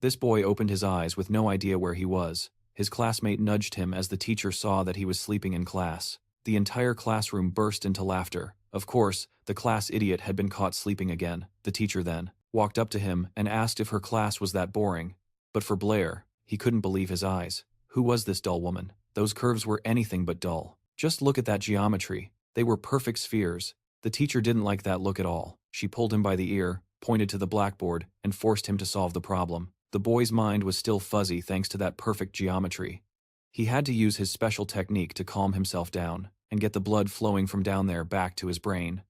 This boy opened his eyes with no idea where he was. His classmate nudged him as the teacher saw that he was sleeping in class. The entire classroom burst into laughter. Of course, the class idiot had been caught sleeping again. The teacher then walked up to him and asked if her class was that boring. But for Blair, he couldn't believe his eyes. Who was this dull woman? Those curves were anything but dull. Just look at that geometry. They were perfect spheres. The teacher didn't like that look at all. She pulled him by the ear, pointed to the blackboard, and forced him to solve the problem. The boy's mind was still fuzzy thanks to that perfect geometry. He had to use his special technique to calm himself down and get the blood flowing from down there back to his brain.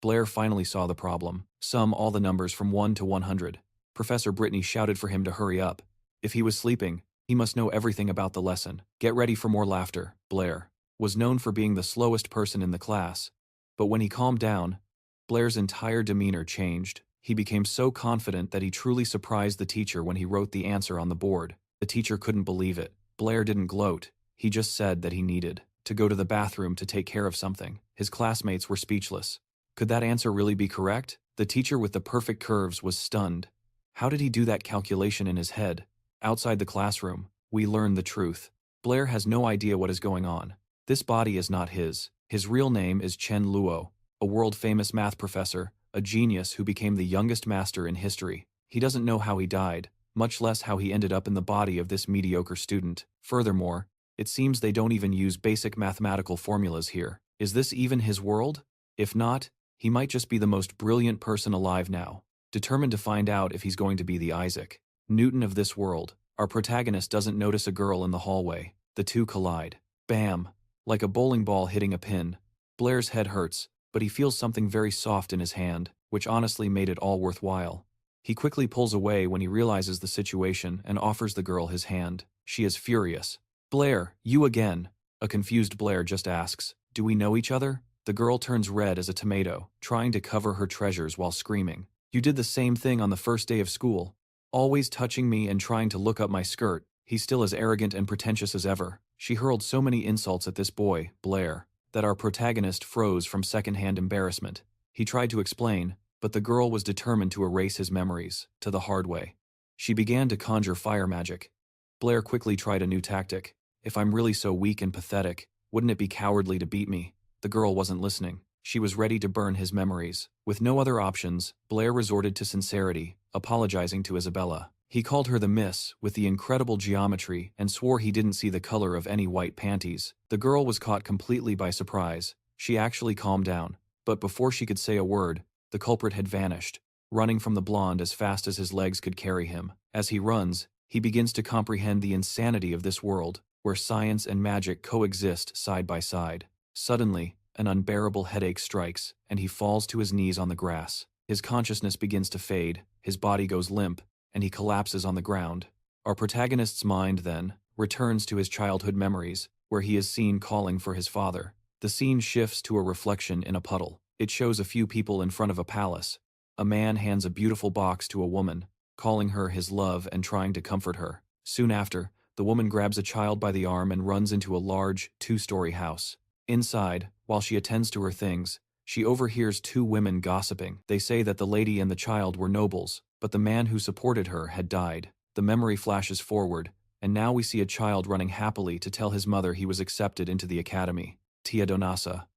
Blair finally saw the problem. Sum all the numbers from 1 to 100. Professor Britney shouted for him to hurry up. If he was sleeping, he must know everything about the lesson. Get ready for more laughter. Blair was known for being the slowest person in the class. But when he calmed down, Blair's entire demeanor changed. He became so confident that he truly surprised the teacher when he wrote the answer on the board. The teacher couldn't believe it. Blair didn't gloat. He just said that he needed to go to the bathroom to take care of something. His classmates were speechless. Could that answer really be correct? The teacher with the perfect curves was stunned. How did he do that calculation in his head? Outside the classroom, we learn the truth. Blair has no idea what is going on. This body is not his. His real name is Chen Luo, a world-famous math professor, a genius who became the youngest master in history. He doesn't know how he died, much less how he ended up in the body of this mediocre student. Furthermore, it seems they don't even use basic mathematical formulas here. Is this even his world? If not, he might just be the most brilliant person alive now, determined to find out if he's going to be the Isaac Newton of this world. Our protagonist doesn't notice a girl in the hallway. The two collide. Bam! Like a bowling ball hitting a pin. Blair's head hurts, but he feels something very soft in his hand, which honestly made it all worthwhile. He quickly pulls away when he realizes the situation and offers the girl his hand. She is furious. "Blair, you again?" A confused Blair just asks, "Do we know each other?" The girl turns red as a tomato, trying to cover her treasures while screaming. "You did the same thing on the first day of school. Always touching me and trying to look up my skirt." He's still as arrogant and pretentious as ever. She hurled so many insults at this boy, Blair, that our protagonist froze from secondhand embarrassment. He tried to explain, but the girl was determined to erase his memories, to the hard way. She began to conjure fire magic. Blair quickly tried a new tactic. "If I'm really so weak and pathetic, wouldn't it be cowardly to beat me?" The girl wasn't listening. She was ready to burn his memories. With no other options, Blair resorted to sincerity, apologizing to Isabella. He called her the Miss, with the incredible geometry, and swore he didn't see the color of any white panties. The girl was caught completely by surprise. She actually calmed down, but before she could say a word, the culprit had vanished, running from the blonde as fast as his legs could carry him. As he runs, he begins to comprehend the insanity of this world, where science and magic coexist side by side. Suddenly, an unbearable headache strikes, and he falls to his knees on the grass. His consciousness begins to fade, his body goes limp, and he collapses on the ground. Our protagonist's mind, then, returns to his childhood memories, where he is seen calling for his father. The scene shifts to a reflection in a puddle. It shows a few people in front of a palace. A man hands a beautiful box to a woman, calling her his love and trying to comfort her. Soon after, the woman grabs a child by the arm and runs into a large, two-story house. Inside, while she attends to her things, she overhears two women gossiping. They say that the lady and the child were nobles, but the man who supported her had died. The memory flashes forward, and now we see a child running happily to tell his mother he was accepted into the academy. Tia Donasa.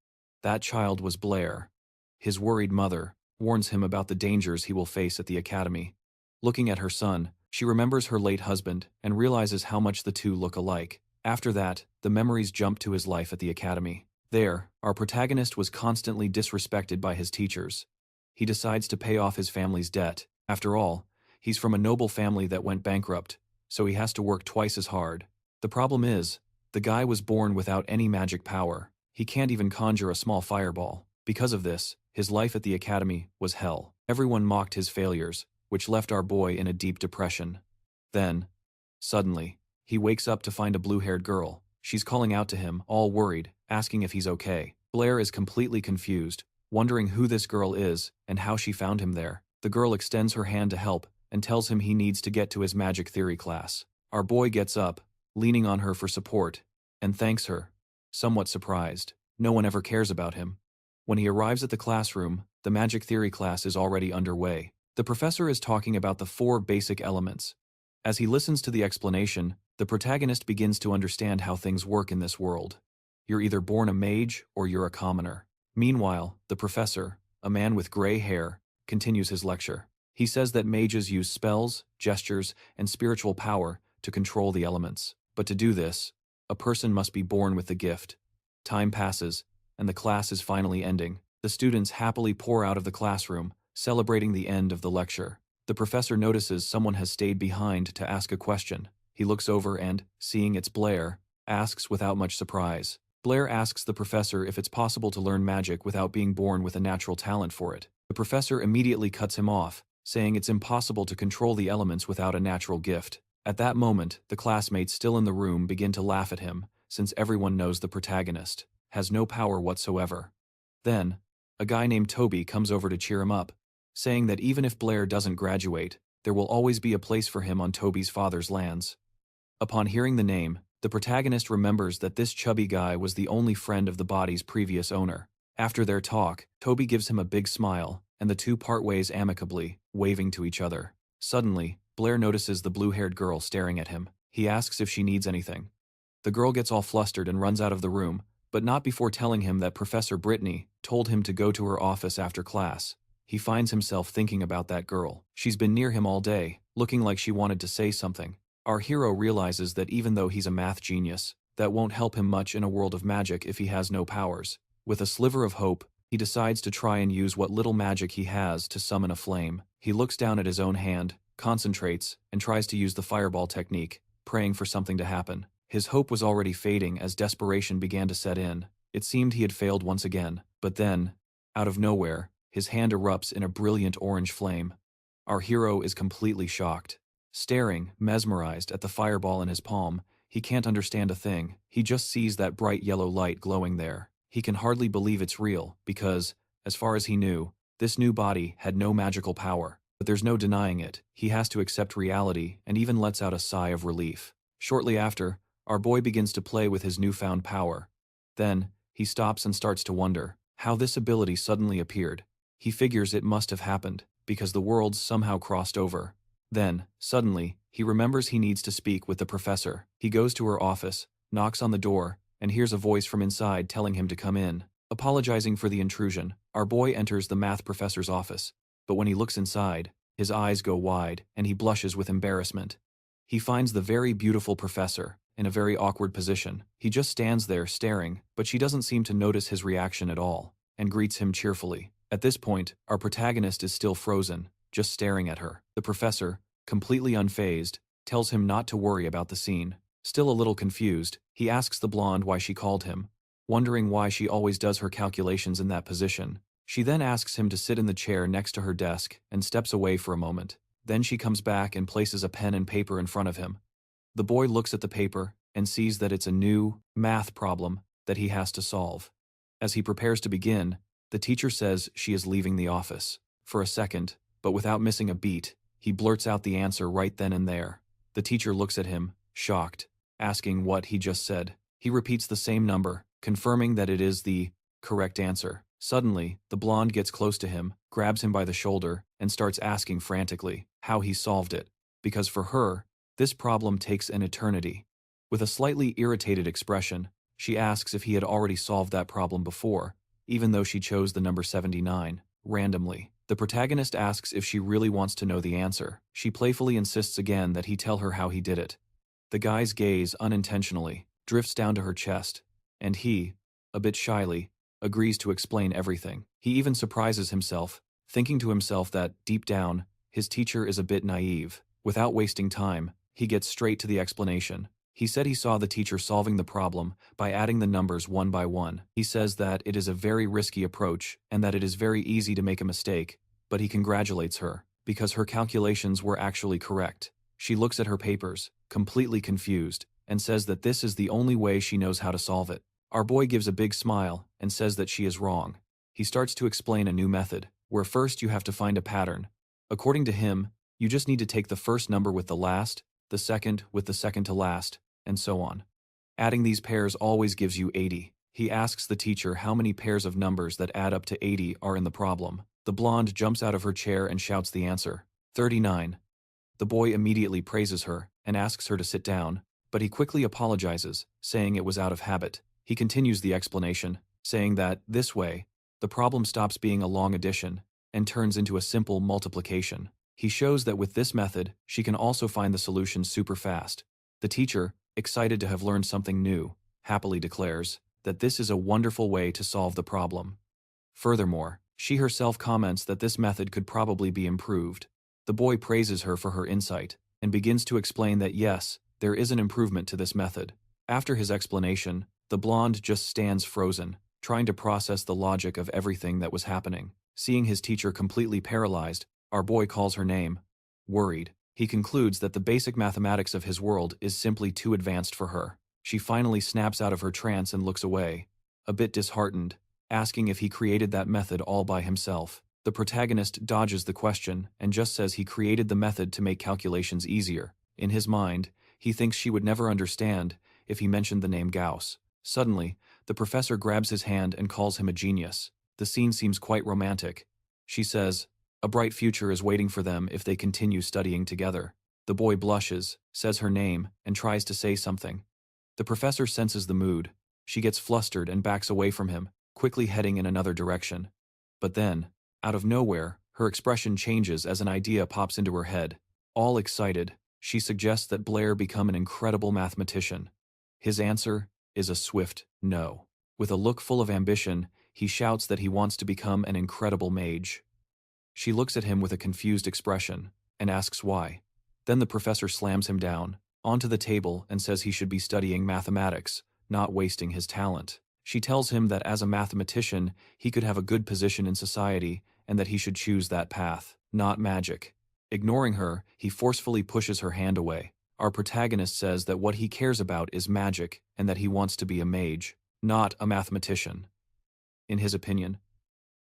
That child was Blair. His worried mother warns him about the dangers he will face at the academy. Looking at her son, she remembers her late husband and realizes how much the two look alike. After that, the memories jump to his life at the academy. There, our protagonist was constantly disrespected by his teachers. He decides to pay off his family's debt. After all, he's from a noble family that went bankrupt, so he has to work twice as hard. The problem is, the guy was born without any magic power. He can't even conjure a small fireball. Because of this, his life at the academy was hell. Everyone mocked his failures, which left our boy in a deep depression. Then, suddenly, he wakes up to find a blue-haired girl. She's calling out to him, all worried, asking if he's okay. Blair is completely confused, wondering who this girl is and how she found him there. The girl extends her hand to help and tells him he needs to get to his magic theory class. Our boy gets up, leaning on her for support, and thanks her, somewhat surprised. No one ever cares about him. When he arrives at the classroom, the magic theory class is already underway. The professor is talking about the 4 basic elements: As he listens to the explanation, the protagonist begins to understand how things work in this world. You're either born a mage or you're a commoner. Meanwhile, the professor, a man with gray hair, continues his lecture. He says that mages use spells, gestures, and spiritual power to control the elements. But to do this, a person must be born with the gift. Time passes, and the class is finally ending. The students happily pour out of the classroom, celebrating the end of the lecture. The professor notices someone has stayed behind to ask a question. He looks over and, seeing it's Blair, asks without much surprise. Blair asks the professor if it's possible to learn magic without being born with a natural talent for it. The professor immediately cuts him off, saying it's impossible to control the elements without a natural gift. At that moment, the classmates still in the room begin to laugh at him, since everyone knows the protagonist has no power whatsoever. Then, a guy named Toby comes over to cheer him up, saying that even if Blair doesn't graduate, there will always be a place for him on Toby's father's lands. Upon hearing the name, the protagonist remembers that this chubby guy was the only friend of the body's previous owner. After their talk, Toby gives him a big smile, and the two part ways amicably, waving to each other. Suddenly, Blair notices the blue-haired girl staring at him. He asks if she needs anything. The girl gets all flustered and runs out of the room, but not before telling him that Professor Britney told him to go to her office after class. He finds himself thinking about that girl. She's been near him all day, looking like she wanted to say something. Our hero realizes that even though he's a math genius, that won't help him much in a world of magic if he has no powers. With a sliver of hope, he decides to try and use what little magic he has to summon a flame. He looks down at his own hand, concentrates, and tries to use the fireball technique, praying for something to happen. His hope was already fading as desperation began to set in. It seemed he had failed once again, but then, out of nowhere, his hand erupts in a brilliant orange flame. Our hero is completely shocked. Staring, mesmerized at the fireball in his palm, he can't understand a thing. He just sees that bright yellow light glowing there. He can hardly believe it's real, because, as far as he knew, this new body had no magical power. But there's no denying it. He has to accept reality and even lets out a sigh of relief. Shortly after, our boy begins to play with his newfound power. Then, he stops and starts to wonder how this ability suddenly appeared. He figures it must have happened, because the worlds somehow crossed over. Then, suddenly, he remembers he needs to speak with the professor. He goes to her office, knocks on the door, and hears a voice from inside telling him to come in. Apologizing for the intrusion, our boy enters the math professor's office, but when he looks inside, his eyes go wide and he blushes with embarrassment. He finds the very beautiful professor in a very awkward position. He just stands there staring, but she doesn't seem to notice his reaction at all, and greets him cheerfully. At this point, our protagonist is still frozen, just staring at her. The professor, completely unfazed, tells him not to worry about the scene. Still a little confused, he asks the blonde why she called him, wondering why she always does her calculations in that position. She then asks him to sit in the chair next to her desk and steps away for a moment. Then she comes back and places a pen and paper in front of him. The boy looks at the paper and sees that it's a new math problem that he has to solve. As he prepares to begin, the teacher says she is leaving the office. For a second, but without missing a beat, he blurts out the answer right then and there. The teacher looks at him, shocked, asking what he just said. He repeats the same number, confirming that it is the correct answer. Suddenly, the blonde gets close to him, grabs him by the shoulder, and starts asking frantically how he solved it, because for her, this problem takes an eternity. With a slightly irritated expression, she asks if he had already solved that problem before, even though she chose the number 79, randomly. The protagonist asks if she really wants to know the answer. She playfully insists again that he tell her how he did it. The guy's gaze, unintentionally, drifts down to her chest, and he, a bit shyly, agrees to explain everything. He even surprises himself, thinking to himself that, deep down, his teacher is a bit naive. Without wasting time, he gets straight to the explanation. He said he saw the teacher solving the problem by adding the numbers one by one. He says that it is a very risky approach and that it is very easy to make a mistake, but he congratulates her, because her calculations were actually correct. She looks at her papers, completely confused, and says that this is the only way she knows how to solve it. Our boy gives a big smile and says that she is wrong. He starts to explain a new method, where first you have to find a pattern. According to him, you just need to take the first number with the last, the second with the second to last, and so on. Adding these pairs always gives you 80. He asks the teacher how many pairs of numbers that add up to 80 are in the problem. The blonde jumps out of her chair and shouts the answer, 39. The boy immediately praises her and asks her to sit down, but he quickly apologizes, saying it was out of habit. He continues the explanation, saying that, this way, the problem stops being a long addition and turns into a simple multiplication. He shows that with this method, she can also find the solution super fast. The teacher, excited to have learned something new, happily declares that this is a wonderful way to solve the problem. Furthermore, she herself comments that this method could probably be improved. The boy praises her for her insight and begins to explain that yes, there is an improvement to this method. After his explanation, the blonde just stands frozen, trying to process the logic of everything that was happening. Seeing his teacher completely paralyzed, our boy calls her name. Worried, he concludes that the basic mathematics of his world is simply too advanced for her. She finally snaps out of her trance and looks away, a bit disheartened, asking if he created that method all by himself. The protagonist dodges the question and just says he created the method to make calculations easier. In his mind, he thinks she would never understand if he mentioned the name Gauss. Suddenly, the professor grabs his hand and calls him a genius. The scene seems quite romantic. She says, a bright future is waiting for them if they continue studying together. The boy blushes, says her name, and tries to say something. The professor senses the mood. She gets flustered and backs away from him, quickly heading in another direction. But then, out of nowhere, her expression changes as an idea pops into her head. All excited, she suggests that Blair become an incredible mathematician. His answer is a swift no. With a look full of ambition, he shouts that he wants to become an incredible mage. She looks at him with a confused expression and asks why. Then the professor slams him down onto the table and says he should be studying mathematics, not wasting his talent. She tells him that as a mathematician, he could have a good position in society and that he should choose that path, not magic. Ignoring her, he forcefully pushes her hand away. Our protagonist says that what he cares about is magic and that he wants to be a mage, not a mathematician. In his opinion,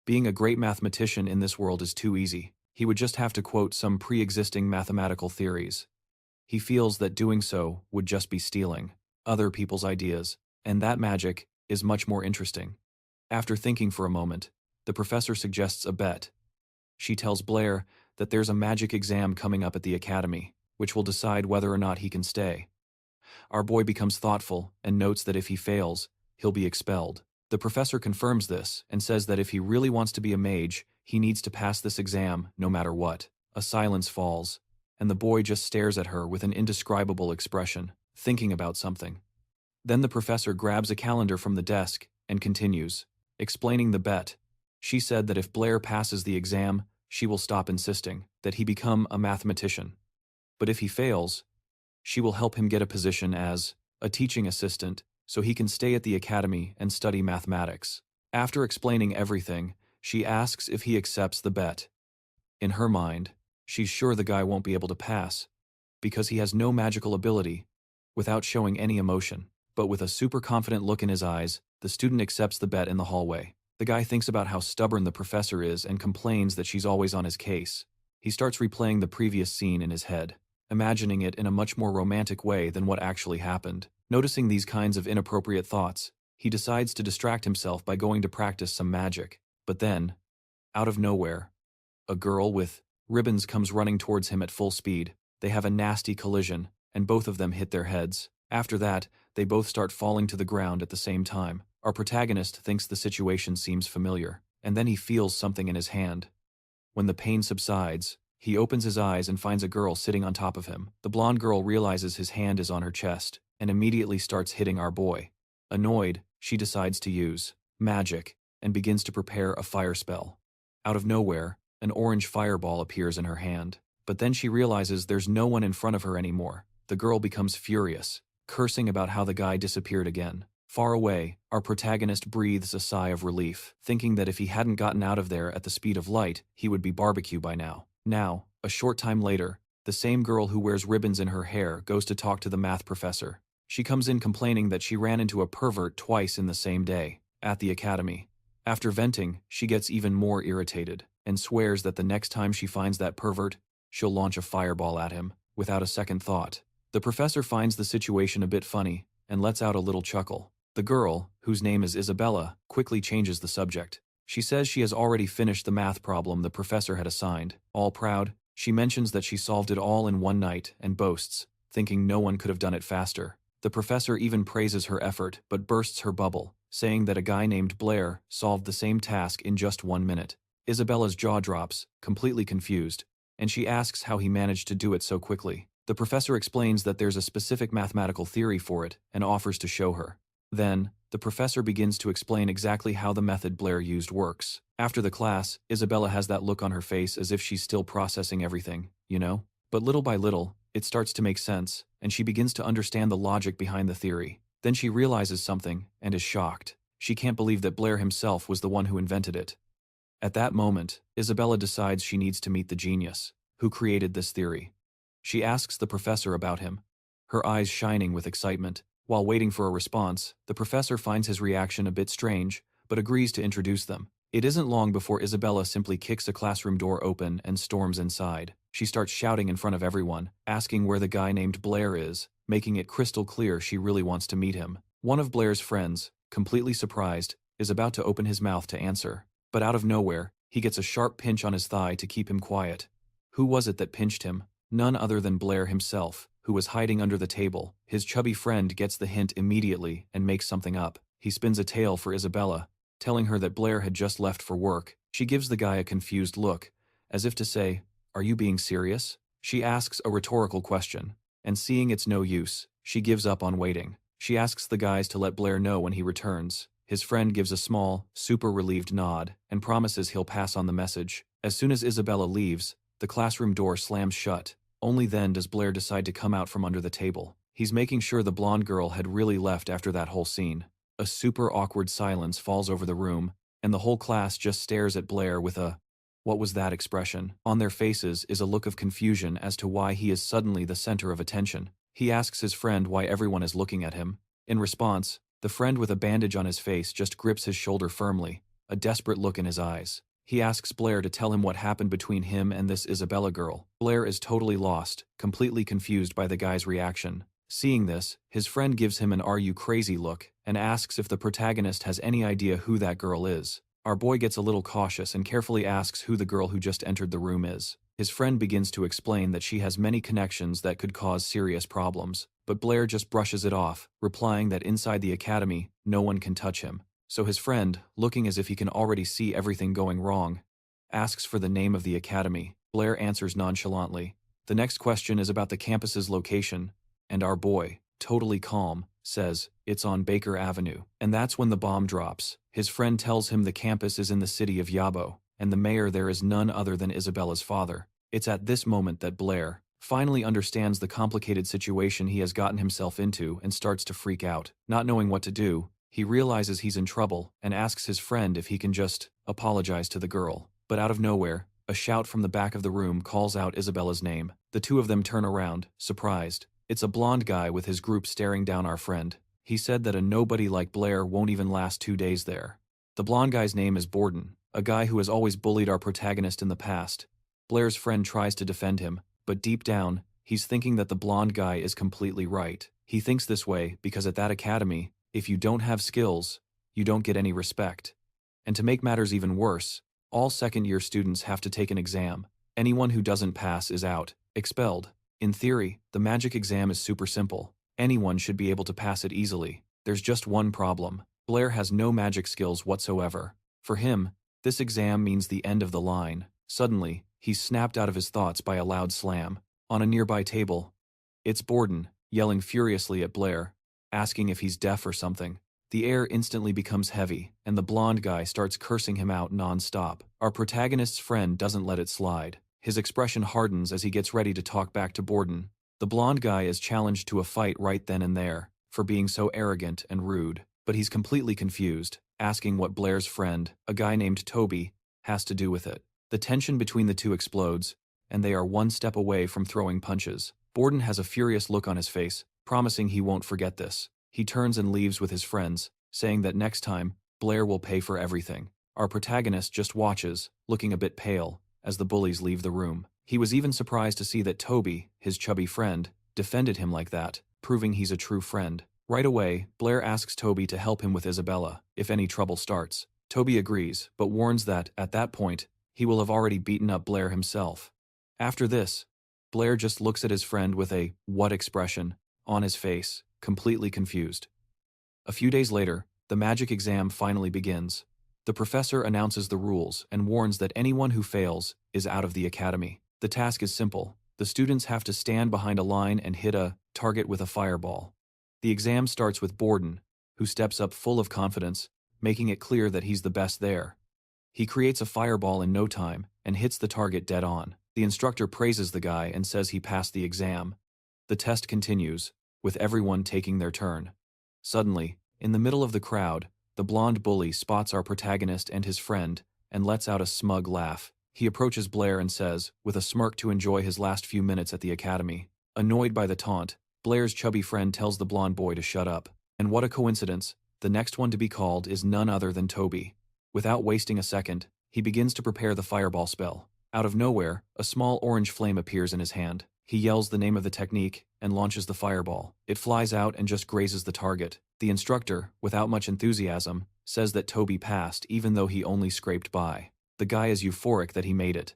being a great mathematician in this world is too easy. He would just have to quote some pre-existing mathematical theories. He feels that doing so would just be stealing other people's ideas, and that magic is much more interesting. After thinking for a moment, the professor suggests a bet. She tells Blair that there's a magic exam coming up at the academy, which will decide whether or not he can stay. Our boy becomes thoughtful and notes that if he fails, he'll be expelled. The professor confirms this and says that if he really wants to be a mage, he needs to pass this exam no matter what. A silence falls, and the boy just stares at her with an indescribable expression, thinking about something. Then the professor grabs a calendar from the desk and continues, explaining the bet. She said that if Blair passes the exam, she will stop insisting that he become a mathematician. But if he fails, she will help him get a position as a teaching assistant so he can stay at the academy and study mathematics. After explaining everything, she asks if he accepts the bet. In her mind, she's sure the guy won't be able to pass, because he has no magical ability, without showing any emotion. But with a super confident look in his eyes, the student accepts the bet in the hallway. The guy thinks about how stubborn the professor is and complains that she's always on his case. He starts replaying the previous scene in his head, imagining it in a much more romantic way than what actually happened. Noticing these kinds of inappropriate thoughts, he decides to distract himself by going to practice some magic. But then, out of nowhere, a girl with ribbons comes running towards him at full speed. They have a nasty collision, and both of them hit their heads. After that, they both start falling to the ground at the same time. Our protagonist thinks the situation seems familiar, and then he feels something in his hand. When the pain subsides, he opens his eyes and finds a girl sitting on top of him. The blonde girl realizes his hand is on her chest, and immediately starts hitting our boy. Annoyed, she decides to use magic and begins to prepare a fire spell. Out of nowhere, an orange fireball appears in her hand, but then she realizes there's no one in front of her anymore. The girl becomes furious, cursing about how the guy disappeared again. Far away, our protagonist breathes a sigh of relief, thinking that if he hadn't gotten out of there at the speed of light, he would be barbecue by now. Now, a short time later, the same girl who wears ribbons in her hair goes to talk to the math professor. She comes in complaining that she ran into a pervert twice in the same day, at the academy. After venting, she gets even more irritated, and swears that the next time she finds that pervert, she'll launch a fireball at him, without a second thought. The professor finds the situation a bit funny, and lets out a little chuckle. The girl, whose name is Isabella, quickly changes the subject. She says she has already finished the math problem the professor had assigned. All proud, She mentions that she solved it all in one night and boasts, thinking no one could have done it faster. The professor even praises her effort but bursts her bubble, saying that a guy named Blair solved the same task in just 1 minute. Isabella's jaw drops, completely confused, and she asks how he managed to do it so quickly. The professor explains that there's a specific mathematical theory for it and offers to show her. Then, the professor begins to explain exactly how the method Blair used works. After the class, Isabella has that look on her face as if she's still processing everything, you know? But little by little, it starts to make sense, and she begins to understand the logic behind the theory. Then she realizes something and is shocked. She can't believe that Blair himself was the one who invented it. At that moment, Isabella decides she needs to meet the genius who created this theory. She asks the professor about him, her eyes shining with excitement. While waiting for a response, the professor finds his reaction a bit strange, but agrees to introduce them. It isn't long before Isabella simply kicks a classroom door open and storms inside. She starts shouting in front of everyone, asking where the guy named Blair is, making it crystal clear she really wants to meet him. One of Blair's friends, completely surprised, is about to open his mouth to answer. But out of nowhere, he gets a sharp pinch on his thigh to keep him quiet. Who was it that pinched him? None other than Blair himself, who was hiding under the table. His chubby friend gets the hint immediately and makes something up. He spins a tale for Isabella, telling her that Blair had just left for work. She gives the guy a confused look, as if to say, "Are you being serious?" She asks a rhetorical question, and seeing it's no use, she gives up on waiting. She asks the guys to let Blair know when he returns. His friend gives a small, super relieved nod, and promises he'll pass on the message. As soon as Isabella leaves, the classroom door slams shut. Only then does Blair decide to come out from under the table. He's making sure the blonde girl had really left after that whole scene. A super awkward silence falls over the room, and the whole class just stares at Blair with a "what was that" expression. On their faces is a look of confusion as to why he is suddenly the center of attention. He asks his friend why everyone is looking at him. In response, the friend with a bandage on his face just grips his shoulder firmly, a desperate look in his eyes. He asks Blair to tell him what happened between him and this Isabella girl. Blair is totally lost, completely confused by the guy's reaction. Seeing this, his friend gives him an "are you crazy" look and asks if the protagonist has any idea who that girl is. Our boy gets a little cautious and carefully asks who the girl who just entered the room is. His friend begins to explain that she has many connections that could cause serious problems, but Blair just brushes it off, replying that inside the academy, no one can touch him. So his friend, looking as if he can already see everything going wrong, asks for the name of the academy. Blair answers nonchalantly. The next question is about the campus's location, and our boy, totally calm, says, "It's on Baker Avenue." And that's when the bomb drops. His friend tells him the campus is in the city of Yabo, and the mayor there is none other than Isabella's father. It's at this moment that Blair finally understands the complicated situation he has gotten himself into and starts to freak out. Not knowing what to do, he realizes he's in trouble and asks his friend if he can just apologize to the girl. But out of nowhere, a shout from the back of the room calls out Isabella's name. The two of them turn around, surprised. It's a blonde guy with his group staring down our friend. He said that a nobody like Blair won't even last 2 days there. The blonde guy's name is Borden, a guy who has always bullied our protagonist in the past. Blair's friend tries to defend him, but deep down, he's thinking that the blonde guy is completely right. He thinks this way because at that academy, if you don't have skills, you don't get any respect. And to make matters even worse, all second-year students have to take an exam. Anyone who doesn't pass is out, expelled. In theory, the magic exam is super simple. Anyone should be able to pass it easily. There's just one problem. Blair has no magic skills whatsoever. For him, this exam means the end of the line. Suddenly, he's snapped out of his thoughts by a loud slam. On a nearby table, it's Borden, yelling furiously at Blair, asking if he's deaf or something. The air instantly becomes heavy, and the blonde guy starts cursing him out non-stop. Our protagonist's friend doesn't let it slide. His expression hardens as he gets ready to talk back to Borden. The blonde guy is challenged to a fight right then and there, for being so arrogant and rude, but he's completely confused, asking what Blair's friend, a guy named Toby, has to do with it. The tension between the two explodes, and they are one step away from throwing punches. Borden has a furious look on his face, promising he won't forget this. He turns and leaves with his friends, saying that next time, Blair will pay for everything. Our protagonist just watches, looking a bit pale, as the bullies leave the room. He was even surprised to see that Toby, his chubby friend, defended him like that, proving he's a true friend. Right away, Blair asks Toby to help him with Isabella, if any trouble starts. Toby agrees, but warns that, at that point, he will have already beaten up Blair himself. After this, Blair just looks at his friend with a "what" expression on his face, completely confused. A few days later, the magic exam finally begins. The professor announces the rules and warns that anyone who fails is out of the academy. The task is simple. The students have to stand behind a line and hit a target with a fireball. The exam starts with Borden, who steps up full of confidence, making it clear that he's the best there. He creates a fireball in no time and hits the target dead on. The instructor praises the guy and says he passed the exam. The test continues, with everyone taking their turn. Suddenly, in the middle of the crowd, the blonde bully spots our protagonist and his friend and lets out a smug laugh. He approaches Blair and says, with a smirk to enjoy his last few minutes at the academy. Annoyed by the taunt, Blair's chubby friend tells the blonde boy to shut up. And what a coincidence, the next one to be called is none other than Toby. Without wasting a second, he begins to prepare the fireball spell. Out of nowhere, a small orange flame appears in his hand. He yells the name of the technique and launches the fireball. It flies out and just grazes the target. The instructor, without much enthusiasm, says that Toby passed even though he only scraped by. The guy is euphoric that he made it.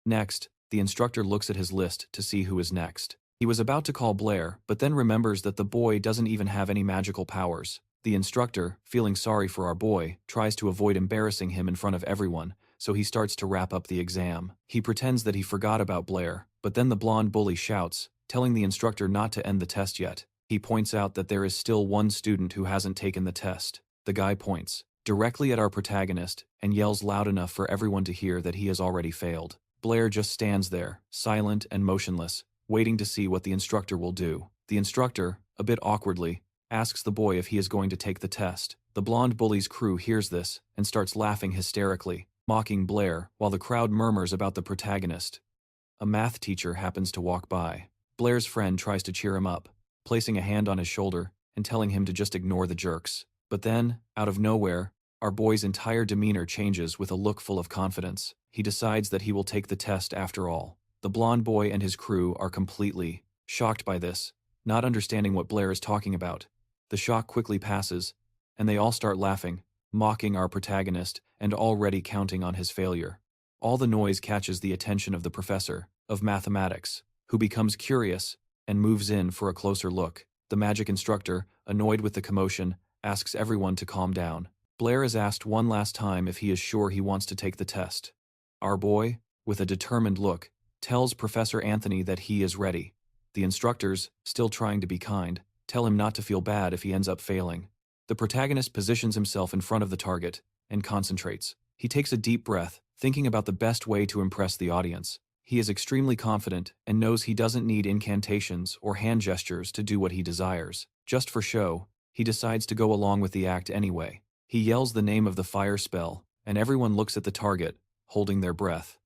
Next, the instructor looks at his list to see who is next. He was about to call Blair, but then remembers that the boy doesn't even have any magical powers. The instructor, feeling sorry for our boy, tries to avoid embarrassing him in front of everyone, so he starts to wrap up the exam. He pretends that he forgot about Blair, but then the blonde bully shouts, telling the instructor not to end the test yet. He points out that there is still one student who hasn't taken the test. The guy points directly at our protagonist and yells loud enough for everyone to hear that he has already failed. Blair just stands there, silent and motionless, waiting to see what the instructor will do. The instructor, a bit awkwardly, asks the boy if he is going to take the test. The blonde bully's crew hears this and starts laughing hysterically, mocking Blair while the crowd murmurs about the protagonist. A math teacher happens to walk by. Blair's friend tries to cheer him up, placing a hand on his shoulder and telling him to just ignore the jerks. But then, out of nowhere, our boy's entire demeanor changes with a look full of confidence. He decides that he will take the test after all. The blonde boy and his crew are completely shocked by this, not understanding what Blair is talking about. The shock quickly passes, and they all start laughing, mocking our protagonist and already counting on his failure. All the noise catches the attention of the professor of mathematics, who becomes curious and moves in for a closer look. The magic instructor, annoyed with the commotion, asks everyone to calm down. Blair is asked one last time if he is sure he wants to take the test. Our boy, with a determined look, tells Professor Anthony that he is ready. The instructors, still trying to be kind, tell him not to feel bad if he ends up failing. The protagonist positions himself in front of the target and concentrates. He takes a deep breath, thinking about the best way to impress the audience. He is extremely confident and knows he doesn't need incantations or hand gestures to do what he desires. Just for show, he decides to go along with the act anyway. He yells the name of the fire spell, and everyone looks at the target, holding their breath.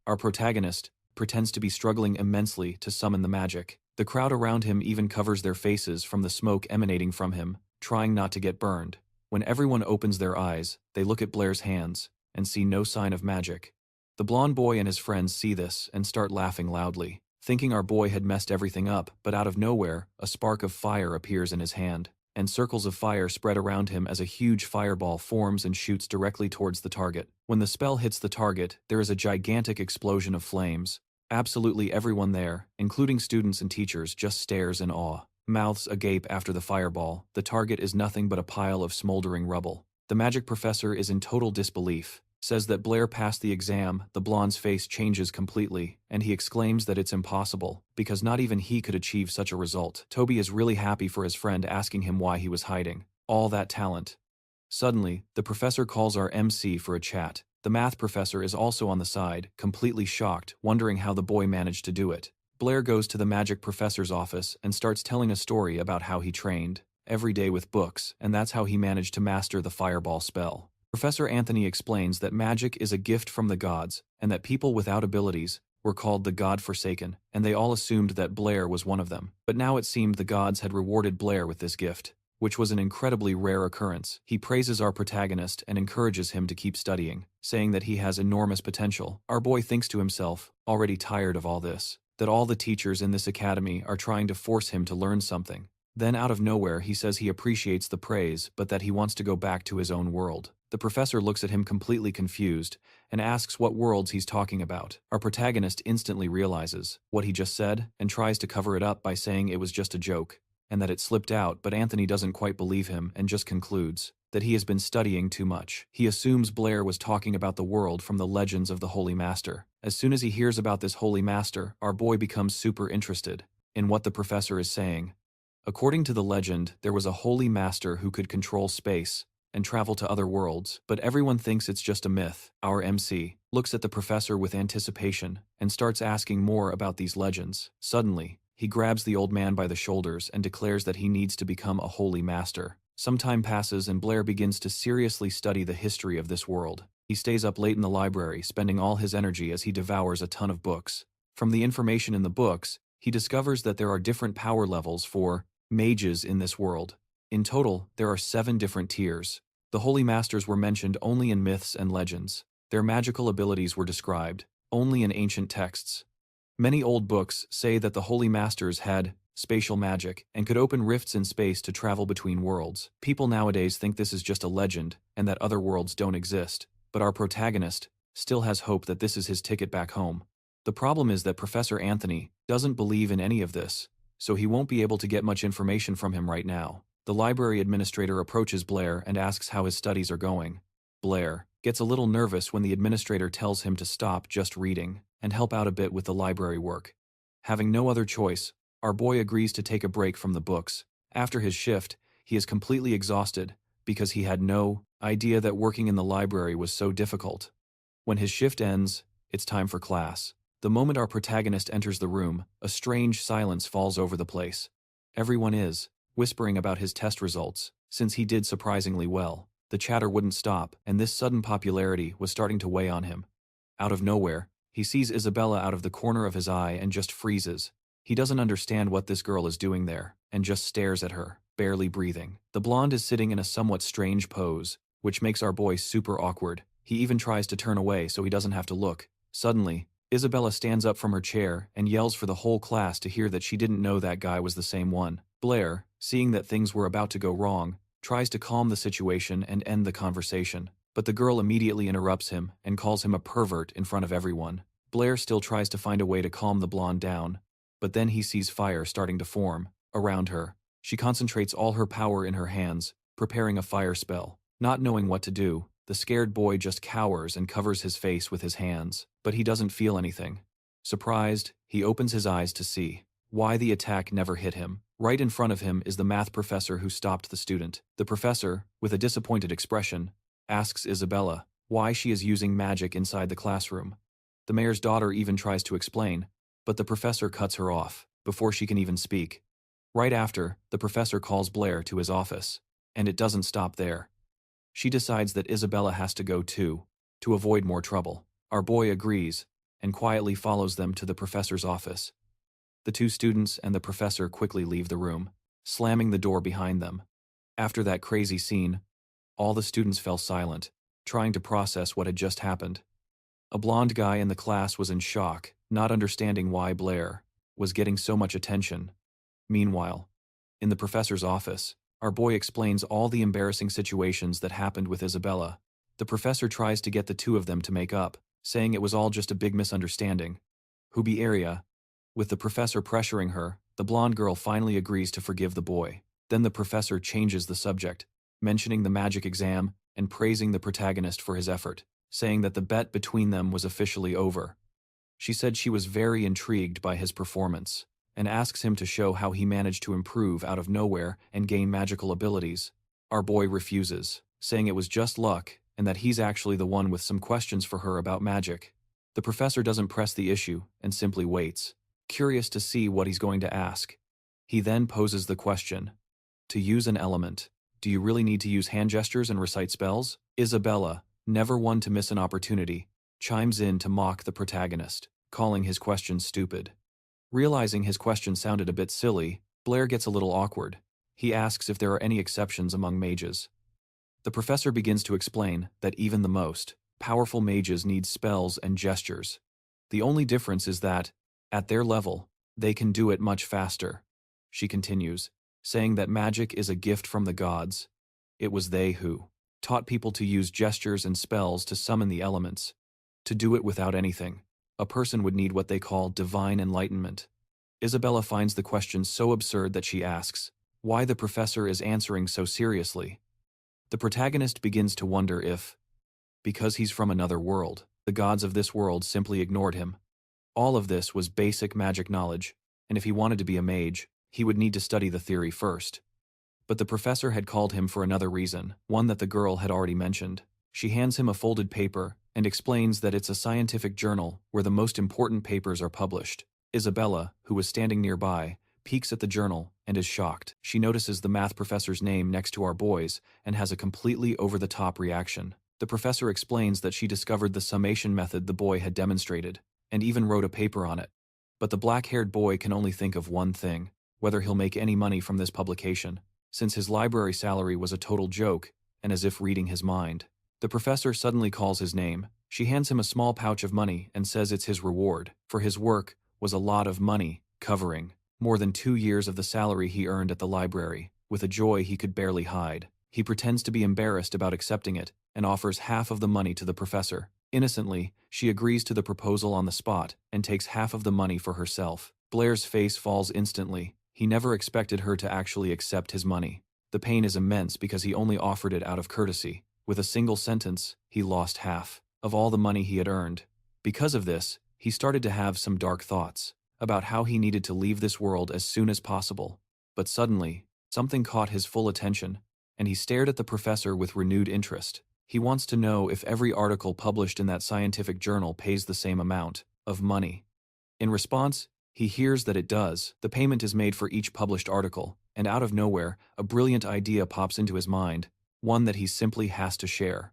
Our protagonist pretends to be struggling immensely to summon the magic. The crowd around him even covers their faces from the smoke emanating from him, trying not to get burned. When everyone opens their eyes, they look at Blair's hands and see no sign of magic. The blonde boy and his friends see this and start laughing loudly, thinking our boy had messed everything up, but out of nowhere, a spark of fire appears in his hand, and circles of fire spread around him as a huge fireball forms and shoots directly towards the target. When the spell hits the target, there is a gigantic explosion of flames. Absolutely everyone there, including students and teachers, just stares in awe, mouths agape after the fireball. The target is nothing but a pile of smoldering rubble. The magic professor is in total disbelief, says that Blair passed the exam. The blonde's face changes completely, and he exclaims that it's impossible, because not even he could achieve such a result. Toby is really happy for his friend, asking him why he was hiding all that talent. Suddenly, the professor calls our MC for a chat. The math professor is also on the side, completely shocked, wondering how the boy managed to do it. Blair goes to the magic professor's office and starts telling a story about how he trained every day with books, and that's how he managed to master the fireball spell. Professor Anthony explains that magic is a gift from the gods, and that people without abilities were called the God-forsaken, and they all assumed that Blair was one of them. But now it seemed the gods had rewarded Blair with this gift, which was an incredibly rare occurrence. He praises our protagonist and encourages him to keep studying, saying that he has enormous potential. Our boy thinks to himself, already tired of all this, that all the teachers in this academy are trying to force him to learn something. Then out of nowhere he says he appreciates the praise but that he wants to go back to his own world. The professor looks at him completely confused and asks what worlds he's talking about. Our protagonist instantly realizes what he just said and tries to cover it up by saying it was just a joke and that it slipped out, but Anthony doesn't quite believe him and just concludes that he has been studying too much. He assumes Blair was talking about the world from the legends of the Holy Master. As soon as he hears about this Holy Master, our boy becomes super interested in what the professor is saying. According to the legend, there was a Holy Master who could control space and travel to other worlds, but everyone thinks it's just a myth. Our MC looks at the professor with anticipation and starts asking more about these legends. Suddenly, he grabs the old man by the shoulders and declares that he needs to become a holy master. Some time passes and Blair begins to seriously study the history of this world. He stays up late in the library, spending all his energy as he devours a ton of books. From the information in the books, he discovers that there are different power levels for mages in this world. In total, there are 7 different tiers. The Holy Masters were mentioned only in myths and legends. Their magical abilities were described only in ancient texts. Many old books say that the Holy Masters had spatial magic and could open rifts in space to travel between worlds. People nowadays think this is just a legend and that other worlds don't exist, but our protagonist still has hope that this is his ticket back home. The problem is that Professor Anthony doesn't believe in any of this, so he won't be able to get much information from him right now. The library administrator approaches Blair and asks how his studies are going. Blair gets a little nervous when the administrator tells him to stop just reading and help out a bit with the library work. Having no other choice, our boy agrees to take a break from the books. After his shift, he is completely exhausted because he had no idea that working in the library was so difficult. When his shift ends, it's time for class. The moment our protagonist enters the room, a strange silence falls over the place. Everyone is whispering about his test results, since he did surprisingly well. The chatter wouldn't stop, and this sudden popularity was starting to weigh on him. Out of nowhere, he sees Isabella out of the corner of his eye and just freezes. He doesn't understand what this girl is doing there, and just stares at her, barely breathing. The blonde is sitting in a somewhat strange pose, which makes our boy super awkward. He even tries to turn away so he doesn't have to look. Suddenly, Isabella stands up from her chair and yells for the whole class to hear that she didn't know that guy was the same one. Blair, seeing that things were about to go wrong, tries to calm the situation and end the conversation, but the girl immediately interrupts him and calls him a pervert in front of everyone. Blair still tries to find a way to calm the blonde down, but then he sees fire starting to form around her. She concentrates all her power in her hands, preparing a fire spell. Not knowing what to do, the scared boy just cowers and covers his face with his hands, but he doesn't feel anything. Surprised, he opens his eyes to see why the attack never hit him. Right in front of him is the math professor who stopped the student. The professor, with a disappointed expression, asks Isabella why she is using magic inside the classroom. The mayor's daughter even tries to explain, but the professor cuts her off before she can even speak. Right after, the professor calls Blair to his office, and it doesn't stop there. She decides that Isabella has to go too, to avoid more trouble. Our boy agrees, and quietly follows them to the professor's office. The 2 students and the professor quickly leave the room, slamming the door behind them. After that crazy scene, all the students fell silent, trying to process what had just happened. A blonde guy in the class was in shock, not understanding why Blair was getting so much attention. Meanwhile, in the professor's office, our boy explains all the embarrassing situations that happened with Isabella. The professor tries to get the 2 of them to make up, saying it was all just a big misunderstanding. Hubi area. With the professor pressuring her, the blonde girl finally agrees to forgive the boy. Then the professor changes the subject, mentioning the magic exam and praising the protagonist for his effort, saying that the bet between them was officially over. She said she was very intrigued by his performance, and asks him to show how he managed to improve out of nowhere and gain magical abilities. Our boy refuses, saying it was just luck and that he's actually the one with some questions for her about magic. The professor doesn't press the issue and simply waits, curious to see what he's going to ask. He then poses the question: to use an element, do you really need to use hand gestures and recite spells? Isabella, never one to miss an opportunity, chimes in to mock the protagonist, calling his question stupid. Realizing his question sounded a bit silly, Blair gets a little awkward. He asks if there are any exceptions among mages. The professor begins to explain that even the most powerful mages need spells and gestures. The only difference is that, at their level, they can do it much faster. She continues, saying that magic is a gift from the gods. It was they who taught people to use gestures and spells to summon the elements. To do it without anything, a person would need what they call divine enlightenment. Isabella finds the question so absurd that she asks why the professor is answering so seriously. The protagonist begins to wonder if, because he's from another world, the gods of this world simply ignored him. All of this was basic magic knowledge, and if he wanted to be a mage, he would need to study the theory first. But the professor had called him for another reason, one that the girl had already mentioned. She hands him a folded paper and explains that it's a scientific journal where the most important papers are published. Isabella, who was standing nearby, peeks at the journal and is shocked. She notices the math professor's name next to our boy's and has a completely over-the-top reaction. The professor explains that she discovered the summation method the boy had demonstrated, and even wrote a paper on it. But the black-haired boy can only think of one thing: whether he'll make any money from this publication, since his library salary was a total joke, and as if reading his mind. The professor suddenly calls his name. She hands him a small pouch of money and says it's his reward, for his work was a lot of money, covering more than 2 years of the salary he earned at the library. With a joy he could barely hide, he pretends to be embarrassed about accepting it and offers half of the money to the professor. Innocently, she agrees to the proposal on the spot and takes half of the money for herself. Blair's face falls instantly. He never expected her to actually accept his money. The pain is immense because he only offered it out of courtesy. With a single sentence, he lost half of all the money he had earned. Because of this, he started to have some dark thoughts about how he needed to leave this world as soon as possible. But suddenly, something caught his full attention, and he stared at the professor with renewed interest. He wants to know if every article published in that scientific journal pays the same amount of money. In response, he hears that it does. The payment is made for each published article, and out of nowhere, a brilliant idea pops into his mind, one that he simply has to share.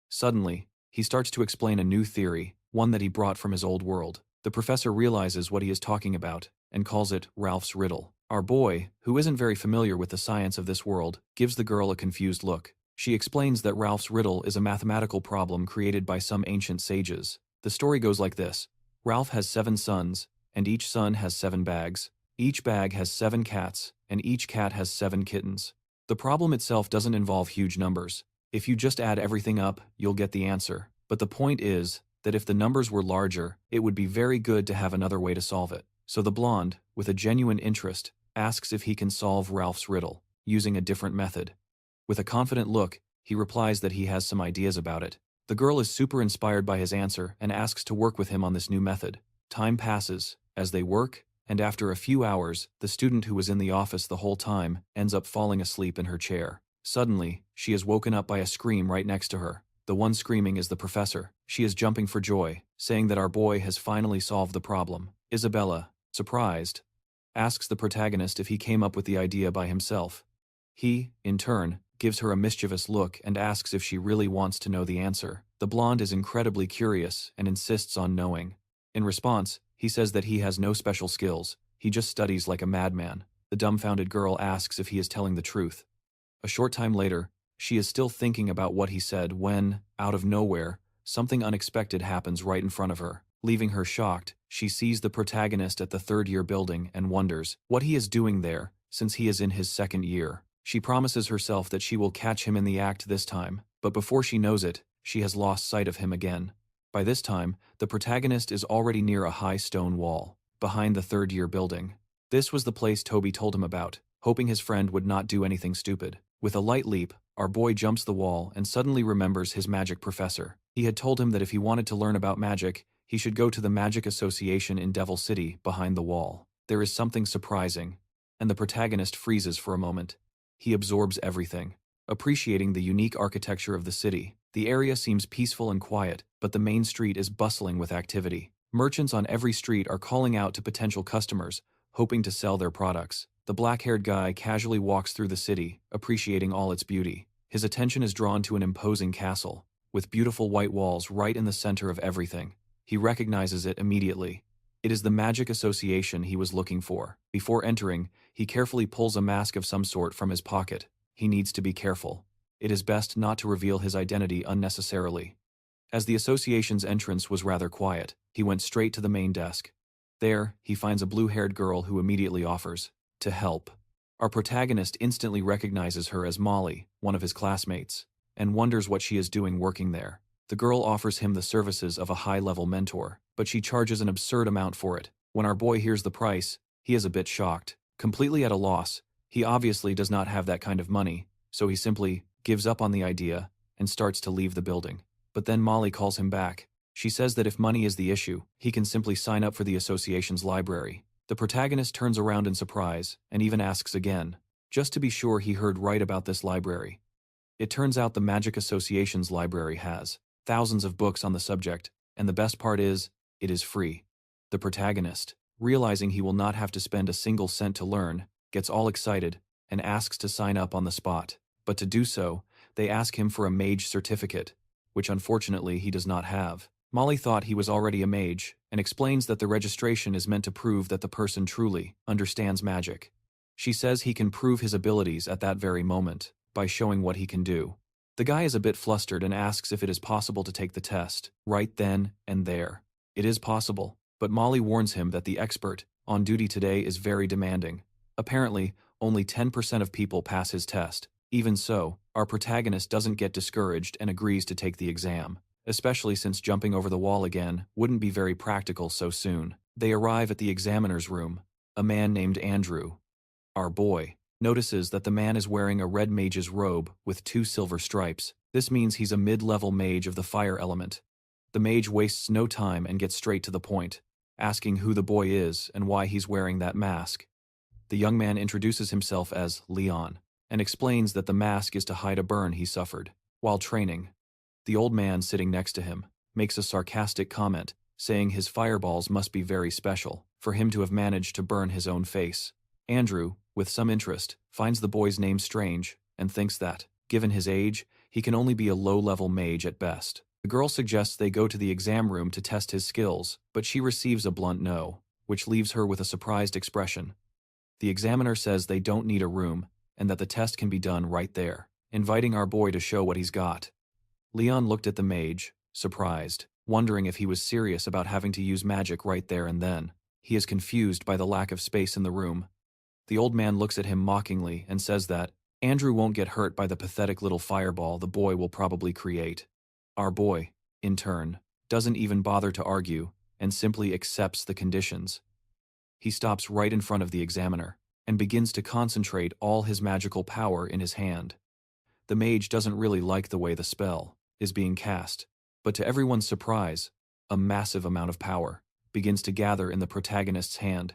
Suddenly, he starts to explain a new theory, one that he brought from his old world. The professor realizes what he is talking about and calls it Ralph's riddle. Our boy, who isn't very familiar with the science of this world, gives the girl a confused look. She explains that Ralph's riddle is a mathematical problem created by some ancient sages. The story goes like this: Ralph has 7 sons, and each son has 7 bags. Each bag has 7 cats, and each cat has 7 kittens. The problem itself doesn't involve huge numbers. If you just add everything up, you'll get the answer. But the point is that if the numbers were larger, it would be very good to have another way to solve it. So the blonde, with a genuine interest, asks if he can solve Ralph's riddle, using a different method. With a confident look, he replies that he has some ideas about it. The girl is super inspired by his answer and asks to work with him on this new method. Time passes as they work, and after a few hours, the student who was in the office the whole time ends up falling asleep in her chair. Suddenly, she is woken up by a scream right next to her. The one screaming is the professor. She is jumping for joy, saying that our boy has finally solved the problem. Isabella, surprised, asks the protagonist if he came up with the idea by himself. He, in turn, gives her a mischievous look and asks if she really wants to know the answer. The blonde is incredibly curious and insists on knowing. In response, he says that he has no special skills, he just studies like a madman. The dumbfounded girl asks if he is telling the truth. A short time later, she is still thinking about what he said when, out of nowhere, something unexpected happens right in front of her. Leaving her shocked, she sees the protagonist at the third-year building and wonders what he is doing there, since he is in his 2nd year. She promises herself that she will catch him in the act this time, but before she knows it, she has lost sight of him again. By this time, the protagonist is already near a high stone wall, behind the third-year building. This was the place Toby told him about, hoping his friend would not do anything stupid. With a light leap, our boy jumps the wall and suddenly remembers his magic professor. He had told him that if he wanted to learn about magic, he should go to the Magic Association in Devil City behind the wall. There is something surprising, and the protagonist freezes for a moment. He absorbs everything, appreciating the unique architecture of the city. The area seems peaceful and quiet, but the main street is bustling with activity. Merchants on every street are calling out to potential customers, hoping to sell their products. The black-haired guy casually walks through the city, appreciating all its beauty. His attention is drawn to an imposing castle, with beautiful white walls right in the center of everything. He recognizes it immediately. It is the Magic Association he was looking for. Before entering, he carefully pulls a mask of some sort from his pocket. He needs to be careful. It is best not to reveal his identity unnecessarily. As the association's entrance was rather quiet, he went straight to the main desk. There, he finds a blue-haired girl who immediately offers to help. Our protagonist instantly recognizes her as Molly, one of his classmates. and wonders what she is doing working there. The girl offers him the services of a high-level mentor, but she charges an absurd amount for it. When our boy hears the price, he is a bit shocked. Completely at a loss, he obviously does not have that kind of money, so he simply gives up on the idea and starts to leave the building. But then Molly calls him back. She says that if money is the issue, he can simply sign up for the association's library. The protagonist turns around in surprise and even asks again, just to be sure he heard right about this library. It turns out the Magic Association's library has thousands of books on the subject, and the best part is, it is free. The protagonist, realizing he will not have to spend a single cent to learn, gets all excited and asks to sign up on the spot. But to do so, they ask him for a mage certificate, which unfortunately he does not have. Molly thought he was already a mage, and explains that the registration is meant to prove that the person truly understands magic. She says he can prove his abilities at that very moment, by showing what he can do. The guy is a bit flustered and asks if it is possible to take the test, right then and there. It is possible, but Molly warns him that the expert on duty today is very demanding. Apparently, only 10% of people pass his test. Even so, our protagonist doesn't get discouraged and agrees to take the exam, especially since jumping over the wall again wouldn't be very practical so soon. They arrive at the examiner's room. A man named Andrew, our boy, notices that the man is wearing a red mage's robe with 2 silver stripes. This means he's a mid-level mage of the fire element. The mage wastes no time and gets straight to the point, asking who the boy is and why he's wearing that mask. The young man introduces himself as Leon, and explains that the mask is to hide a burn he suffered while training. The old man sitting next to him makes a sarcastic comment, saying his fireballs must be very special for him to have managed to burn his own face. Andrew, with some interest, finds the boy's name strange and thinks that, given his age, he can only be a low-level mage at best. The girl suggests they go to the exam room to test his skills, but she receives a blunt no, which leaves her with a surprised expression. The examiner says they don't need a room and that the test can be done right there, inviting our boy to show what he's got. Leon looked at the mage, surprised, wondering if he was serious about having to use magic right there and then. He is confused by the lack of space in the room. The old man looks at him mockingly and says that Andrew won't get hurt by the pathetic little fireball the boy will probably create. Our boy, in turn, doesn't even bother to argue and simply accepts the conditions. He stops right in front of the examiner and begins to concentrate all his magical power in his hand. The mage doesn't really like the way the spell is being cast, but to everyone's surprise, a massive amount of power begins to gather in the protagonist's hand.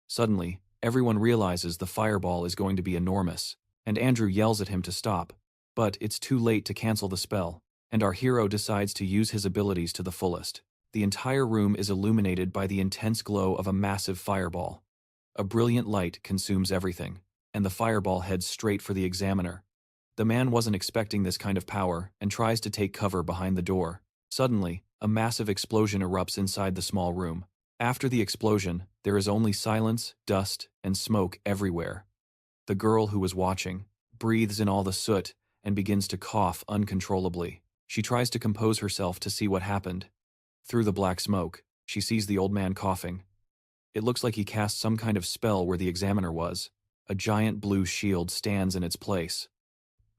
Suddenly, everyone realizes the fireball is going to be enormous, and Andrew yells at him to stop, but it's too late to cancel the spell, and our hero decides to use his abilities to the fullest. The entire room is illuminated by the intense glow of a massive fireball. A brilliant light consumes everything, and the fireball heads straight for the examiner. The man wasn't expecting this kind of power and tries to take cover behind the door. Suddenly, a massive explosion erupts inside the small room. After the explosion, there is only silence, dust, and smoke everywhere. The girl who was watching breathes in all the soot and begins to cough uncontrollably. She tries to compose herself to see what happened. Through the black smoke, she sees the old man coughing. It looks like he cast some kind of spell where the examiner was. A giant blue shield stands in its place.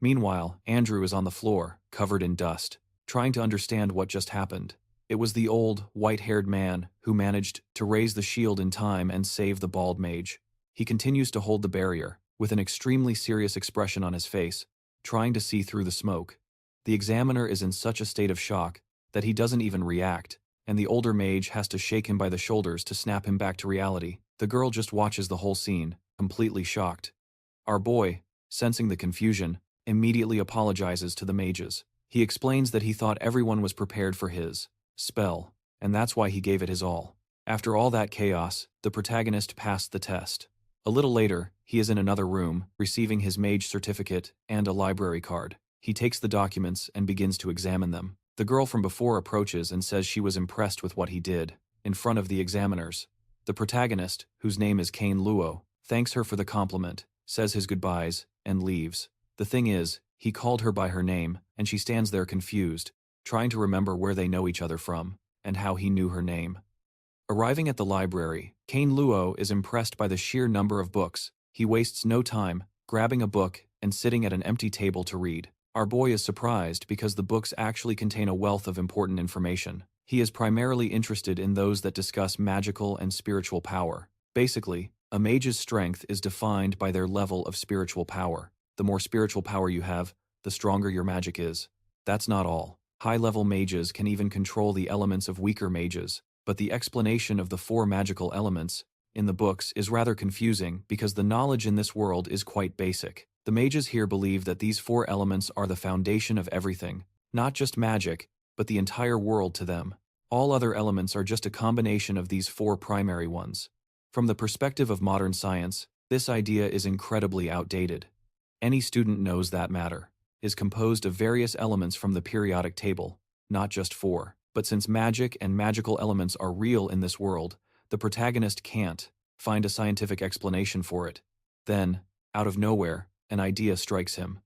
Meanwhile, Andrew is on the floor, covered in dust, trying to understand what just happened. It was the old, white-haired man who managed to raise the shield in time and save the bald mage. He continues to hold the barrier, with an extremely serious expression on his face, trying to see through the smoke. The examiner is in such a state of shock that he doesn't even react, and the older mage has to shake him by the shoulders to snap him back to reality. The girl just watches the whole scene, completely shocked. Our boy, sensing the confusion, immediately apologizes to the mages. He explains that he thought everyone was prepared for his spell, and that's why he gave it his all. After all that chaos, the protagonist passed the test. A little later, he is in another room, receiving his mage certificate and a library card. He takes the documents and begins to examine them. The girl from before approaches and says she was impressed with what he did, in front of the examiners. The protagonist, whose name is Chen Luo, thanks her for the compliment, says his goodbyes, and leaves. The thing is, he called her by her name, and she stands there confused, trying to remember where they know each other from, and how he knew her name. Arriving at the library, Chen Luo is impressed by the sheer number of books. He wastes no time, grabbing a book and sitting at an empty table to read. Our boy is surprised because the books actually contain a wealth of important information. He is primarily interested in those that discuss magical and spiritual power. Basically, a mage's strength is defined by their level of spiritual power. The more spiritual power you have, the stronger your magic is. That's not all. High-level mages can even control the elements of weaker mages, but the explanation of the 4 magical elements in the books is rather confusing because the knowledge in this world is quite basic. The mages here believe that these 4 elements are the foundation of everything, not just magic, but the entire world to them. All other elements are just a combination of these 4 primary ones. From the perspective of modern science, this idea is incredibly outdated. Any student knows that matter is composed of various elements from the periodic table, not just 4. But since magic and magical elements are real in this world, the protagonist can't find a scientific explanation for it. Then, out of nowhere, an idea strikes him.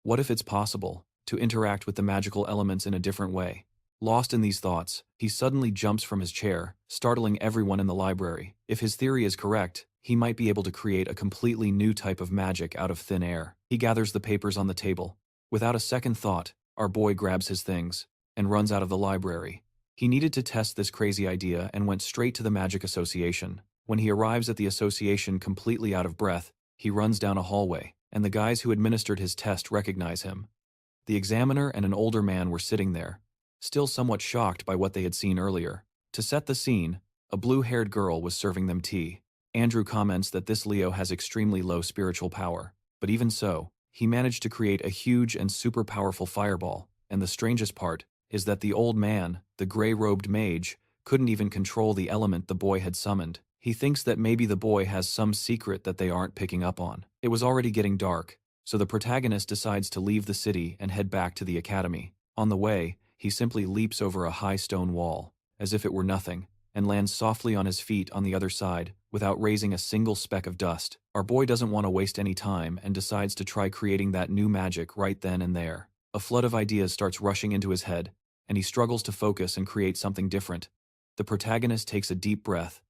What if it's possible to interact with the magical elements in a different way? Lost in these thoughts, he suddenly jumps from his chair, startling everyone in the library. If his theory is correct, he might be able to create a completely new type of magic out of thin air. He gathers the papers on the table. Without a second thought, our boy grabs his things and runs out of the library. He needed to test this crazy idea and went straight to the Magic Association. When he arrives at the association completely out of breath, he runs down a hallway, and the guys who administered his test recognize him. The examiner and an older man were sitting there, still somewhat shocked by what they had seen earlier. To set the scene, a blue-haired girl was serving them tea. Andrew comments that this Leo has extremely low spiritual power, but even so, he managed to create a huge and super powerful fireball, and the strangest part is that the old man, the gray-robed mage, couldn't even control the element the boy had summoned. He thinks that maybe the boy has some secret that they aren't picking up on. It was already getting dark, so the protagonist decides to leave the city and head back to the academy. On the way, he simply leaps over a high stone wall, as if it were nothing, and lands softly on his feet on the other side, without raising a single speck of dust. Our boy doesn't want to waste any time and decides to try creating that new magic right then and there. A flood of ideas starts rushing into his head, and he struggles to focus and create something different. The protagonist takes a deep breath,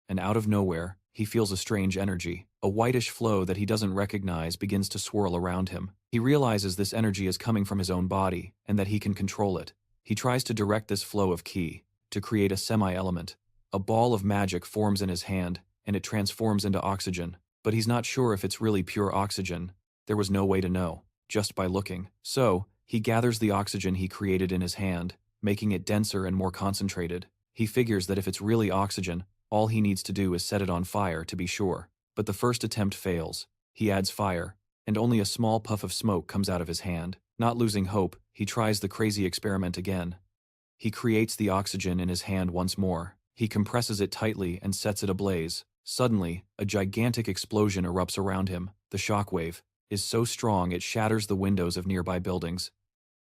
and out of nowhere, he feels a strange energy. A whitish flow that he doesn't recognize begins to swirl around him. He realizes this energy is coming from his own body, and that he can control it. He tries to direct this flow of ki to create a semi-element. A ball of magic forms in his hand, and it transforms into oxygen. But he's not sure if it's really pure oxygen. There was no way to know, just by looking. So, he gathers the oxygen he created in his hand, making it denser and more concentrated. He figures that if it's really oxygen, all he needs to do is set it on fire to be sure. But the first attempt fails. He adds fire, and only a small puff of smoke comes out of his hand. Not losing hope, he tries the crazy experiment again. He creates the oxygen in his hand once more. He compresses it tightly and sets it ablaze. Suddenly, a gigantic explosion erupts around him. The shockwave is so strong it shatters the windows of nearby buildings.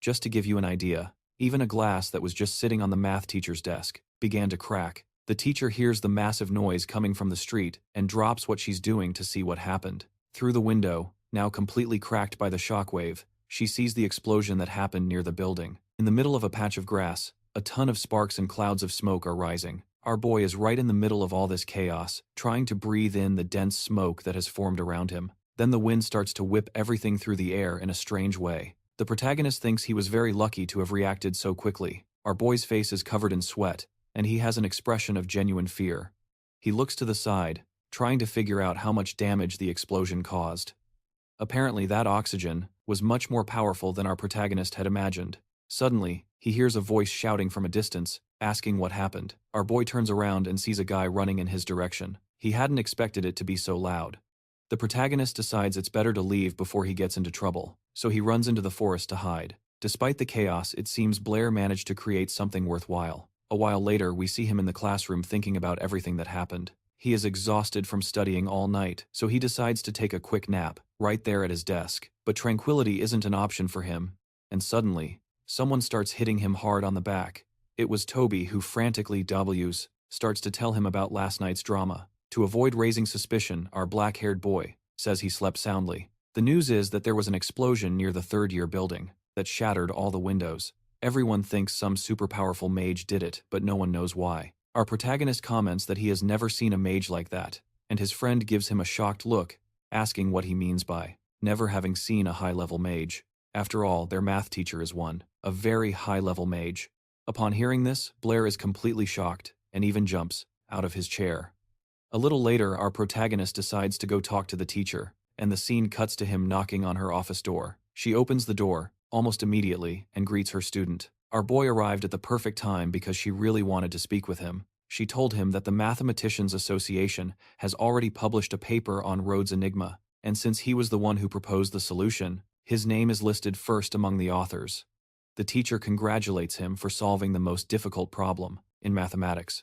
Just to give you an idea, even a glass that was just sitting on the math teacher's desk began to crack. The teacher hears the massive noise coming from the street and drops what she's doing to see what happened. Through the window, now completely cracked by the shockwave, she sees the explosion that happened near the building. In the middle of a patch of grass, a ton of sparks and clouds of smoke are rising. Our boy is right in the middle of all this chaos, trying to breathe in the dense smoke that has formed around him. Then the wind starts to whip everything through the air in a strange way. The protagonist thinks he was very lucky to have reacted so quickly. Our boy's face is covered in sweat, and he has an expression of genuine fear. He looks to the side, trying to figure out how much damage the explosion caused. Apparently that oxygen was much more powerful than our protagonist had imagined. Suddenly, he hears a voice shouting from a distance, asking what happened. Our boy turns around and sees a guy running in his direction. He hadn't expected it to be so loud. The protagonist decides it's better to leave before he gets into trouble, so he runs into the forest to hide. Despite the chaos, it seems Blair managed to create something worthwhile. A while later, we see him in the classroom thinking about everything that happened. He is exhausted from studying all night, so he decides to take a quick nap, right there at his desk. But tranquility isn't an option for him, and suddenly, someone starts hitting him hard on the back. It was Toby who frantically starts to tell him about last night's drama. To avoid raising suspicion, our black-haired boy says he slept soundly. The news is that there was an explosion near the third-year building that shattered all the windows. Everyone thinks some super-powerful mage did it, but no one knows why. Our protagonist comments that he has never seen a mage like that, and his friend gives him a shocked look, asking what he means by never having seen a high-level mage. After all, their math teacher is one, a very high-level mage. Upon hearing this, Blair is completely shocked, and even jumps out of his chair. A little later, our protagonist decides to go talk to the teacher, and the scene cuts to him knocking on her office door. She opens the door, almost immediately, and greets her student. Our boy arrived at the perfect time because she really wanted to speak with him. She told him that the Mathematicians Association has already published a paper on Rhodes' enigma, and since he was the one who proposed the solution, his name is listed first among the authors. The teacher congratulates him for solving the most difficult problem in mathematics.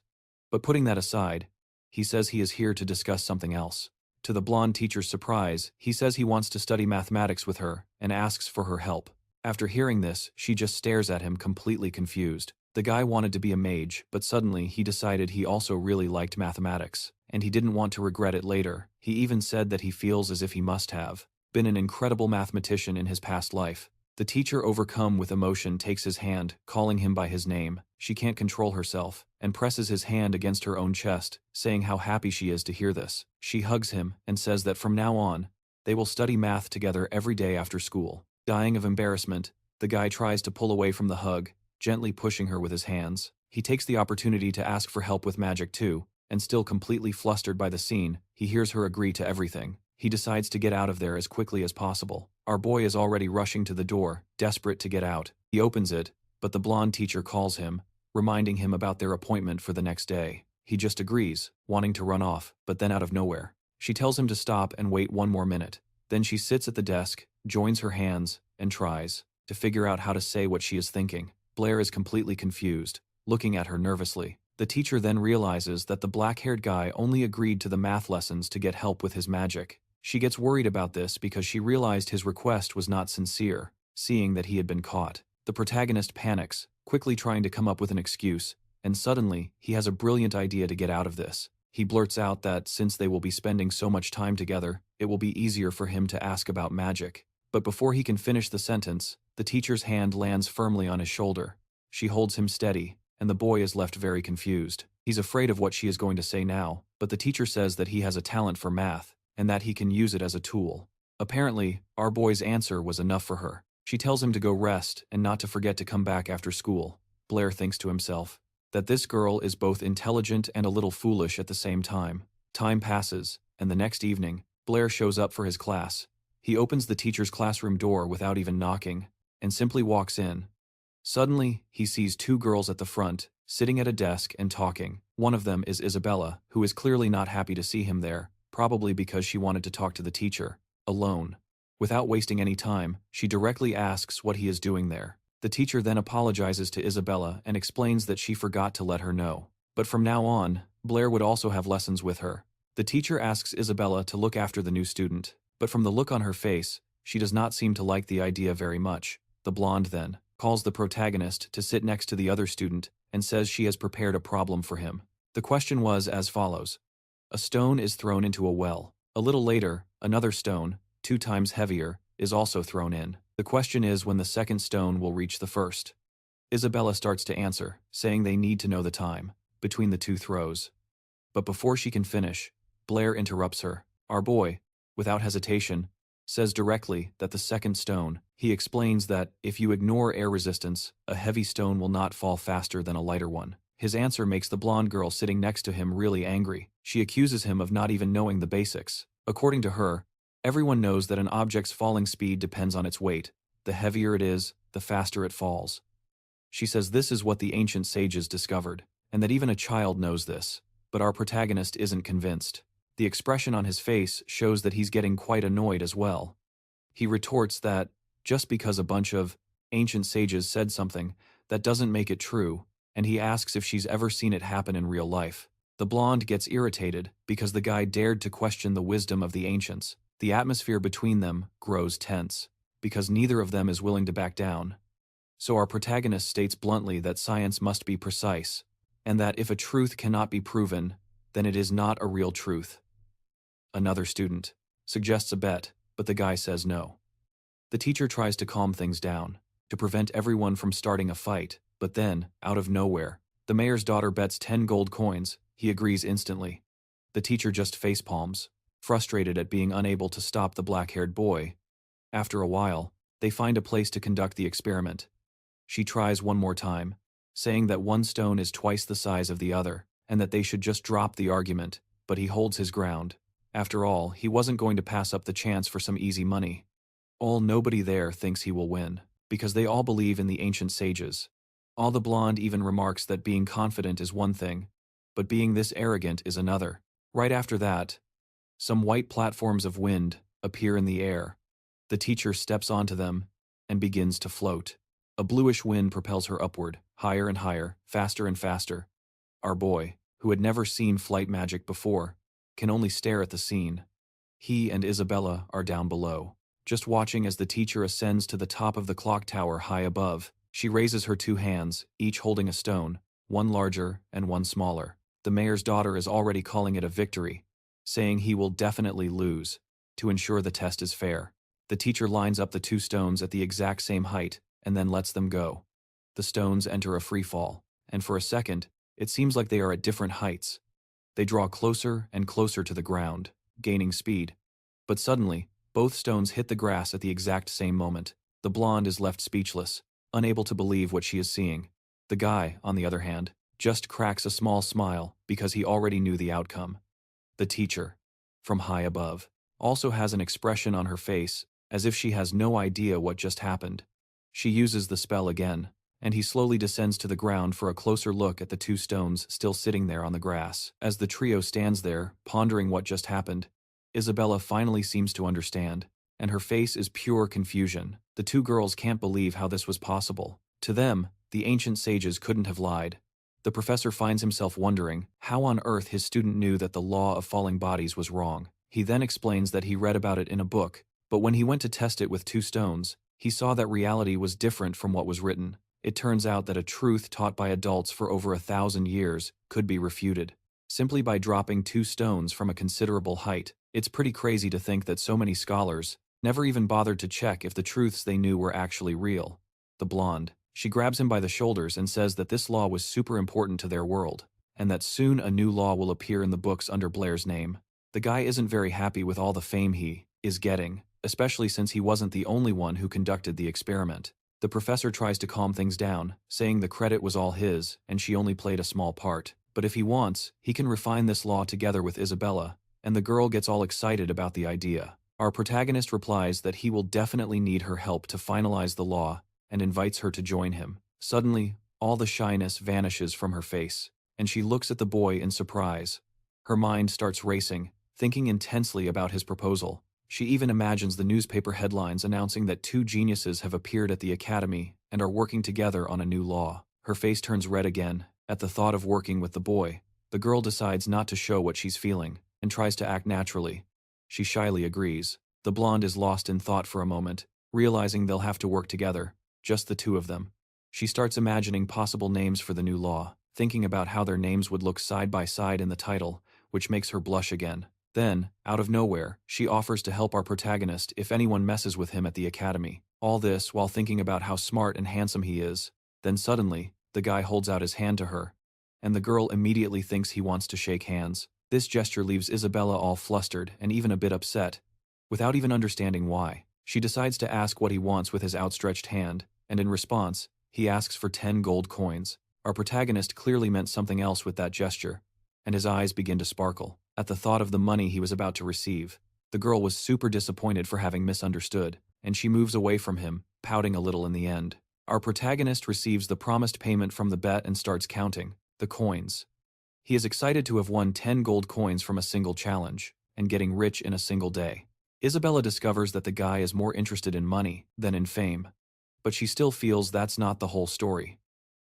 But putting that aside, he says he is here to discuss something else. To the blonde teacher's surprise, he says he wants to study mathematics with her and asks for her help. After hearing this, she just stares at him completely confused. The guy wanted to be a mage, but suddenly he decided he also really liked mathematics, and he didn't want to regret it later. He even said that he feels as if he must have been an incredible mathematician in his past life. The teacher, overcome with emotion, takes his hand, calling him by his name. She can't control herself, and presses his hand against her own chest, saying how happy she is to hear this. She hugs him, and says that from now on, they will study math together every day after school. Dying of embarrassment, the guy tries to pull away from the hug, gently pushing her with his hands. He takes the opportunity to ask for help with magic too, and still completely flustered by the scene, he hears her agree to everything. He decides to get out of there as quickly as possible. Our boy is already rushing to the door, desperate to get out. He opens it, but the blonde teacher calls him, reminding him about their appointment for the next day. He just agrees, wanting to run off, but then out of nowhere, she tells him to stop and wait one more minute. Then she sits at the desk, joins her hands, and tries to figure out how to say what she is thinking. Blair is completely confused, looking at her nervously. The teacher then realizes that the black-haired guy only agreed to the math lessons to get help with his magic. She gets worried about this because she realized his request was not sincere, seeing that he had been caught. The protagonist panics, quickly trying to come up with an excuse, and suddenly, he has a brilliant idea to get out of this. He blurts out that since they will be spending so much time together, it will be easier for him to ask about magic. But before he can finish the sentence, the teacher's hand lands firmly on his shoulder. She holds him steady, and the boy is left very confused. He's afraid of what she is going to say now, but the teacher says that he has a talent for math, and that he can use it as a tool. Apparently, our boy's answer was enough for her. She tells him to go rest and not to forget to come back after school. Blair thinks to himself that this girl is both intelligent and a little foolish at the same time. Time passes, and the next evening, Blair shows up for his class. He opens the teacher's classroom door without even knocking, and simply walks in. Suddenly, he sees two girls at the front, sitting at a desk and talking. One of them is Isabella, who is clearly not happy to see him there, probably because she wanted to talk to the teacher, alone. Without wasting any time, she directly asks what he is doing there. The teacher then apologizes to Isabella and explains that she forgot to let her know. But from now on, Blair would also have lessons with her. The teacher asks Isabella to look after the new student, but from the look on her face, she does not seem to like the idea very much. The blonde then calls the protagonist to sit next to the other student and says she has prepared a problem for him. The question was as follows. A stone is thrown into a well. A little later, another stone, 2 times heavier, is also thrown in. The question is when the second stone will reach the first. Isabella starts to answer, saying they need to know the time between the 2 throws. But before she can finish, Blair interrupts her. Our boy, without hesitation, says directly that the second stone. He explains that if you ignore air resistance, a heavy stone will not fall faster than a lighter one. His answer makes the blonde girl sitting next to him really angry. She accuses him of not even knowing the basics. According to her, everyone knows that an object's falling speed depends on its weight. The heavier it is, the faster it falls. She says this is what the ancient sages discovered, and that even a child knows this. But our protagonist isn't convinced. The expression on his face shows that he's getting quite annoyed as well. He retorts that, just because a bunch of ancient sages said something, that doesn't make it true, and he asks if she's ever seen it happen in real life. The blonde gets irritated because the guy dared to question the wisdom of the ancients. The atmosphere between them grows tense, because neither of them is willing to back down. So our protagonist states bluntly that science must be precise, and that if a truth cannot be proven, then it is not a real truth. Another student suggests a bet, but the guy says no. The teacher tries to calm things down, to prevent everyone from starting a fight, but then, out of nowhere, the mayor's daughter bets 10 gold coins. He agrees instantly. The teacher just facepalms, frustrated at being unable to stop the black-haired boy. After a while, They find a place to conduct the experiment. She tries one more time, saying that one stone is twice the size of the other, and that they should just drop the argument, but he holds his ground. After all, he wasn't going to pass up the chance for some easy money. Nobody there thinks he will win, because they all believe in the ancient sages. The blonde even remarks that being confident is one thing, but being this arrogant is another. Right after that, some white platforms of wind appear in the air. The teacher steps onto them and begins to float. A bluish wind propels her upward, higher and higher, faster and faster. Our boy, who had never seen flight magic before, can only stare at the scene. He and Isabella are down below, just watching as the teacher ascends to the top of the clock tower high above. She raises her two hands, each holding a stone, one larger and one smaller. The mayor's daughter is already calling it a victory, saying he will definitely lose, to ensure the test is fair. The teacher lines up the two stones at the exact same height, and then lets them go. The stones enter a free fall, and for a second, it seems like they are at different heights. They draw closer and closer to the ground, gaining speed. But suddenly, both stones hit the grass at the exact same moment. The blonde is left speechless, unable to believe what she is seeing. The guy, on the other hand, just cracks a small smile because he already knew the outcome. The teacher, from high above, also has an expression on her face as if she has no idea what just happened. She uses the spell again, and he slowly descends to the ground for a closer look at the two stones still sitting there on the grass. As the trio stands there, pondering what just happened, Isabella finally seems to understand, and her face is pure confusion. The two girls can't believe how this was possible. To them, the ancient sages couldn't have lied. The professor finds himself wondering how on earth his student knew that the law of falling bodies was wrong. He then explains that he read about it in a book, but when he went to test it with two stones, he saw that reality was different from what was written. It turns out that a truth taught by adults for over 1,000 years could be refuted, simply by dropping two stones from a considerable height. It's pretty crazy to think that so many scholars never even bothered to check if the truths they knew were actually real. The blonde, she grabs him by the shoulders and says that this law was super important to their world, and that soon a new law will appear in the books under Blair's name. The guy isn't very happy with all the fame he is getting, especially since he wasn't the only one who conducted the experiment. The professor tries to calm things down, saying the credit was all his and she only played a small part. But if he wants, he can refine this law together with Isabella, and the girl gets all excited about the idea. Our protagonist replies that he will definitely need her help to finalize the law and invites her to join him. Suddenly, all the shyness vanishes from her face, and she looks at the boy in surprise. Her mind starts racing, thinking intensely about his proposal. She even imagines the newspaper headlines announcing that two geniuses have appeared at the academy and are working together on a new law. Her face turns red again at the thought of working with the boy. The girl decides not to show what she's feeling and tries to act naturally. She shyly agrees. The blonde is lost in thought for a moment, realizing they'll have to work together, just the two of them. She starts imagining possible names for the new law, thinking about how their names would look side by side in the title, which makes her blush again. Then, out of nowhere, she offers to help our protagonist if anyone messes with him at the academy. All this while thinking about how smart and handsome he is. Then suddenly, the guy holds out his hand to her, and the girl immediately thinks he wants to shake hands. This gesture leaves Isabella all flustered and even a bit upset. Without even understanding why, she decides to ask what he wants with his outstretched hand, and in response, he asks for 10 gold coins. Our protagonist clearly meant something else with that gesture, and his eyes begin to sparkle at the thought of the money he was about to receive. The girl was super disappointed for having misunderstood, and she moves away from him, pouting a little in the end. Our protagonist receives the promised payment from the bet and starts counting the coins. He is excited to have won 10 gold coins from a single challenge, and getting rich in a single day. Isabella discovers that the guy is more interested in money than in fame, but she still feels that's not the whole story.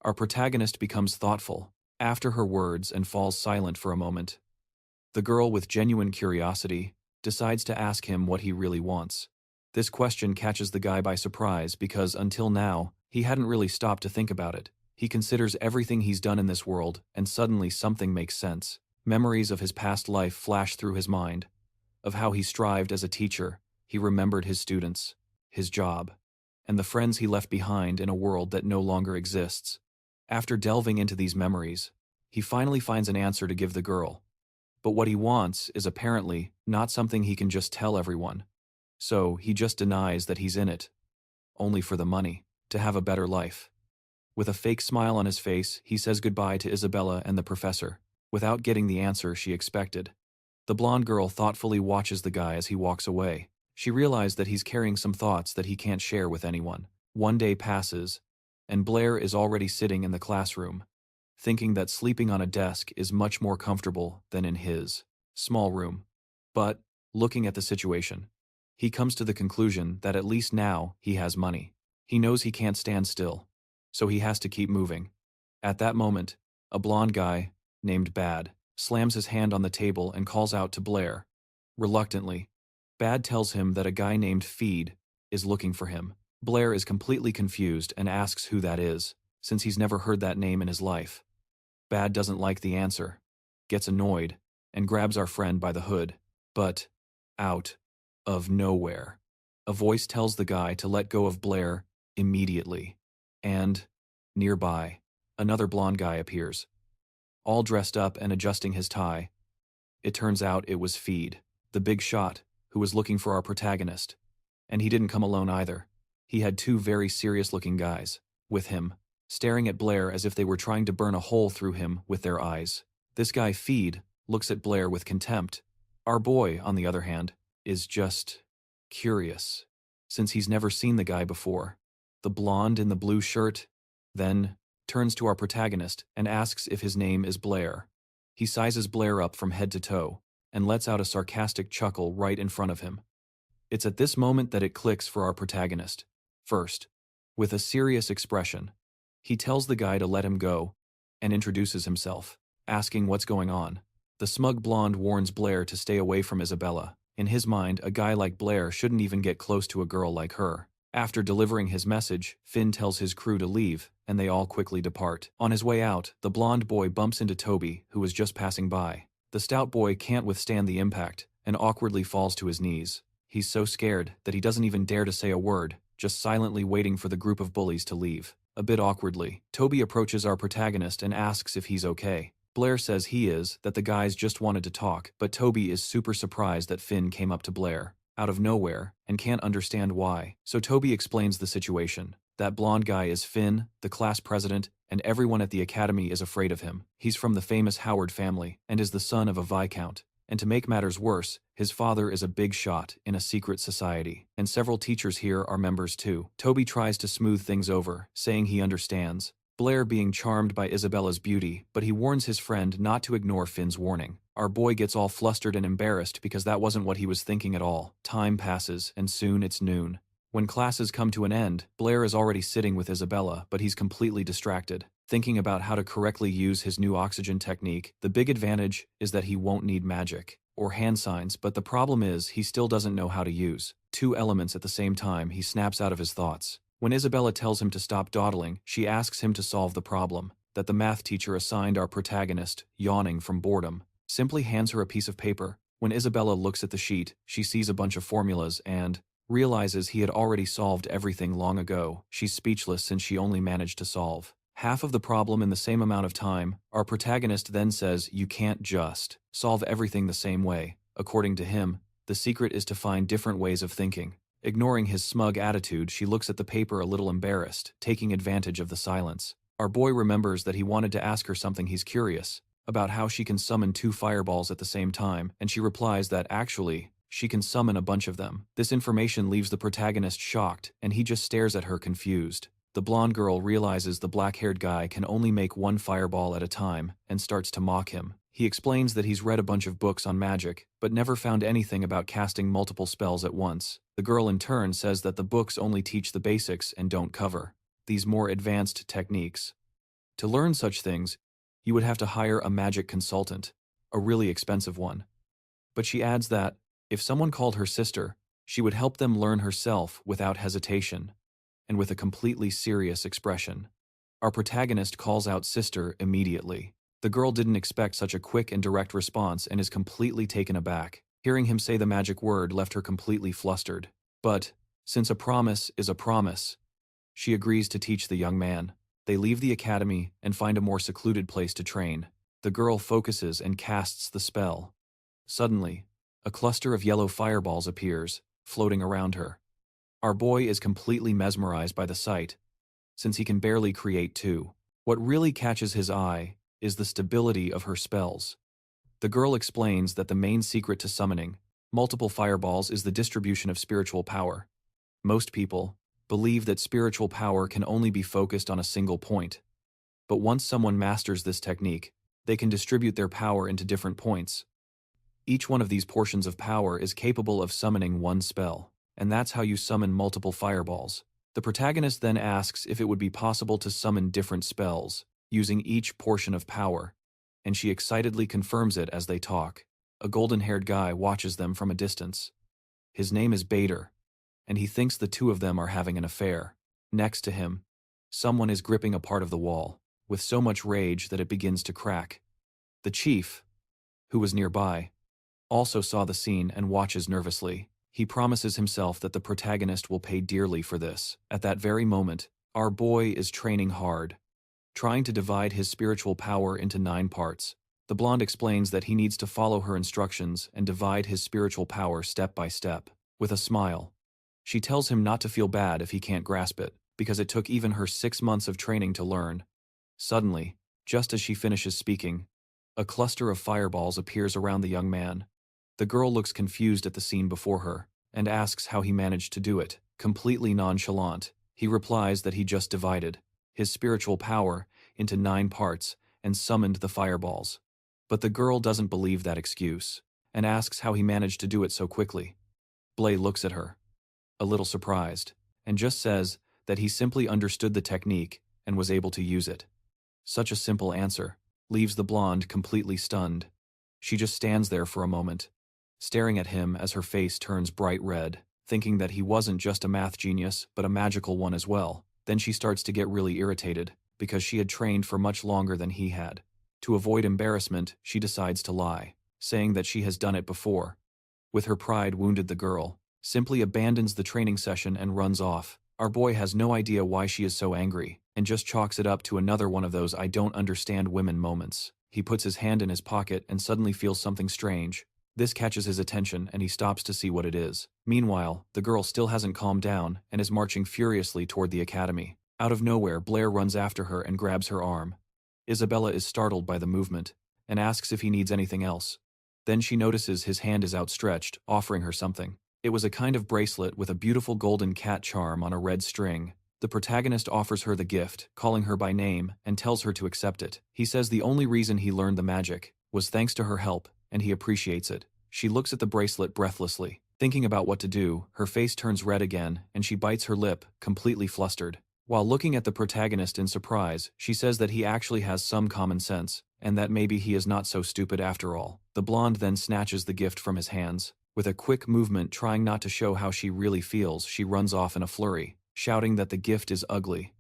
Our protagonist becomes thoughtful after her words and falls silent for a moment. The girl, with genuine curiosity, decides to ask him what he really wants. This question catches the guy by surprise because until now, he hadn't really stopped to think about it. He considers everything he's done in this world, and suddenly something makes sense. Memories of his past life flash through his mind, of how he strived as a teacher. He remembered his students, his job, and the friends he left behind in a world that no longer exists. After delving into these memories, he finally finds an answer to give the girl. But what he wants is apparently not something he can just tell everyone. So he just denies that he's in it. only for the money, to have a better life. With a fake smile on his face, he says goodbye to Isabella and the professor, without getting the answer she expected. The blonde girl thoughtfully watches the guy as he walks away. She realizes that he's carrying some thoughts that he can't share with anyone. One day passes, and Blair is already sitting in the classroom, thinking that sleeping on a desk is much more comfortable than in his small room. But, looking at the situation, he comes to the conclusion that at least now he has money. He knows he can't stand still, so he has to keep moving. At that moment, a blonde guy, named Bad, slams his hand on the table and calls out to Blair. Reluctantly, Bad tells him that a guy named Feed is looking for him. Blair is completely confused and asks who that is, since he's never heard that name in his life. Bad doesn't like the answer, gets annoyed, and grabs our friend by the hood. But, out of nowhere, a voice tells the guy to let go of Blair immediately. And, nearby, another blonde guy appears, all dressed up and adjusting his tie. It turns out it was Feed, the big shot, who was looking for our protagonist. And he didn't come alone either. He had two very serious-looking guys with him, staring at Blair as if they were trying to burn a hole through him with their eyes. This guy, Feed, looks at Blair with contempt. Our boy, on the other hand, is just curious, since he's never seen the guy before. The blonde in the blue shirt then turns to our protagonist and asks if his name is Blair. He sizes Blair up from head to toe and lets out a sarcastic chuckle right in front of him. It's at this moment that it clicks for our protagonist. First, with a serious expression, he tells the guy to let him go and introduces himself, asking what's going on. The smug blonde warns Blair to stay away from Isabella. In his mind, a guy like Blair shouldn't even get close to a girl like her. After delivering his message, Finn tells his crew to leave, and they all quickly depart. On his way out, the blonde boy bumps into Toby, who was just passing by. The stout boy can't withstand the impact and awkwardly falls to his knees. He's so scared that he doesn't even dare to say a word, just silently waiting for the group of bullies to leave. A bit awkwardly, Toby approaches our protagonist and asks if he's okay. Blair says he is, that the guys just wanted to talk, but Toby is super surprised that Finn came up to Blair, out of nowhere, and can't understand why. So Toby explains the situation. That blonde guy is Finn, the class president, and everyone at the academy is afraid of him. He's from the famous Howard family, and is the son of a viscount. And to make matters worse, his father is a big shot in a secret society, and several teachers here are members too. Toby tries to smooth things over, saying he understands, Blair being charmed by Isabella's beauty, but he warns his friend not to ignore Finn's warning. Our boy gets all flustered and embarrassed because that wasn't what he was thinking at all. Time passes, and soon it's noon. When classes come to an end, Blair is already sitting with Isabella, but he's completely distracted, thinking about how to correctly use his new oxygen technique. The big advantage is that he won't need magic or hand signs, but the problem is he still doesn't know how to use two elements at the same time. He snaps out of his thoughts. When Isabella tells him to stop dawdling, she asks him to solve the problem that the math teacher assigned our protagonist, yawning from boredom. Simply hands her a piece of paper. When Isabella looks at the sheet, she sees a bunch of formulas and realizes he had already solved everything long ago. She's speechless since she only managed to solve half of the problem in the same amount of time. Our protagonist then says you can't just solve everything the same way. According to him, the secret is to find different ways of thinking. Ignoring his smug attitude, she looks at the paper a little embarrassed, taking advantage of the silence. Our boy remembers that he wanted to ask her something. He's curious about how she can summon two fireballs at the same time, and she replies that actually, she can summon a bunch of them. This information leaves the protagonist shocked, and he just stares at her confused. The blonde girl realizes the black-haired guy can only make one fireball at a time, and starts to mock him. He explains that he's read a bunch of books on magic, but never found anything about casting multiple spells at once. The girl in turn says that the books only teach the basics and don't cover these more advanced techniques. To learn such things, you would have to hire a magic consultant, a really expensive one. But she adds that, if someone called her sister, she would help them learn herself without hesitation, and with a completely serious expression. Our protagonist calls out sister immediately. The girl didn't expect such a quick and direct response and is completely taken aback. Hearing him say the magic word left her completely flustered. But, since a promise is a promise, she agrees to teach the young man. They leave the academy and find a more secluded place to train. The girl focuses and casts the spell. Suddenly, a cluster of yellow fireballs appears, floating around her. Our boy is completely mesmerized by the sight, since he can barely create two. What really catches his eye is the stability of her spells. The girl explains that the main secret to summoning multiple fireballs is the distribution of spiritual power. Most people believe that spiritual power can only be focused on a single point. But once someone masters this technique, they can distribute their power into different points. Each one of these portions of power is capable of summoning one spell, and that's how you summon multiple fireballs. The protagonist then asks if it would be possible to summon different spells, using each portion of power, and she excitedly confirms it as they talk. A golden-haired guy watches them from a distance. His name is Bader, and he thinks the two of them are having an affair. Next to him, someone is gripping a part of the wall, with so much rage that it begins to crack. The chief, who was nearby, also saw the scene and watches nervously. He promises himself that the protagonist will pay dearly for this. At that very moment, our boy is training hard, trying to divide his spiritual power into 9 parts. The blonde explains that he needs to follow her instructions and divide his spiritual power step by step. With a smile, she tells him not to feel bad if he can't grasp it, because it took even her 6 months of training to learn. Suddenly, just as she finishes speaking, a cluster of fireballs appears around the young man. The girl looks confused at the scene before her, and asks how he managed to do it. Completely nonchalant, he replies that he just divided his spiritual power into 9 parts and summoned the fireballs. But the girl doesn't believe that excuse, and asks how he managed to do it so quickly. Blair looks at her, a little surprised, and just says that he simply understood the technique and was able to use it. Such a simple answer leaves the blonde completely stunned. She just stands there for a moment, staring at him as her face turns bright red, thinking that he wasn't just a math genius but a magical one as well. Then she starts to get really irritated, because she had trained for much longer than he had. To avoid embarrassment, she decides to lie, saying that she has done it before. With her pride wounded, the girl simply abandons the training session and runs off. Our boy has no idea why she is so angry, and just chalks it up to another one of those "I don't understand women" moments. He puts his hand in his pocket and suddenly feels something strange. This catches his attention and he stops to see what it is. Meanwhile, the girl still hasn't calmed down and is marching furiously toward the academy. Out of nowhere, Blair runs after her and grabs her arm. Isabella is startled by the movement and asks if he needs anything else. Then she notices his hand is outstretched, offering her something. It was a kind of bracelet with a beautiful golden cat charm on a red string. The protagonist offers her the gift, calling her by name, and tells her to accept it. He says the only reason he learned the magic was thanks to her help, and he appreciates it. She looks at the bracelet breathlessly. Thinking about what to do, her face turns red again, and she bites her lip, completely flustered. While looking at the protagonist in surprise, she says that he actually has some common sense, and that maybe he is not so stupid after all. The blonde then snatches the gift from his hands. With a quick movement trying not to show how she really feels, she runs off in a flurry, shouting that the gift is ugly.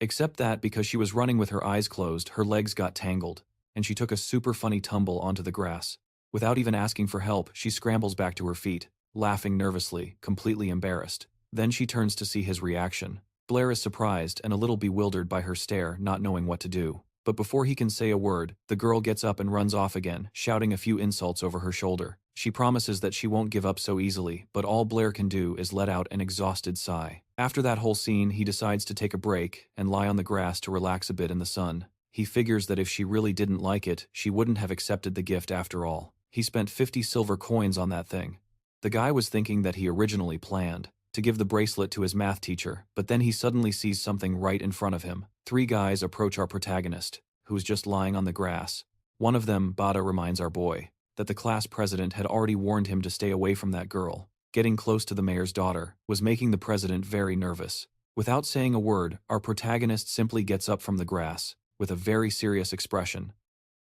Except that because she was running with her eyes closed, her legs got tangled, and she took a super funny tumble onto the grass. Without even asking for help, she scrambles back to her feet, laughing nervously, completely embarrassed. Then she turns to see his reaction. Blair is surprised and a little bewildered by her stare, not knowing what to do. But before he can say a word, the girl gets up and runs off again, shouting a few insults over her shoulder. She promises that she won't give up so easily, but all Blair can do is let out an exhausted sigh. After that whole scene, he decides to take a break and lie on the grass to relax a bit in the sun. He figures that if she really didn't like it, she wouldn't have accepted the gift after all. He spent 50 silver coins on that thing. The guy was thinking that he originally planned to give the bracelet to his math teacher, but then he suddenly sees something right in front of him. 3 guys approach our protagonist, who is just lying on the grass. One of them, Bada, reminds our boy that the class president had already warned him to stay away from that girl. Getting close to the mayor's daughter was making the president very nervous. Without saying a word, our protagonist simply gets up from the grass, with a very serious expression.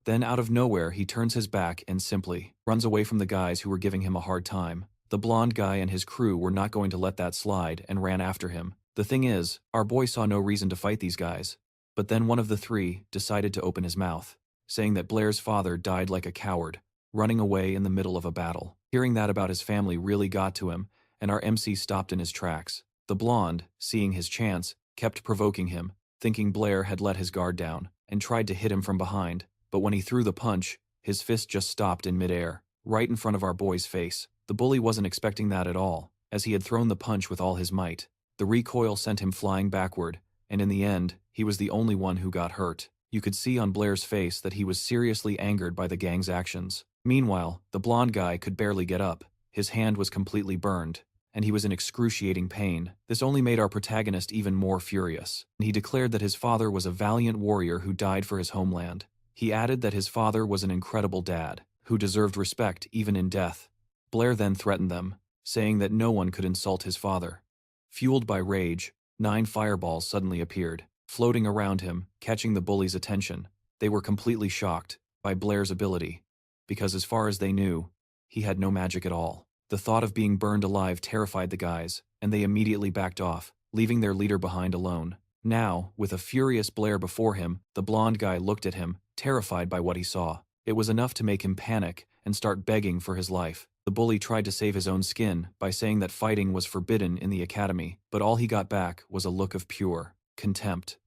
Then out of nowhere, he turns his back and simply runs away from the guys who were giving him a hard time. The blonde guy and his crew were not going to let that slide and ran after him. The thing is, our boy saw no reason to fight these guys. But then one of the 3 decided to open his mouth, saying that Blair's father died like a coward, running away in the middle of a battle. Hearing that about his family really got to him, and our MC stopped in his tracks. The blonde, seeing his chance, kept provoking him, thinking Blair had let his guard down, and tried to hit him from behind. But when he threw the punch, his fist just stopped in midair, right in front of our boy's face. The bully wasn't expecting that at all, as he had thrown the punch with all his might. The recoil sent him flying backward, and in the end, he was the only one who got hurt. You could see on Blair's face that he was seriously angered by the gang's actions. Meanwhile, the blonde guy could barely get up. His hand was completely burned, and he was in excruciating pain. This only made our protagonist even more furious. He declared that his father was a valiant warrior who died for his homeland. He added that his father was an incredible dad, who deserved respect even in death. Blair then threatened them, saying that no one could insult his father. Fueled by rage, 9 fireballs suddenly appeared, floating around him, catching the bullies' attention. They were completely shocked by Blair's ability, because as far as they knew, he had no magic at all. The thought of being burned alive terrified the guys, and they immediately backed off, leaving their leader behind alone. Now, with a furious Blair before him, the blonde guy looked at him, terrified by what he saw. It was enough to make him panic and start begging for his life. The bully tried to save his own skin by saying that fighting was forbidden in the academy, but all he got back was a look of pure contempt.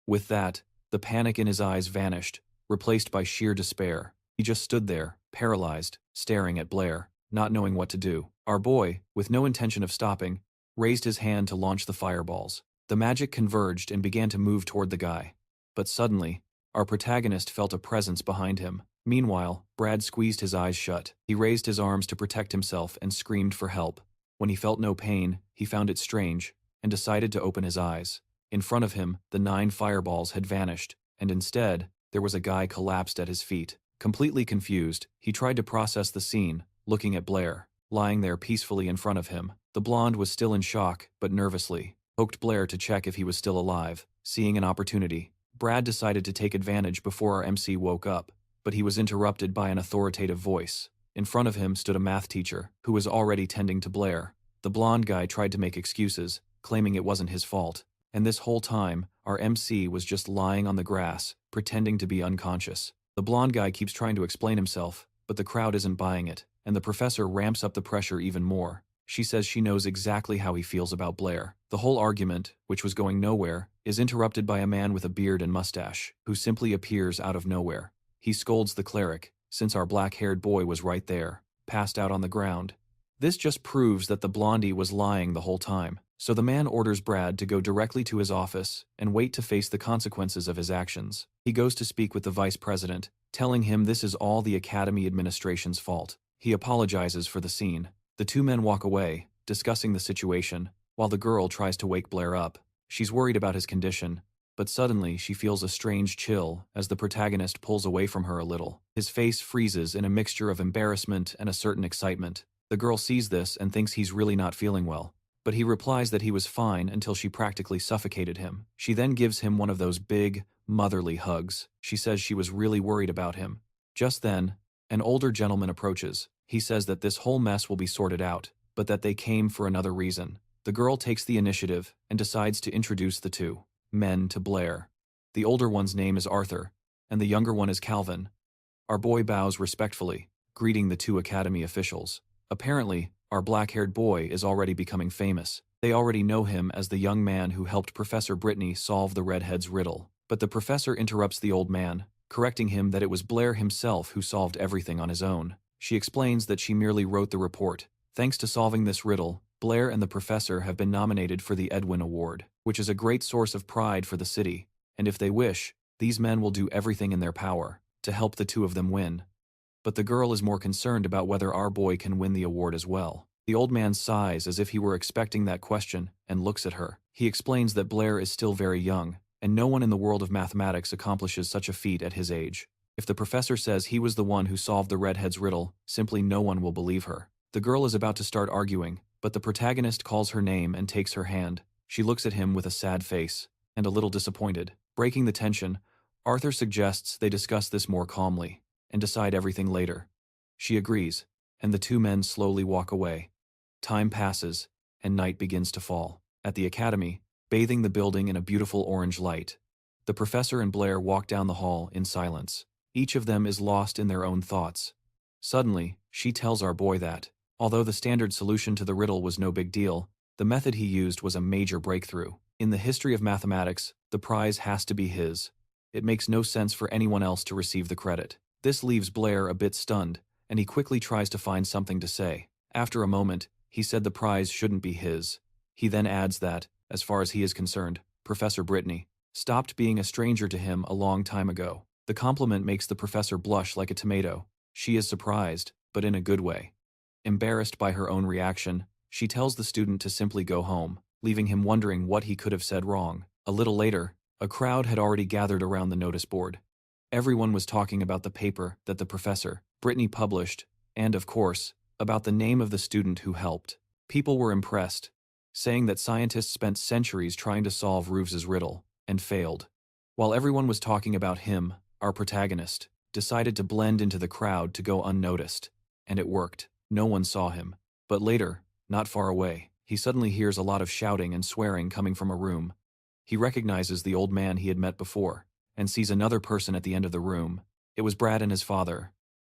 With that, the panic in his eyes vanished, replaced by sheer despair. He just stood there, paralyzed, staring at Blair, not knowing what to do. Our boy, with no intention of stopping, raised his hand to launch the fireballs. The magic converged and began to move toward the guy. But suddenly, our protagonist felt a presence behind him. Meanwhile, Brad squeezed his eyes shut. He raised his arms to protect himself and screamed for help. When he felt no pain, he found it strange and decided to open his eyes. In front of him, the 9 fireballs had vanished, and instead, there was a guy collapsed at his feet. Completely confused, he tried to process the scene, looking at Blair, lying there peacefully in front of him. The blonde was still in shock, but nervously poked Blair to check if he was still alive. Seeing an opportunity, Brad decided to take advantage before our MC woke up, but he was interrupted by an authoritative voice. In front of him stood a math teacher, who was already tending to Blair. The blonde guy tried to make excuses, claiming it wasn't his fault, and this whole time, our MC was just lying on the grass, pretending to be unconscious. The blonde guy keeps trying to explain himself, but the crowd isn't buying it, and the professor ramps up the pressure even more. She says she knows exactly how he feels about Blair. The whole argument, which was going nowhere, is interrupted by a man with a beard and mustache, who simply appears out of nowhere. He scolds the cleric, since our black-haired boy was right there, passed out on the ground. This just proves that the blondie was lying the whole time. So the man orders Brad to go directly to his office and wait to face the consequences of his actions. He goes to speak with the vice president, telling him this is all the academy administration's fault. He apologizes for the scene. The 2 men walk away, discussing the situation, while the girl tries to wake Blair up. She's worried about his condition, but suddenly she feels a strange chill as the protagonist pulls away from her a little. His face freezes in a mixture of embarrassment and a certain excitement. The girl sees this and thinks he's really not feeling well, but he replies that he was fine until she practically suffocated him. She then gives him one of those big, motherly hugs. She says she was really worried about him. Just then, an older gentleman approaches. He says that this whole mess will be sorted out, but that they came for another reason. The girl takes the initiative and decides to introduce the 2 men to Blair. The older one's name is Arthur, and the younger one is Calvin. Our boy bows respectfully, greeting the 2 academy officials. Apparently, our black-haired boy is already becoming famous. They already know him as the young man who helped Professor Britney solve the redhead's riddle. But the professor interrupts the old man, correcting him that it was Blair himself who solved everything on his own. She explains that she merely wrote the report. Thanks to solving this riddle, Blair and the professor have been nominated for the Edwin Award, which is a great source of pride for the city, and if they wish, these men will do everything in their power to help the 2 of them win. But the girl is more concerned about whether our boy can win the award as well. The old man sighs as if he were expecting that question and looks at her. He explains that Blair is still very young, and no one in the world of mathematics accomplishes such a feat at his age. If the professor says he was the one who solved the redhead's riddle, simply no one will believe her. The girl is about to start arguing, but the protagonist calls her name and takes her hand. She looks at him with a sad face, and a little disappointed. Breaking the tension, Arthur suggests they discuss this more calmly, and decide everything later. She agrees, and the 2 men slowly walk away. Time passes, and night begins to fall. At the academy, bathing the building in a beautiful orange light, the professor and Blair walk down the hall in silence. Each of them is lost in their own thoughts. Suddenly, she tells our boy that, although the standard solution to the riddle was no big deal, the method he used was a major breakthrough. In the history of mathematics, the prize has to be his. It makes no sense for anyone else to receive the credit. This leaves Blair a bit stunned, and he quickly tries to find something to say. After a moment, He said the prize shouldn't be his. He then adds that, as far as he is concerned, Professor Britney stopped being a stranger to him a long time ago. The compliment makes the professor blush like a tomato. She is surprised, but in a good way. Embarrassed by her own reaction, she tells the student to simply go home, leaving him wondering what he could have said wrong. A little later, a crowd had already gathered around the notice board. Everyone was talking about the paper that the Professor Britney published, and, of course, about the name of the student who helped. People were impressed, saying that scientists spent centuries trying to solve Ruves's riddle, and failed. While everyone was talking about him, our protagonist decided to blend into the crowd to go unnoticed, and it worked. No one saw him. But later, not far away, he suddenly hears a lot of shouting and swearing coming from a room. He recognizes the old man he had met before, and sees another person at the end of the room. It was Brad and his father.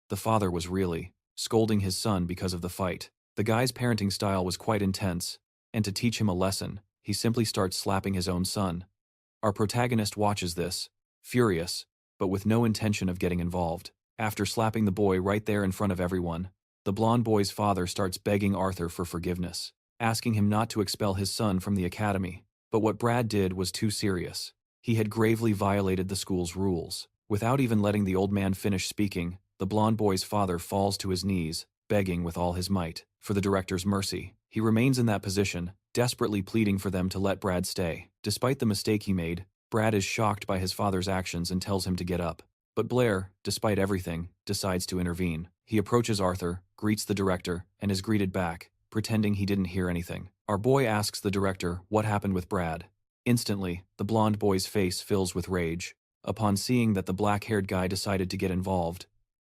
The father was really scolding his son because of the fight. The guy's parenting style was quite intense, and to teach him a lesson, he simply starts slapping his own son. Our protagonist watches this, furious, but with no intention of getting involved. After slapping the boy right there in front of everyone, the blonde boy's father starts begging Arthur for forgiveness, asking him not to expel his son from the academy. But what Brad did was too serious. He had gravely violated the school's rules. Without even letting the old man finish speaking, the blonde boy's father falls to his knees, begging with all his might for the director's mercy. He remains in that position, desperately pleading for them to let Brad stay. Despite the mistake he made, Brad is shocked by his father's actions and tells him to get up. But Blair, despite everything, decides to intervene. He approaches Arthur, greets the director, and is greeted back, pretending he didn't hear anything. Our boy asks the director what happened with Brad. Instantly, the blonde boy's face fills with rage. Upon seeing that the black-haired guy decided to get involved,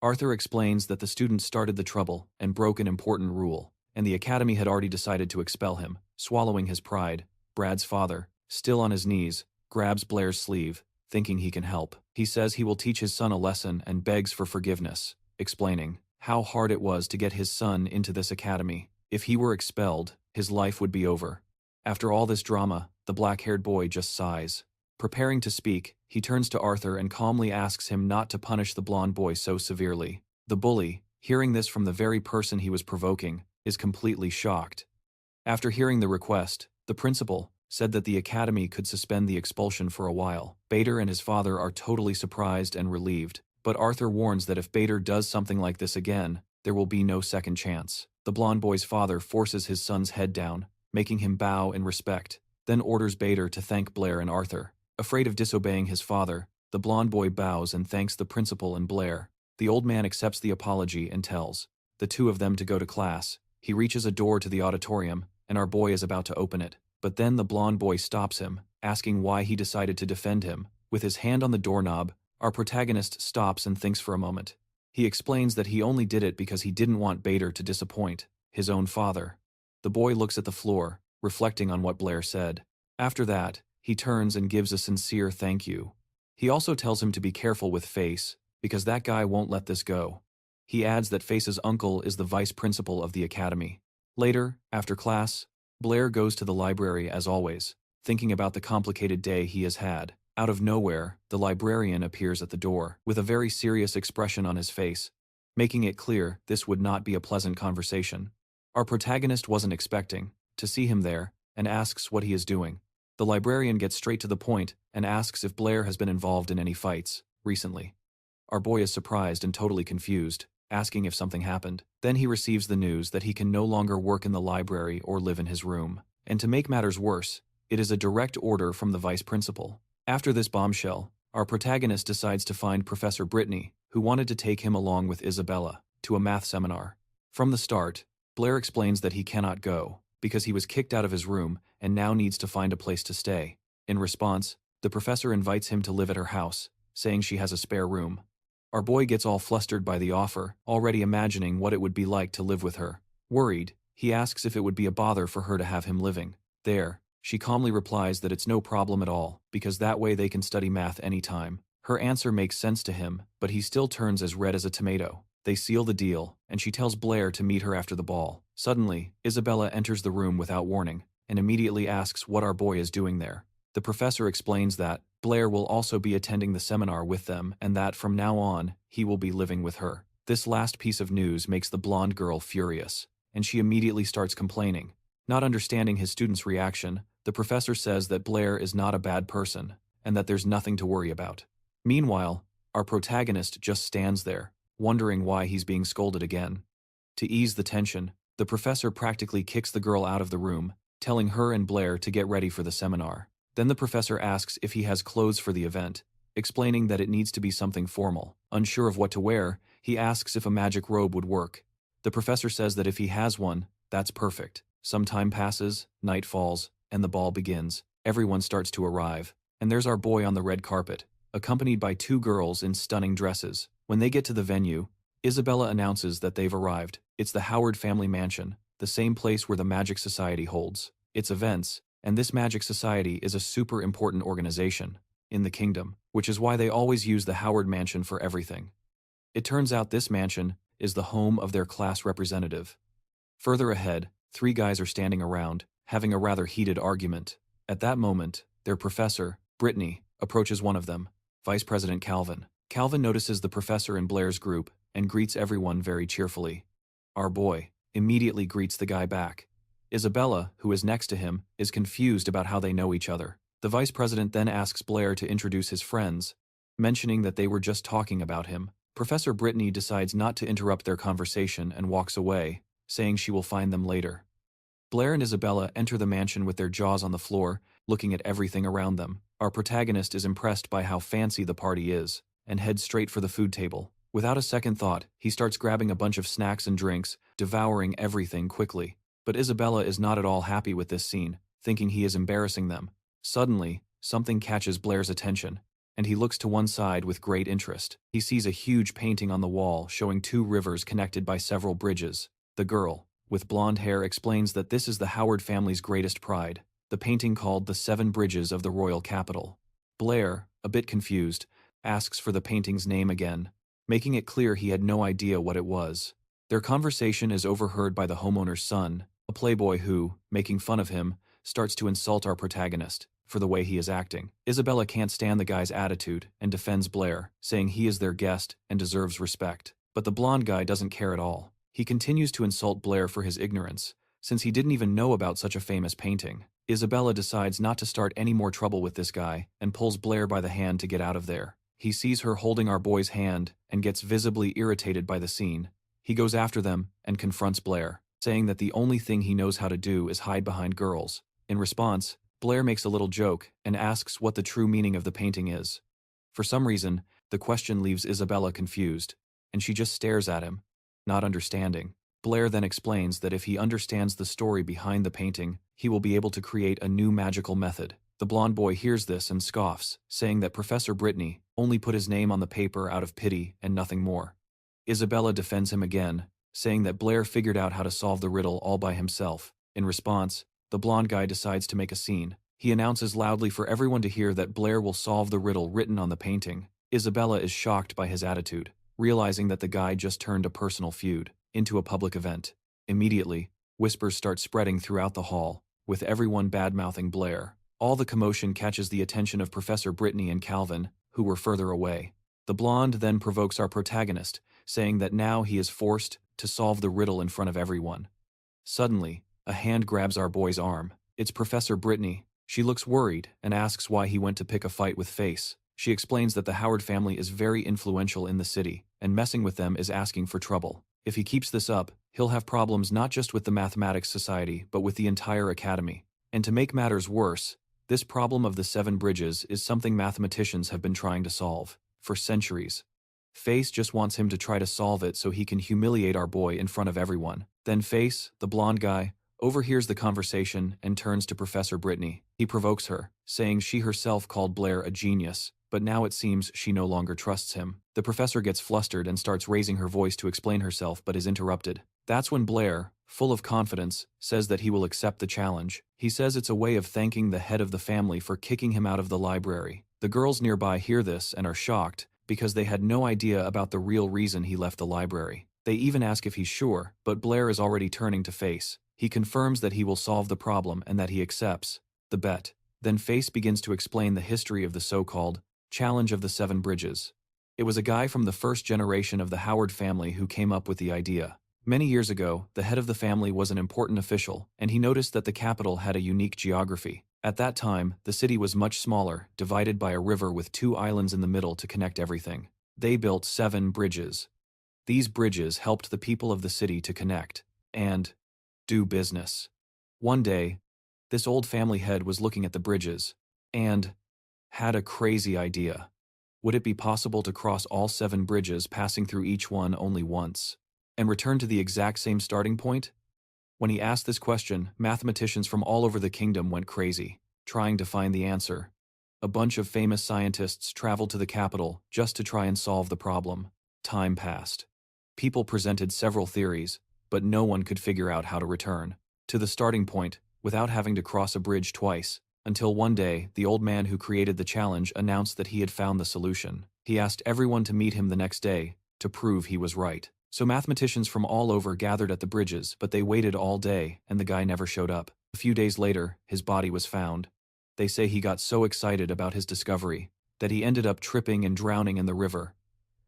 Arthur explains that the student started the trouble and broke an important rule, and the academy had already decided to expel him. Swallowing his pride, Brad's father, still on his knees, grabs Blair's sleeve, thinking he can help. He says he will teach his son a lesson and begs for forgiveness, explaining how hard it was to get his son into this academy. If he were expelled, his life would be over. After all this drama, the black-haired boy just sighs. Preparing to speak, he turns to Arthur and calmly asks him not to punish the blonde boy so severely. The bully, hearing this from the very person he was provoking, is completely shocked. After hearing the request, the principal said that the academy could suspend the expulsion for a while. Bader and his father are totally surprised and relieved, but Arthur warns that if Bader does something like this again, there will be no second chance. The blonde boy's father forces his son's head down, making him bow in respect, then orders Bader to thank Blair and Arthur. Afraid of disobeying his father, the blonde boy bows and thanks the principal and Blair. The old man accepts the apology and tells the two of them to go to class. He reaches a door to the auditorium, and our boy is about to open it. But then the blonde boy stops him, asking why he decided to defend him. With his hand on the doorknob, our protagonist stops and thinks for a moment. He explains that he only did it because he didn't want Bader to disappoint his own father. The boy looks at the floor, reflecting on what Blair said. After that, he turns and gives a sincere thank you. He also tells him to be careful with Face, because that guy won't let this go. He adds that Face's uncle is the vice principal of the academy. Later, after class, Blair goes to the library as always, thinking about the complicated day he has had. Out of nowhere, the librarian appears at the door, with a very serious expression on his face, making it clear this would not be a pleasant conversation. Our protagonist wasn't expecting to see him there, and asks what he is doing. The librarian gets straight to the point and asks if Blair has been involved in any fights recently. Our boy is surprised and totally confused, asking if something happened. Then he receives the news that he can no longer work in the library or live in his room. And to make matters worse, it is a direct order from the vice principal. After this bombshell, our protagonist decides to find Professor Britney, who wanted to take him along with Isabella to a math seminar. From the start, Blair explains that he cannot go, because he was kicked out of his room and now needs to find a place to stay. In response, the professor invites him to live at her house, saying she has a spare room. Our boy gets all flustered by the offer, already imagining what it would be like to live with her. Worried, he asks if it would be a bother for her to have him living there. She calmly replies that it's no problem at all, because that way they can study math anytime. Her answer makes sense to him, but he still turns as red as a tomato. They seal the deal, and she tells Blair to meet her after the ball. Suddenly, Isabella enters the room without warning, and immediately asks what our boy is doing there. The professor explains that Blair will also be attending the seminar with them and that from now on, he will be living with her. This last piece of news makes the blonde girl furious, and she immediately starts complaining. Not understanding his student's reaction, the professor says that Blair is not a bad person, and that there's nothing to worry about. Meanwhile, our protagonist just stands there, wondering why he's being scolded again. To ease the tension, the professor practically kicks the girl out of the room, telling her and Blair to get ready for the seminar. Then the professor asks if he has clothes for the event, explaining that it needs to be something formal. Unsure of what to wear, he asks if a magic robe would work. The professor says that if he has one, that's perfect. Some time passes, night falls, and the ball begins. Everyone starts to arrive, and there's our boy on the red carpet, accompanied by two girls in stunning dresses. When they get to the venue, Isabella announces that they've arrived. It's the Howard family mansion, the same place where the Magic Society holds its events, and this Magic Society is a super important organization in the kingdom, which is why they always use the Howard mansion for everything. It turns out this mansion is the home of their class representative. Further ahead, three guys are standing around, having a rather heated argument. At that moment, their professor, Britney, approaches one of them, Vice President Calvin. Calvin notices the professor in Blair's group and greets everyone very cheerfully. Our boy immediately greets the guy back. Isabella, who is next to him, is confused about how they know each other. The vice president then asks Blair to introduce his friends, mentioning that they were just talking about him. Professor Britney decides not to interrupt their conversation and walks away, saying she will find them later. Blair and Isabella enter the mansion with their jaws on the floor, looking at everything around them. Our protagonist is impressed by how fancy the party is, and heads straight for the food table. Without a second thought, he starts grabbing a bunch of snacks and drinks, devouring everything quickly. But Isabella is not at all happy with this scene, thinking he is embarrassing them. Suddenly, something catches Blair's attention, and he looks to one side with great interest. He sees a huge painting on the wall showing two rivers connected by several bridges. The girl, with blonde hair, explains that this is the Howard family's greatest pride, the painting called The Seven Bridges of the Royal Capital. Blair, a bit confused, asks for the painting's name again, making it clear he had no idea what it was. Their conversation is overheard by the homeowner's son, a playboy who, making fun of him, starts to insult our protagonist for the way he is acting. Isabella can't stand the guy's attitude and defends Blair, saying he is their guest and deserves respect. But the blonde guy doesn't care at all. He continues to insult Blair for his ignorance, since he didn't even know about such a famous painting. Isabella decides not to start any more trouble with this guy and pulls Blair by the hand to get out of there. He sees her holding our boy's hand and gets visibly irritated by the scene. He goes after them and confronts Blair, saying that the only thing he knows how to do is hide behind girls. In response, Blair makes a little joke and asks what the true meaning of the painting is. For some reason, the question leaves Isabella confused, and she just stares at him, not understanding. Blair then explains that if he understands the story behind the painting, he will be able to create a new magical method. The blonde boy hears this and scoffs, saying that Professor Britney only put his name on the paper out of pity and nothing more. Isabella defends him again, saying that Blair figured out how to solve the riddle all by himself. In response, the blonde guy decides to make a scene. He announces loudly for everyone to hear that Blair will solve the riddle written on the painting. Isabella is shocked by his attitude, realizing that the guy just turned a personal feud into a public event. Immediately, whispers start spreading throughout the hall, with everyone bad-mouthing Blair. All the commotion catches the attention of Professor Britney and Calvin, who were further away. The blonde then provokes our protagonist, saying that now he is forced to solve the riddle in front of everyone. Suddenly, a hand grabs our boy's arm. It's Professor Britney. She looks worried and asks why he went to pick a fight with Face. She explains that the Howard family is very influential in the city, and messing with them is asking for trouble. If he keeps this up, he'll have problems not just with the Mathematics Society but with the entire academy. And to make matters worse, this problem of the seven bridges is something mathematicians have been trying to solve for centuries. Face just wants him to try to solve it so he can humiliate our boy in front of everyone. Then Face, the blonde guy, overhears the conversation and turns to Professor Britney. He provokes her, saying she herself called Blair a genius, but now it seems she no longer trusts him. The professor gets flustered and starts raising her voice to explain herself but is interrupted. That's when Blair, full of confidence, says that he will accept the challenge. He says it's a way of thanking the head of the family for kicking him out of the library. The girls nearby hear this and are shocked, because they had no idea about the real reason he left the library. They even ask if he's sure, but Blair is already turning to Face. He confirms that he will solve the problem and that he accepts the bet. Then Face begins to explain the history of the so-called Challenge of the Seven Bridges. It was a guy from the first generation of the Howard family who came up with the idea. Many years ago, the head of the family was an important official, and he noticed that the capital had a unique geography. At that time, the city was much smaller, divided by a river with 2 islands in the middle to connect everything. They built 7 bridges. These bridges helped the people of the city to connect and do business. One day, this old family head was looking at the bridges and had a crazy idea. Would it be possible to cross all 7 bridges, passing through each one only once, and return to the exact same starting point? When he asked this question, mathematicians from all over the kingdom went crazy, trying to find the answer. A bunch of famous scientists traveled to the capital just to try and solve the problem. Time passed. People presented several theories, but no one could figure out how to return to the starting point without having to cross a bridge twice, until one day, the old man who created the challenge announced that he had found the solution. He asked everyone to meet him the next day to prove he was right. So mathematicians from all over gathered at the bridges, but they waited all day, and the guy never showed up. A few days later, his body was found. They say he got so excited about his discovery that he ended up tripping and drowning in the river.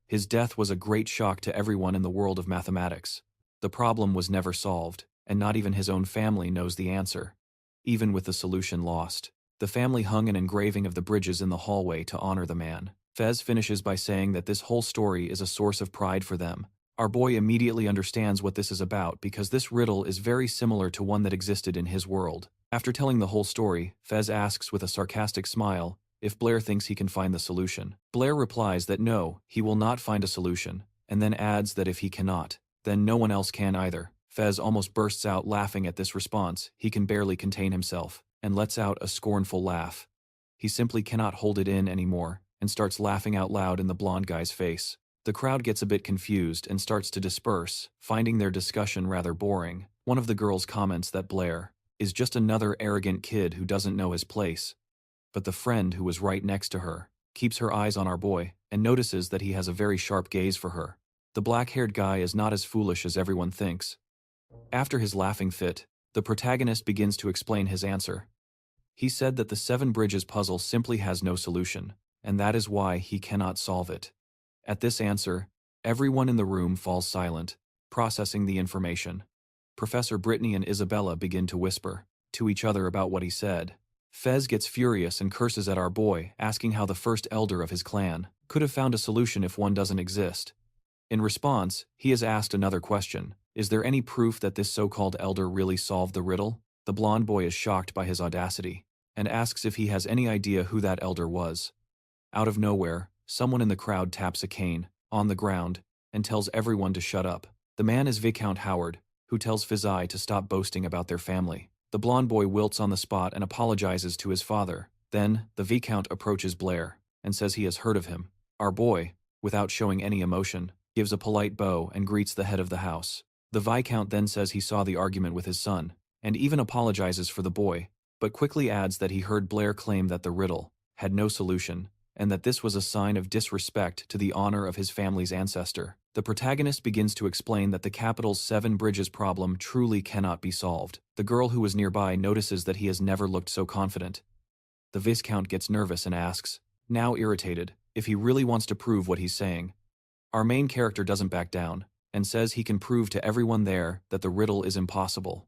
His death was a great shock to everyone in the world of mathematics. The problem was never solved, and not even his own family knows the answer. Even with the solution lost, the family hung an engraving of the bridges in the hallway to honor the man. Fez finishes by saying that this whole story is a source of pride for them. Our boy immediately understands what this is about because this riddle is very similar to one that existed in his world. After telling the whole story, Fez asks with a sarcastic smile if Blair thinks he can find the solution. Blair replies that no, he will not find a solution, and then adds that if he cannot, then no one else can either. Fez almost bursts out laughing at this response. He can barely contain himself, and lets out a scornful laugh. He simply cannot hold it in anymore, and starts laughing out loud in the blonde guy's face. The crowd gets a bit confused and starts to disperse, finding their discussion rather boring. One of the girls comments that Blair is just another arrogant kid who doesn't know his place. But the friend who was right next to her keeps her eyes on our boy and notices that he has a very sharp gaze for her. The black-haired guy is not as foolish as everyone thinks. After his laughing fit, the protagonist begins to explain his answer. He said that the 7 bridges puzzle simply has no solution, and that is why he cannot solve it. At this answer, everyone in the room falls silent, processing the information. Professor Britney and Isabella begin to whisper to each other about what he said. Fez gets furious and curses at our boy, asking how the first elder of his clan could have found a solution if one doesn't exist. In response, he is asked another question. Is there any proof that this so-called elder really solved the riddle? The blonde boy is shocked by his audacity, and asks if he has any idea who that elder was. Out of nowhere, someone in the crowd taps a cane on the ground and tells everyone to shut up. The man is Viscount Howard, who tells Fizai to stop boasting about their family. The blonde boy wilts on the spot and apologizes to his father. Then, the Viscount approaches Blair and says he has heard of him. Our boy, without showing any emotion, gives a polite bow and greets the head of the house. The Viscount then says he saw the argument with his son, and even apologizes for the boy, but quickly adds that he heard Blair claim that the riddle had no solution, and that this was a sign of disrespect to the honor of his family's ancestor. The protagonist begins to explain that the capital's 7 bridges problem truly cannot be solved. The girl who was nearby notices that he has never looked so confident. The Viscount gets nervous and asks, now irritated, if he really wants to prove what he's saying. Our main character doesn't back down, and says he can prove to everyone there that the riddle is impossible.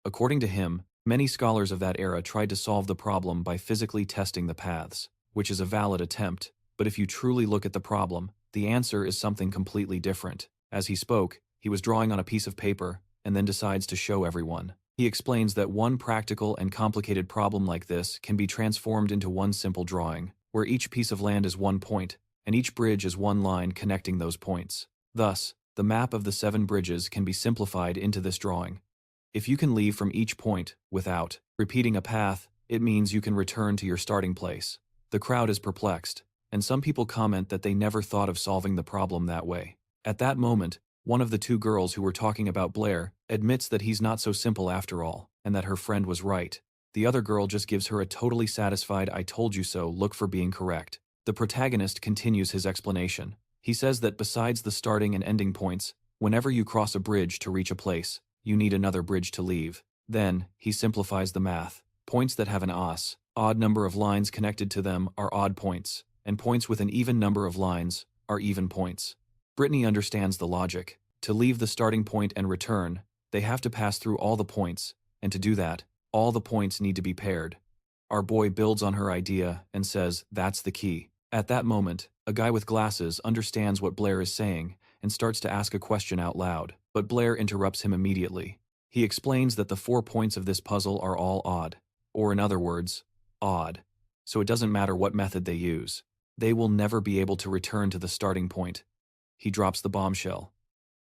According to him, many scholars of that era tried to solve the problem by physically testing the paths, which is a valid attempt, but if you truly look at the problem, the answer is something completely different. As he spoke, he was drawing on a piece of paper, and then decides to show everyone. He explains that one practical and complicated problem like this can be transformed into one simple drawing, where each piece of land is one point, and each bridge is one line connecting those points. Thus, the map of the 7 bridges can be simplified into this drawing. If you can leave from each point without repeating a path, it means you can return to your starting place. The crowd is perplexed, and some people comment that they never thought of solving the problem that way. At that moment, one of the 2 girls who were talking about Blair admits that he's not so simple after all, and that her friend was right. The other girl just gives her a totally satisfied "I told you so" look for being correct. The protagonist continues his explanation. He says that besides the starting and ending points, whenever you cross a bridge to reach a place, you need another bridge to leave. Then, he simplifies the math. Points that have an odd number of lines connected to them are odd points, and points with an even number of lines are even points. Brittany understands the logic. To leave the starting point and return, they have to pass through all the points, and to do that, all the points need to be paired. Our boy builds on her idea and says, that's the key. At that moment, a guy with glasses understands what Blair is saying and starts to ask a question out loud, but Blair interrupts him immediately. He explains that the 4 points of this puzzle are all odd, or in other words, odd. So it doesn't matter what method they use. They will never be able to return to the starting point. He drops the bombshell.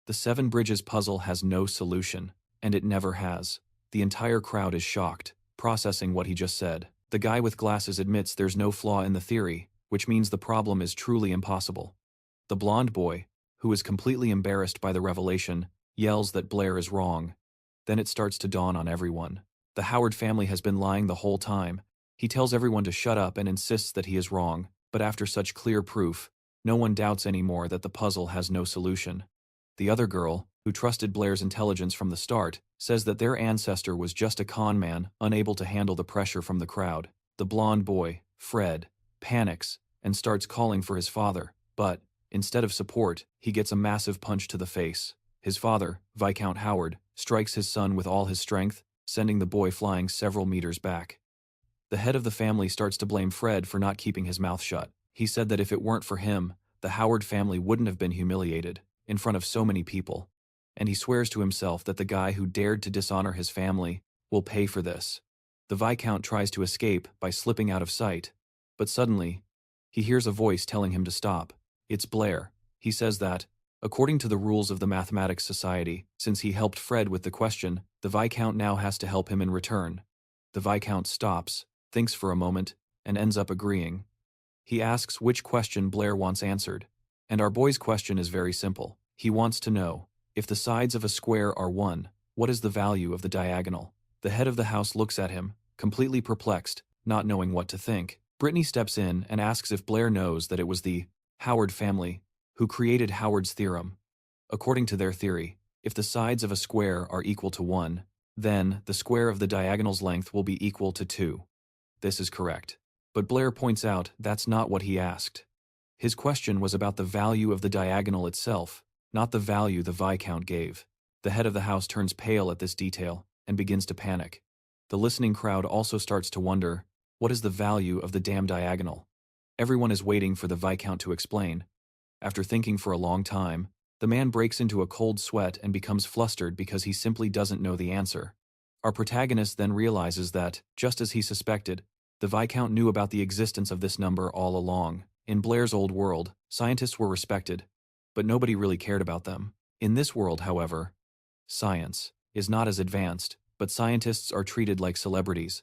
The 7 bridges puzzle has no solution, and it never has. The entire crowd is shocked, processing what he just said. The guy with glasses admits there's no flaw in the theory, which means the problem is truly impossible. The blonde boy, who is completely embarrassed by the revelation, yells that Blair is wrong. Then it starts to dawn on everyone. The Howard family has been lying the whole time. He tells everyone to shut up and insists that he is wrong, but after such clear proof, no one doubts anymore that the puzzle has no solution. The other girl, who trusted Blair's intelligence from the start, says that their ancestor was just a con man, unable to handle the pressure from the crowd. The blonde boy, Fred, panics and starts calling for his father, but, instead of support, he gets a massive punch to the face. His father, Viscount Howard, strikes his son with all his strength, sending the boy flying several meters back. The head of the family starts to blame Fred for not keeping his mouth shut. He said that if it weren't for him, the Howard family wouldn't have been humiliated in front of so many people. And he swears to himself that the guy who dared to dishonor his family will pay for this. The Viscount tries to escape by slipping out of sight, but suddenly, he hears a voice telling him to stop. It's Blair. He says that, according to the rules of the Mathematics Society, since he helped Fred with the question, the Viscount now has to help him in return. The Viscount stops, thinks for a moment, and ends up agreeing. He asks which question Blair wants answered, and our boy's question is very simple. He wants to know, if the sides of a square are 1, what is the value of the diagonal? The head of the house looks at him, completely perplexed, not knowing what to think. Britney steps in and asks if Blair knows that it was the Howard family who created Howard's theorem. According to their theory, if the sides of a square are equal to 1, then the square of the diagonal's length will be equal to 2. This is correct. But Blair points out that's not what he asked. His question was about the value of the diagonal itself, not the value the Viscount gave. The head of the house turns pale at this detail and begins to panic. The listening crowd also starts to wonder, what is the value of the damn diagonal? Everyone is waiting for the Viscount to explain. After thinking for a long time, the man breaks into a cold sweat and becomes flustered because he simply doesn't know the answer. Our protagonist then realizes that, just as he suspected, the Viscount knew about the existence of this number all along. In Blair's old world, scientists were respected, but nobody really cared about them. In this world, however, science is not as advanced, but scientists are treated like celebrities.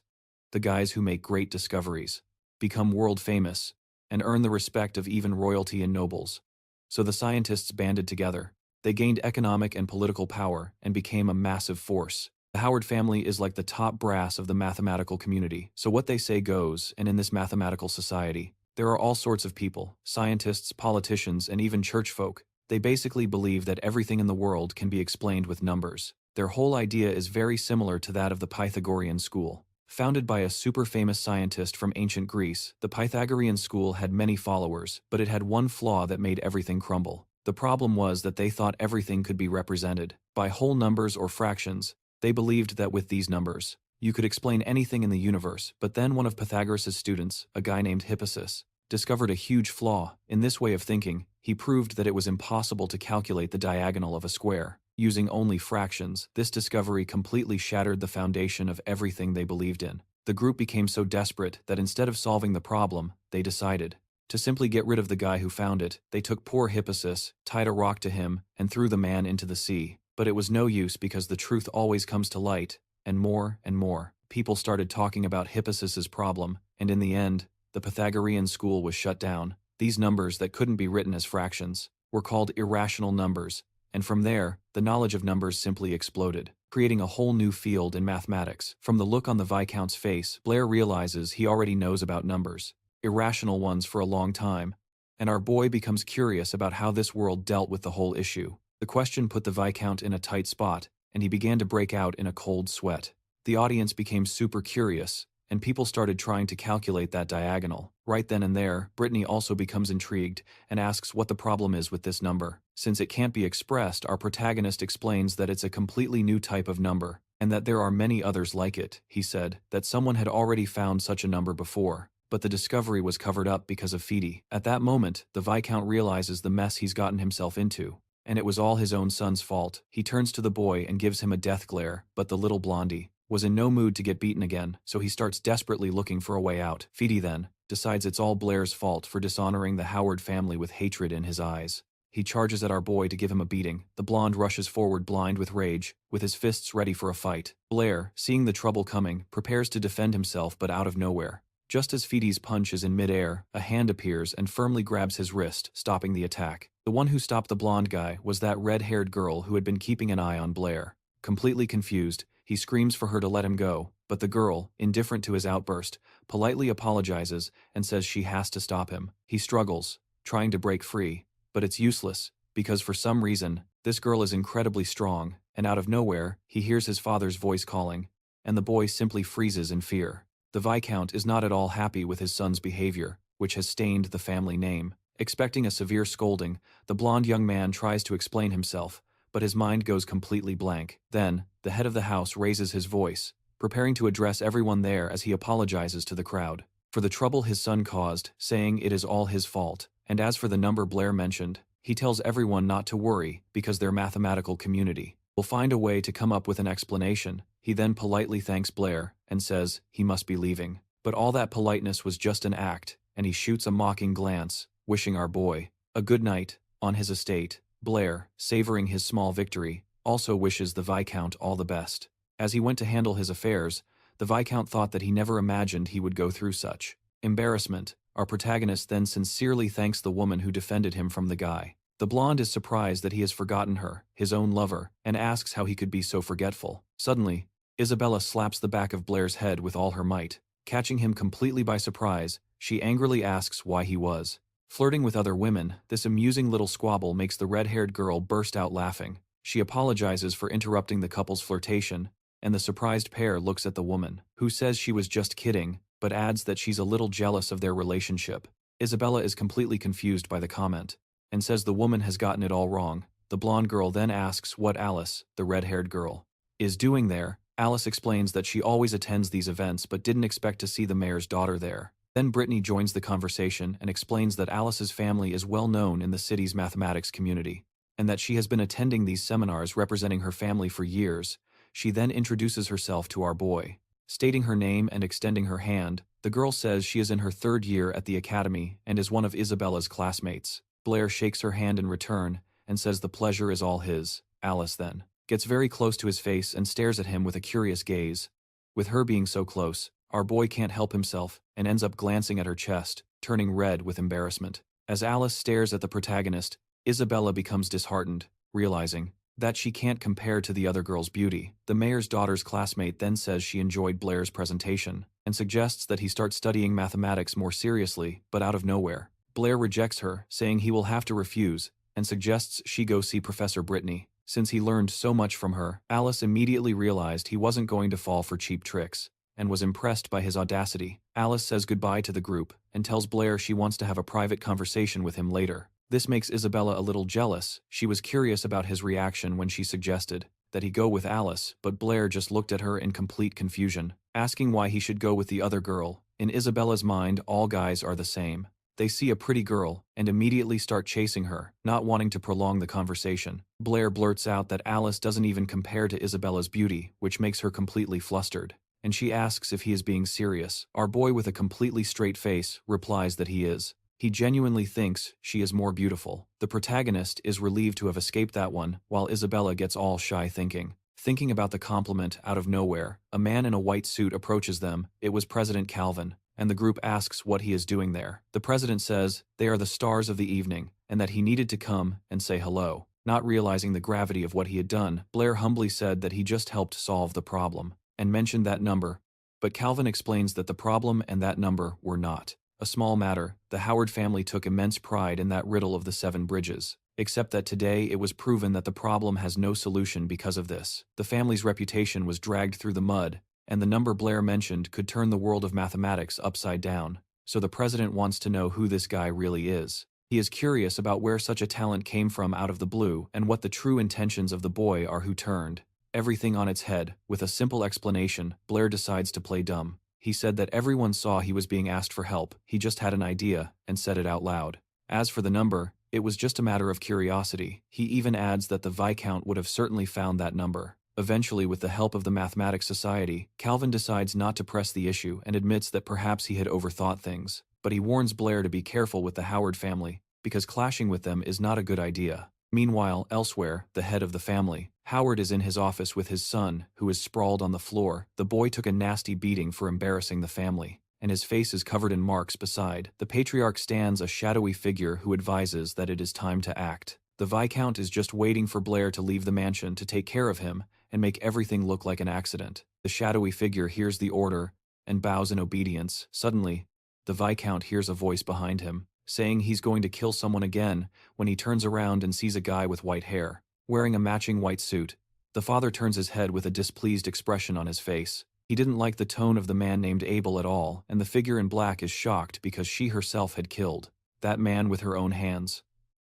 The guys who make great discoveries, become world famous, and earn the respect of even royalty and nobles. So the scientists banded together. They gained economic and political power and became a massive force. The Howard family is like the top brass of the mathematical community, so what they say goes, and in this mathematical society, there are all sorts of people, scientists, politicians, and even church folk. They basically believe that everything in the world can be explained with numbers. Their whole idea is very similar to that of the Pythagorean school. Founded by a super famous scientist from ancient Greece, the Pythagorean school had many followers, but it had one flaw that made everything crumble. The problem was that they thought everything could be represented by whole numbers or fractions. They believed that with these numbers, you could explain anything in the universe, but then one of Pythagoras' students, a guy named Hippasus, discovered a huge flaw. In this way of thinking, he proved that it was impossible to calculate the diagonal of a square using only fractions. This discovery completely shattered the foundation of everything they believed in. The group became so desperate that instead of solving the problem, they decided to simply get rid of the guy who found it. They took poor Hippasus, tied a rock to him, and threw the man into the sea. But it was no use because the truth always comes to light, and more people started talking about Hippasus's problem, and in the end, the Pythagorean school was shut down. These numbers that couldn't be written as fractions were called irrational numbers, and from there, the knowledge of numbers simply exploded, creating a whole new field in mathematics. From the look on the Viscount's face, Blair realizes he already knows about numbers, irrational ones, for a long time, and our boy becomes curious about how this world dealt with the whole issue. The question put the Viscount in a tight spot, and he began to break out in a cold sweat. The audience became super curious, and people started trying to calculate that diagonal. Right then and there, Brittany also becomes intrigued and asks what the problem is with this number. Since it can't be expressed, our protagonist explains that it's a completely new type of number, and that there are many others like it. He said that someone had already found such a number before, but the discovery was covered up because of Feedy. At that moment, the Viscount realizes the mess he's gotten himself into, and it was all his own son's fault. He turns to the boy and gives him a death glare, but the little blondie was in no mood to get beaten again, so he starts desperately looking for a way out. Feedy then decides it's all Blair's fault for dishonoring the Howard family with hatred in his eyes. He charges at our boy to give him a beating. The blonde rushes forward blind with rage, with his fists ready for a fight. Blair, seeing the trouble coming, prepares to defend himself, but out of nowhere, just as Feedy's punch is in midair, a hand appears and firmly grabs his wrist, stopping the attack. The one who stopped the blonde guy was that red-haired girl who had been keeping an eye on Blair. Completely confused, he screams for her to let him go, but the girl, indifferent to his outburst, politely apologizes and says she has to stop him. He struggles, trying to break free, but it's useless, because for some reason, this girl is incredibly strong, and out of nowhere, he hears his father's voice calling, and the boy simply freezes in fear. The Viscount is not at all happy with his son's behavior, which has stained the family name. Expecting a severe scolding, the blonde young man tries to explain himself, but his mind goes completely blank. Then, the head of the house raises his voice, preparing to address everyone there as he apologizes to the crowd for the trouble his son caused, saying it is all his fault. And as for the number Blair mentioned, he tells everyone not to worry because their mathematical community will find a way to come up with an explanation. He then politely thanks Blair and says he must be leaving. But all that politeness was just an act, and he shoots a mocking glance, wishing our boy a good night on his estate. Blair, savoring his small victory, also wishes the Viscount all the best. As he went to handle his affairs, the Viscount thought that he never imagined he would go through such embarrassment. Our protagonist then sincerely thanks the woman who defended him from the guy. The blonde is surprised that he has forgotten her, his own lover, and asks how he could be so forgetful. Suddenly, Isabella slaps the back of Blair's head with all her might. Catching him completely by surprise, she angrily asks why he was flirting with other women. This amusing little squabble makes the red-haired girl burst out laughing. She apologizes for interrupting the couple's flirtation, and the surprised pair looks at the woman, who says she was just kidding, but adds that she's a little jealous of their relationship. Isabella is completely confused by the comment, and says the woman has gotten it all wrong. The blonde girl then asks what Alice, the red-haired girl, is doing there. Alice explains that she always attends these events but didn't expect to see the mayor's daughter there. Then Brittany joins the conversation and explains that Alice's family is well known in the city's mathematics community, and that she has been attending these seminars representing her family for years. She then introduces herself to our boy. Stating her name and extending her hand, the girl says she is in her 3rd year at the academy and is one of Isabella's classmates. Blair shakes her hand in return and says the pleasure is all his. Alice then gets very close to his face and stares at him with a curious gaze. With her being so close, our boy can't help himself and ends up glancing at her chest, turning red with embarrassment. As Alice stares at the protagonist, Isabella becomes disheartened, realizing that she can't compare to the other girl's beauty. The mayor's daughter's classmate then says she enjoyed Blair's presentation and suggests that he start studying mathematics more seriously, but out of nowhere, Blair rejects her, saying he will have to refuse, and suggests she go see Professor Britney. Since he learned so much from her, Alice immediately realized he wasn't going to fall for cheap tricks, and was impressed by his audacity. Alice says goodbye to the group and tells Blair she wants to have a private conversation with him later. This makes Isabella a little jealous. She was curious about his reaction when she suggested that he go with Alice, but Blair just looked at her in complete confusion, asking why he should go with the other girl. In Isabella's mind, all guys are the same. They see a pretty girl and immediately start chasing her, not wanting to prolong the conversation. Blair blurts out that Alice doesn't even compare to Isabella's beauty, which makes her completely flustered, and she asks if he is being serious. Our boy, with a completely straight face, replies that he is. He genuinely thinks she is more beautiful. The protagonist is relieved to have escaped that one, while Isabella gets all shy thinking about the compliment. Out of nowhere, a man in a white suit approaches them. It was President Calvin, and the group asks what he is doing there. The president says they are the stars of the evening, and that he needed to come and say hello. Not realizing the gravity of what he had done, Blair humbly said that he just helped solve the problem, and mentioned that number. But Calvin explains that the problem and that number were not a small matter. The Howard family took immense pride in that riddle of the 7 bridges, except that today it was proven that the problem has no solution because of this. The family's reputation was dragged through the mud, and the number Blair mentioned could turn the world of mathematics upside down. So the president wants to know who this guy really is. He is curious about where such a talent came from out of the blue and what the true intentions of the boy are who turned everything on its head. With a simple explanation, Blair decides to play dumb. He said that everyone saw he was being asked for help, he just had an idea, and said it out loud. As for the number, it was just a matter of curiosity. He even adds that the Viscount would have certainly found that number. Eventually, with the help of the Mathematics Society, Calvin decides not to press the issue and admits that perhaps he had overthought things. But he warns Blair to be careful with the Howard family, because clashing with them is not a good idea. Meanwhile, elsewhere, the head of the family, Howard, is in his office with his son, who is sprawled on the floor. The boy took a nasty beating for embarrassing the family, and his face is covered in marks. Beside the patriarch stands a shadowy figure who advises that it is time to act. The Viscount is just waiting for Blair to leave the mansion to take care of him and make everything look like an accident. The shadowy figure hears the order and bows in obedience. Suddenly, the Viscount hears a voice behind him, saying he's going to kill someone again, when he turns around and sees a guy with white hair, wearing a matching white suit. The father turns his head with a displeased expression on his face. He didn't like the tone of the man named Abel at all, and the figure in black is shocked because she herself had killed that man with her own hands.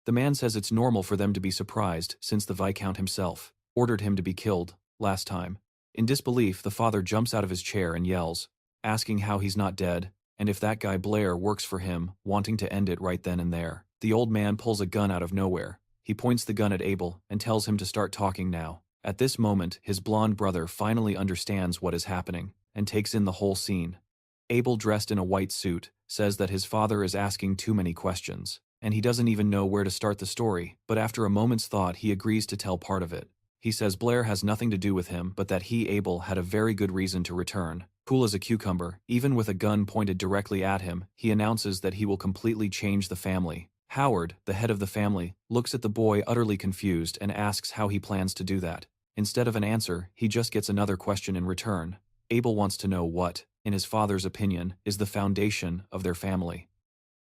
The man says it's normal for them to be surprised since the Viscount himself ordered him to be killed last time. In disbelief, the father jumps out of his chair and yells, asking how he's not dead, and if that guy Blair works for him, wanting to end it right then and there. The old man pulls a gun out of nowhere. He points the gun at Abel and tells him to start talking now. At this moment, his blonde brother finally understands what is happening and takes in the whole scene. Abel, dressed in a white suit, says that his father is asking too many questions, and he doesn't even know where to start the story, but after a moment's thought he agrees to tell part of it. He says Blair has nothing to do with him, but that he, Abel, had a very good reason to return. Cool as a cucumber, even with a gun pointed directly at him, he announces that he will completely change the family. Howard, the head of the family, looks at the boy utterly confused and asks how he plans to do that. Instead of an answer, he just gets another question in return. Abel wants to know what, in his father's opinion, is the foundation of their family.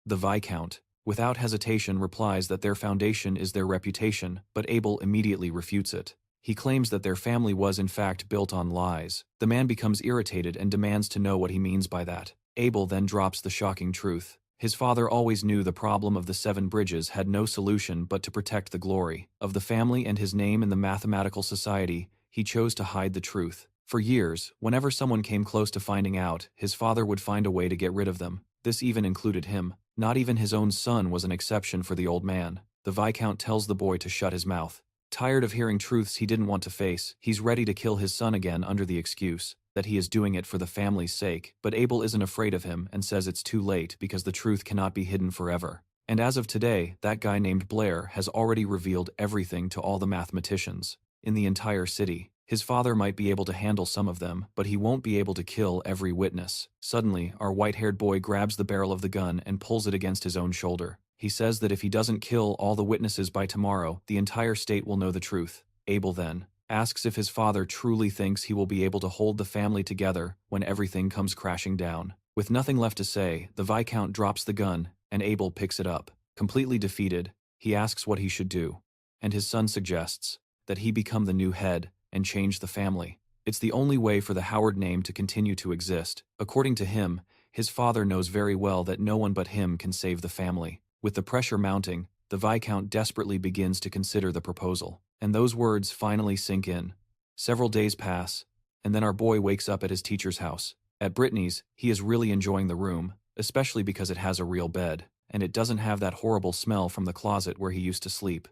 The Viscount, without hesitation, replies that their foundation is their reputation, but Abel immediately refutes it. He claims that their family was in fact built on lies. The man becomes irritated and demands to know what he means by that. Abel then drops the shocking truth. His father always knew the problem of the 7 bridges had no solution but to protect the glory of the family and his name in the mathematical society. He chose to hide the truth. For years, whenever someone came close to finding out, his father would find a way to get rid of them. This even included him. Not even his own son was an exception for the old man. The Viscount tells the boy to shut his mouth. Tired of hearing truths he didn't want to face, he's ready to kill his son again under the excuse that he is doing it for the family's sake. But Abel isn't afraid of him and says it's too late because the truth cannot be hidden forever. And as of today, that guy named Blair has already revealed everything to all the mathematicians in the entire city. His father might be able to handle some of them, but he won't be able to kill every witness. Suddenly, our white-haired boy grabs the barrel of the gun and pulls it against his own shoulder. He says that if he doesn't kill all the witnesses by tomorrow, the entire state will know the truth. Abel then asks if his father truly thinks he will be able to hold the family together when everything comes crashing down. With nothing left to say, the Viscount drops the gun, and Abel picks it up. Completely defeated, he asks what he should do, and his son suggests that he become the new head and change the family. It's the only way for the Howard name to continue to exist. According to him, his father knows very well that no one but him can save the family. With the pressure mounting, the Viscount desperately begins to consider the proposal, and those words finally sink in. Several days pass, and then our boy wakes up at his teacher's house. At Britney's, he is really enjoying the room, especially because it has a real bed, and it doesn't have that horrible smell from the closet where he used to sleep.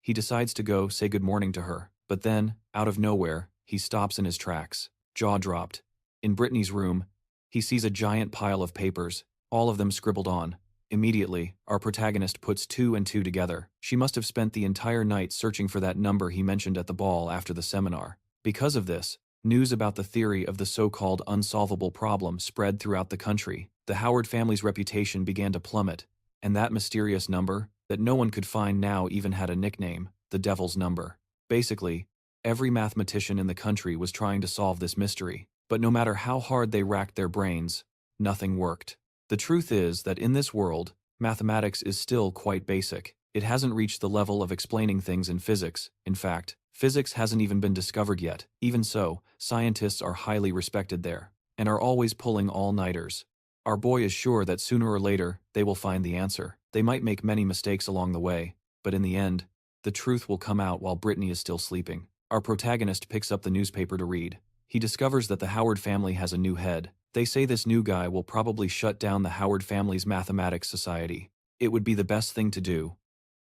He decides to go say good morning to her, but then, out of nowhere, he stops in his tracks, jaw dropped. In Britney's room, he sees a giant pile of papers, all of them scribbled on. Immediately, our protagonist puts 2 and 2 together. She must have spent the entire night searching for that number he mentioned at the ball after the seminar. Because of this, news about the theory of the so-called unsolvable problem spread throughout the country. The Howard family's reputation began to plummet, and that mysterious number, that no one could find now, even had a nickname, the Devil's Number. Basically, every mathematician in the country was trying to solve this mystery, but no matter how hard they racked their brains, nothing worked. The truth is that in this world, mathematics is still quite basic. It hasn't reached the level of explaining things in physics. In fact, physics hasn't even been discovered yet. Even so, scientists are highly respected there, and are always pulling all-nighters. Our boy is sure that sooner or later, they will find the answer. They might make many mistakes along the way, but in the end, the truth will come out while Britney is still sleeping. Our protagonist picks up the newspaper to read. He discovers that the Howard family has a new head. They say this new guy will probably shut down the Howard family's mathematics society. It would be the best thing to do.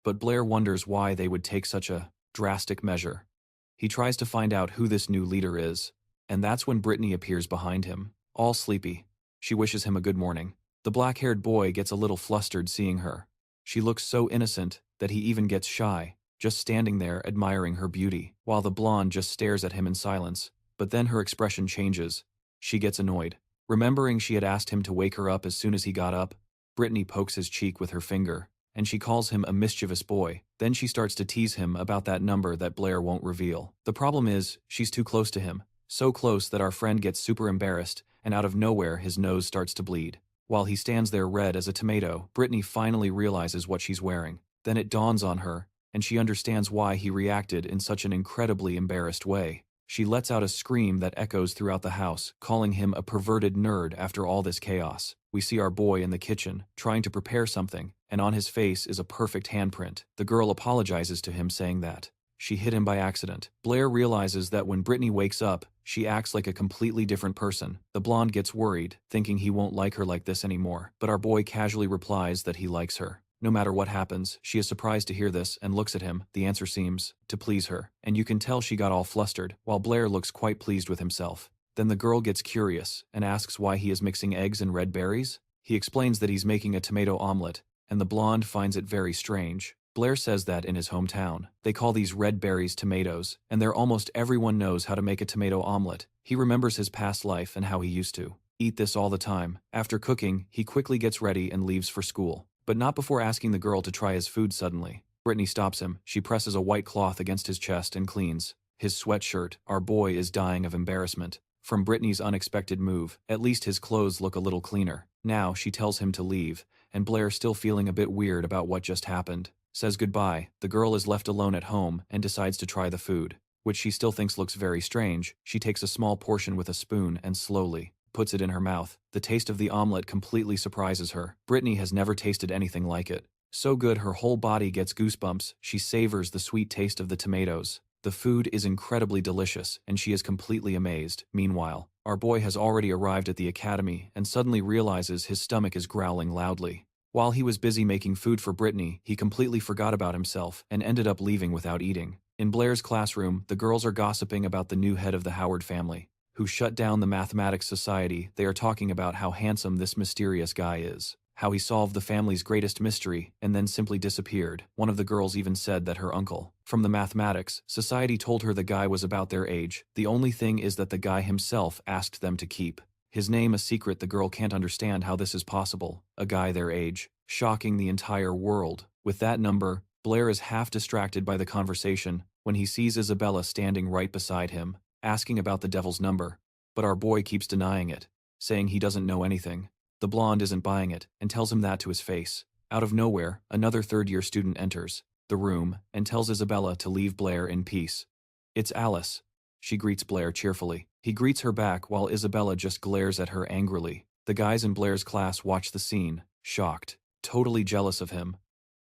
But Blair wonders why they would take such a drastic measure. He tries to find out who this new leader is, and that's when Britney appears behind him, all sleepy. She wishes him a good morning. The black-haired boy gets a little flustered seeing her. She looks so innocent that he even gets shy, just standing there admiring her beauty, while the blonde just stares at him in silence. But then her expression changes. She gets annoyed. Remembering she had asked him to wake her up as soon as he got up, Britney pokes his cheek with her finger, and she calls him a mischievous boy. Then she starts to tease him about that number that Blair won't reveal. The problem is, she's too close to him. So close that our friend gets super embarrassed, and out of nowhere his nose starts to bleed. While he stands there red as a tomato, Britney finally realizes what she's wearing. Then it dawns on her, and she understands why he reacted in such an incredibly embarrassed way. She lets out a scream that echoes throughout the house, calling him a perverted nerd after all this chaos. We see our boy in the kitchen, trying to prepare something, and on his face is a perfect handprint. The girl apologizes to him saying that she hit him by accident. Blair realizes that when Britney wakes up, she acts like a completely different person. The blonde gets worried, thinking he won't like her like this anymore, but our boy casually replies that he likes her. No matter what happens, she is surprised to hear this and looks at him. The answer seems to please her, and you can tell she got all flustered, while Blair looks quite pleased with himself. Then the girl gets curious and asks why he is mixing eggs and red berries. He explains that he's making a tomato omelet, and the blonde finds it very strange. Blair says that in his hometown, they call these red berries tomatoes, and there almost everyone knows how to make a tomato omelet. He remembers his past life and how he used to eat this all the time. After cooking, he quickly gets ready and leaves for school. But not before asking the girl to try his food suddenly. Britney stops him. She presses a white cloth against his chest and cleans his sweatshirt. Our boy is dying of embarrassment from Britney's unexpected move. At least his clothes look a little cleaner. Now she tells him to leave, and Blair, still feeling a bit weird about what just happened, says goodbye. The girl is left alone at home and decides to try the food, which she still thinks looks very strange. She takes a small portion with a spoon and slowly puts it in her mouth. The taste of the omelet completely surprises her. Britney has never tasted anything like it. So good her whole body gets goosebumps. She savors the sweet taste of the tomatoes. The food is incredibly delicious, and she is completely amazed. Meanwhile, our boy has already arrived at the academy and suddenly realizes his stomach is growling loudly. While he was busy making food for Britney, he completely forgot about himself and ended up leaving without eating. In Blair's classroom, the girls are gossiping about the new head of the Howard family, who shut down the Mathematics Society. They are talking about how handsome this mysterious guy is, how he solved the family's greatest mystery and then simply disappeared. One of the girls even said that her uncle from the Mathematics Society told her the guy was about their age. The only thing is that the guy himself asked them to keep his name a secret. The girl can't understand how this is possible. A guy their age, shocking the entire world. With that number, Blair is half distracted by the conversation when he sees Isabella standing right beside him, asking about the devil's number, but our boy keeps denying it, saying he doesn't know anything. The blonde isn't buying it and tells him that to his face. Out of nowhere, another third-year student enters the room and tells Isabella to leave Blair in peace. It's Alice. She greets Blair cheerfully. He greets her back while Isabella just glares at her angrily. The guys in Blair's class watch the scene, shocked, totally jealous of him.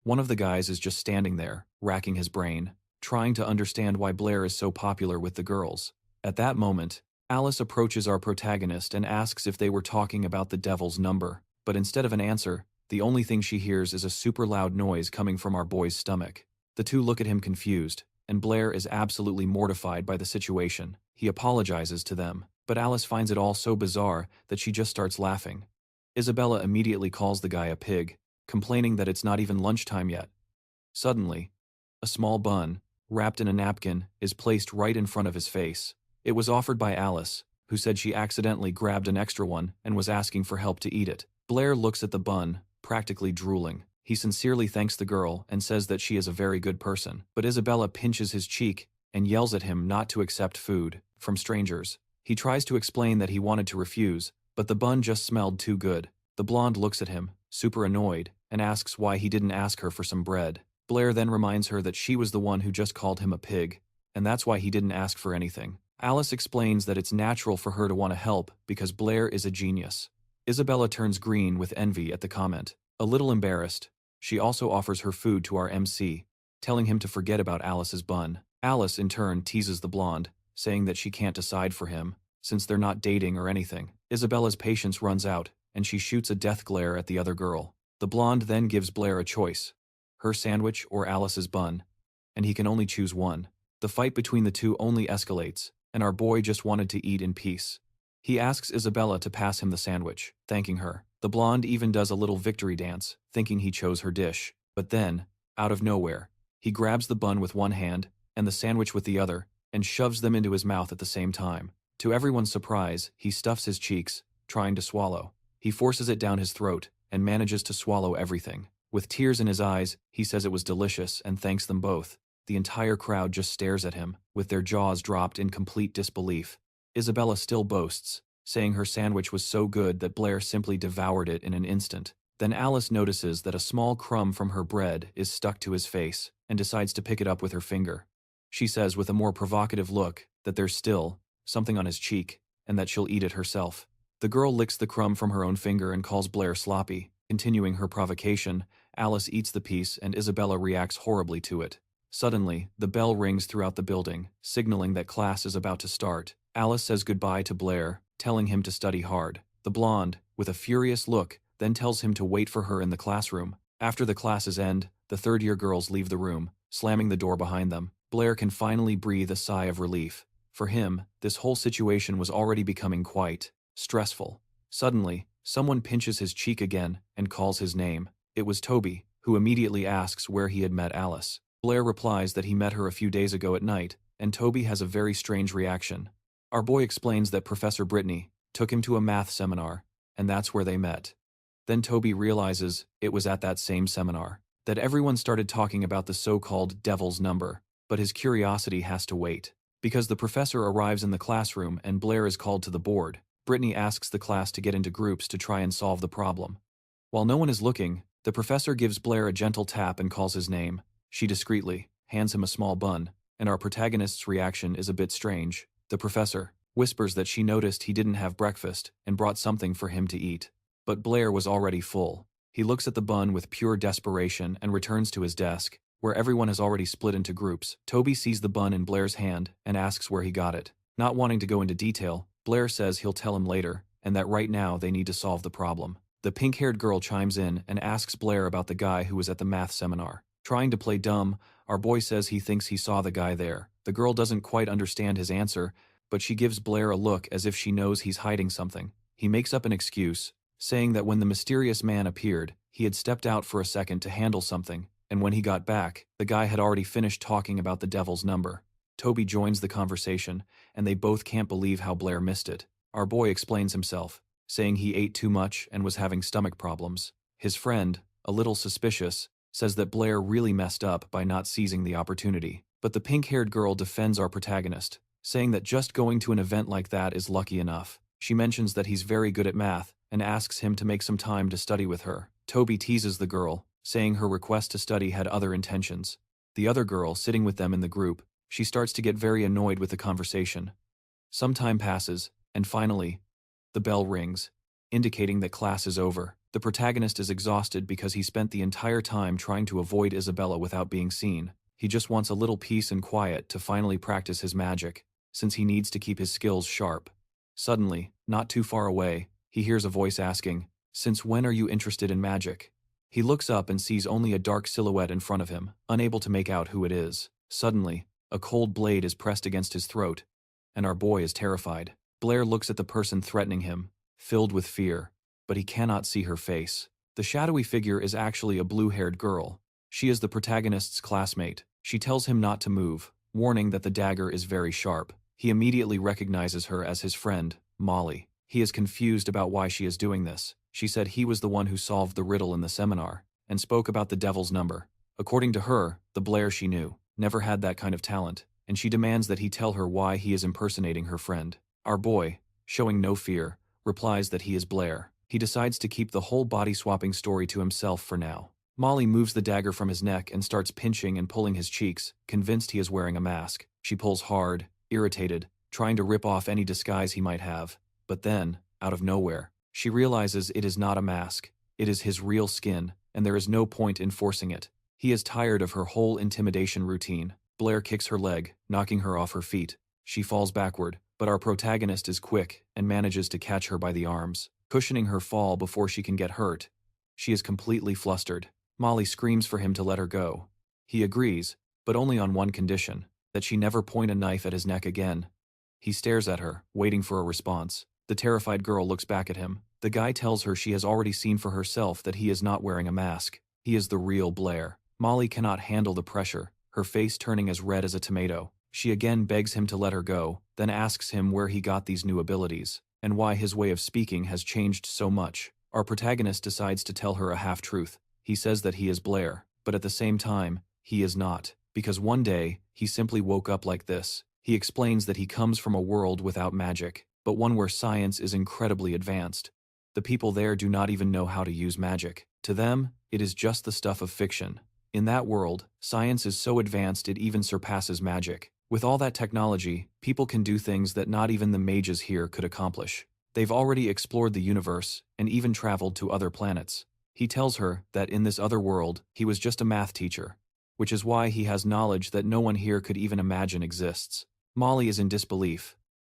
One of the guys is just standing there, racking his brain, trying to understand why Blair is so popular with the girls. At that moment, Alice approaches our protagonist and asks if they were talking about the devil's number, but instead of an answer, the only thing she hears is a super loud noise coming from our boy's stomach. The two look at him confused, and Blair is absolutely mortified by the situation. He apologizes to them, but Alice finds it all so bizarre that she just starts laughing. Isabella immediately calls the guy a pig, complaining that it's not even lunchtime yet. Suddenly, a small bun, wrapped in a napkin, is placed right in front of his face. It was offered by Alice, who said she accidentally grabbed an extra one and was asking for help to eat it. Blair looks at the bun, practically drooling. He sincerely thanks the girl and says that she is a very good person, but Isabella pinches his cheek and yells at him not to accept food from strangers. He tries to explain that he wanted to refuse, but the bun just smelled too good. The blonde looks at him, super annoyed, and asks why he didn't ask her for some bread. Blair then reminds her that she was the one who just called him a pig, and that's why he didn't ask for anything. Alice explains that it's natural for her to want to help because Blair is a genius. Isabella turns green with envy at the comment. A little embarrassed, she also offers her food to our MC, telling him to forget about Alice's bun. Alice, in turn, teases the blonde, saying that she can't decide for him, since they're not dating or anything. Isabella's patience runs out, and she shoots a death glare at the other girl. The blonde then gives Blair a choice, her sandwich or Alice's bun, and he can only choose one. The fight between the two only escalates, and our boy just wanted to eat in peace. He asks Isabella to pass him the sandwich, thanking her. The blonde even does a little victory dance, thinking he chose her dish. But then, out of nowhere, he grabs the bun with one hand and the sandwich with the other, and shoves them into his mouth at the same time. To everyone's surprise, he stuffs his cheeks, trying to swallow. He forces it down his throat and manages to swallow everything. With tears in his eyes, he says it was delicious and thanks them both. The entire crowd just stares at him, with their jaws dropped in complete disbelief. Isabella still boasts, saying her sandwich was so good that Blair simply devoured it in an instant. Then Alice notices that a small crumb from her bread is stuck to his face, and decides to pick it up with her finger. She says with a more provocative look that there's still something on his cheek, and that she'll eat it herself. The girl licks the crumb from her own finger and calls Blair sloppy. Continuing her provocation, Alice eats the piece and Isabella reacts horribly to it. Suddenly, the bell rings throughout the building, signaling that class is about to start. Alice says goodbye to Blair, telling him to study hard. The blonde, with a furious look, then tells him to wait for her in the classroom. After the classes end, the third-year girls leave the room, slamming the door behind them. Blair can finally breathe a sigh of relief. For him, this whole situation was already becoming quite stressful. Suddenly, someone pinches his cheek again and calls his name. It was Toby, who immediately asks where he had met Alice. Blair replies that he met her a few days ago at night, and Toby has a very strange reaction. Our boy explains that Professor Britney took him to a math seminar, and that's where they met. Then Toby realizes it was at that same seminar that everyone started talking about the so-called devil's number, but his curiosity has to wait. Because the professor arrives in the classroom and Blair is called to the board, Britney asks the class to get into groups to try and solve the problem. While no one is looking, the professor gives Blair a gentle tap and calls his name. She discreetly hands him a small bun, and our protagonist's reaction is a bit strange. The professor whispers that she noticed he didn't have breakfast and brought something for him to eat. But Blair was already full. He looks at the bun with pure desperation and returns to his desk, where everyone has already split into groups. Toby sees the bun in Blair's hand and asks where he got it. Not wanting to go into detail, Blair says he'll tell him later, and that right now they need to solve the problem. The pink-haired girl chimes in and asks Blair about the guy who was at the math seminar. Trying to play dumb, our boy says he thinks he saw the guy there. The girl doesn't quite understand his answer, but she gives Blair a look as if she knows he's hiding something. He makes up an excuse, saying that when the mysterious man appeared, he had stepped out for a second to handle something, and when he got back, the guy had already finished talking about the devil's number. Toby joins the conversation, and they both can't believe how Blair missed it. Our boy explains himself, saying he ate too much and was having stomach problems. His friend, a little suspicious, says that Blair really messed up by not seizing the opportunity. But the pink-haired girl defends our protagonist, saying that just going to an event like that is lucky enough. She mentions that he's very good at math and asks him to make some time to study with her. Toby teases the girl, saying her request to study had other intentions. The other girl, sitting with them in the group, she starts to get very annoyed with the conversation. Some time passes, and finally, the bell rings, indicating that class is over. The protagonist is exhausted because he spent the entire time trying to avoid Isabella without being seen. He just wants a little peace and quiet to finally practice his magic, since he needs to keep his skills sharp. Suddenly, not too far away, he hears a voice asking, "Since when are you interested in magic?" He looks up and sees only a dark silhouette in front of him, unable to make out who it is. Suddenly, a cold blade is pressed against his throat, and our boy is terrified. Blair looks at the person threatening him, filled with fear, but he cannot see her face. The shadowy figure is actually a blue-haired girl. She is the protagonist's classmate. She tells him not to move, warning that the dagger is very sharp. He immediately recognizes her as his friend, Molly. He is confused about why she is doing this. She said he was the one who solved the riddle in the seminar, and spoke about the devil's number. According to her, the Blair she knew never had that kind of talent, and she demands that he tell her why he is impersonating her friend. Our boy, showing no fear, replies that he is Blair. He decides to keep the whole body-swapping story to himself for now. Molly moves the dagger from his neck and starts pinching and pulling his cheeks, convinced he is wearing a mask. She pulls hard, irritated, trying to rip off any disguise he might have. But then, out of nowhere, she realizes it is not a mask. It is his real skin, and there is no point in forcing it. He is tired of her whole intimidation routine. Blair kicks her leg, knocking her off her feet. She falls backward, but our protagonist is quick and manages to catch her by the arms, cushioning her fall before she can get hurt. She is completely flustered. Molly screams for him to let her go. He agrees, but only on one condition, that she never point a knife at his neck again. He stares at her, waiting for a response. The terrified girl looks back at him. The guy tells her she has already seen for herself that he is not wearing a mask. He is the real Blair. Molly cannot handle the pressure, her face turning as red as a tomato. She again begs him to let her go, then asks him where he got these new abilities, and why his way of speaking has changed so much. Our protagonist decides to tell her a half-truth. He says that he is Blair, but at the same time, he is not, because one day, he simply woke up like this. He explains that he comes from a world without magic, but one where science is incredibly advanced. The people there do not even know how to use magic. To them, it is just the stuff of fiction. In that world, science is so advanced it even surpasses magic. With all that technology, people can do things that not even the mages here could accomplish. They've already explored the universe, and even traveled to other planets. He tells her that in this other world, he was just a math teacher, which is why he has knowledge that no one here could even imagine exists. Molly is in disbelief,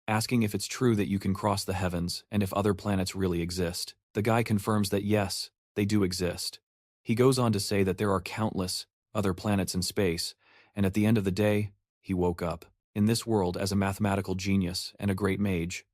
asking if it's true that you can cross the heavens and if other planets really exist. The guy confirms that yes, they do exist. He goes on to say that there are countless other planets in space, and at the end of the day, he woke up in this world as a mathematical genius and a great mage.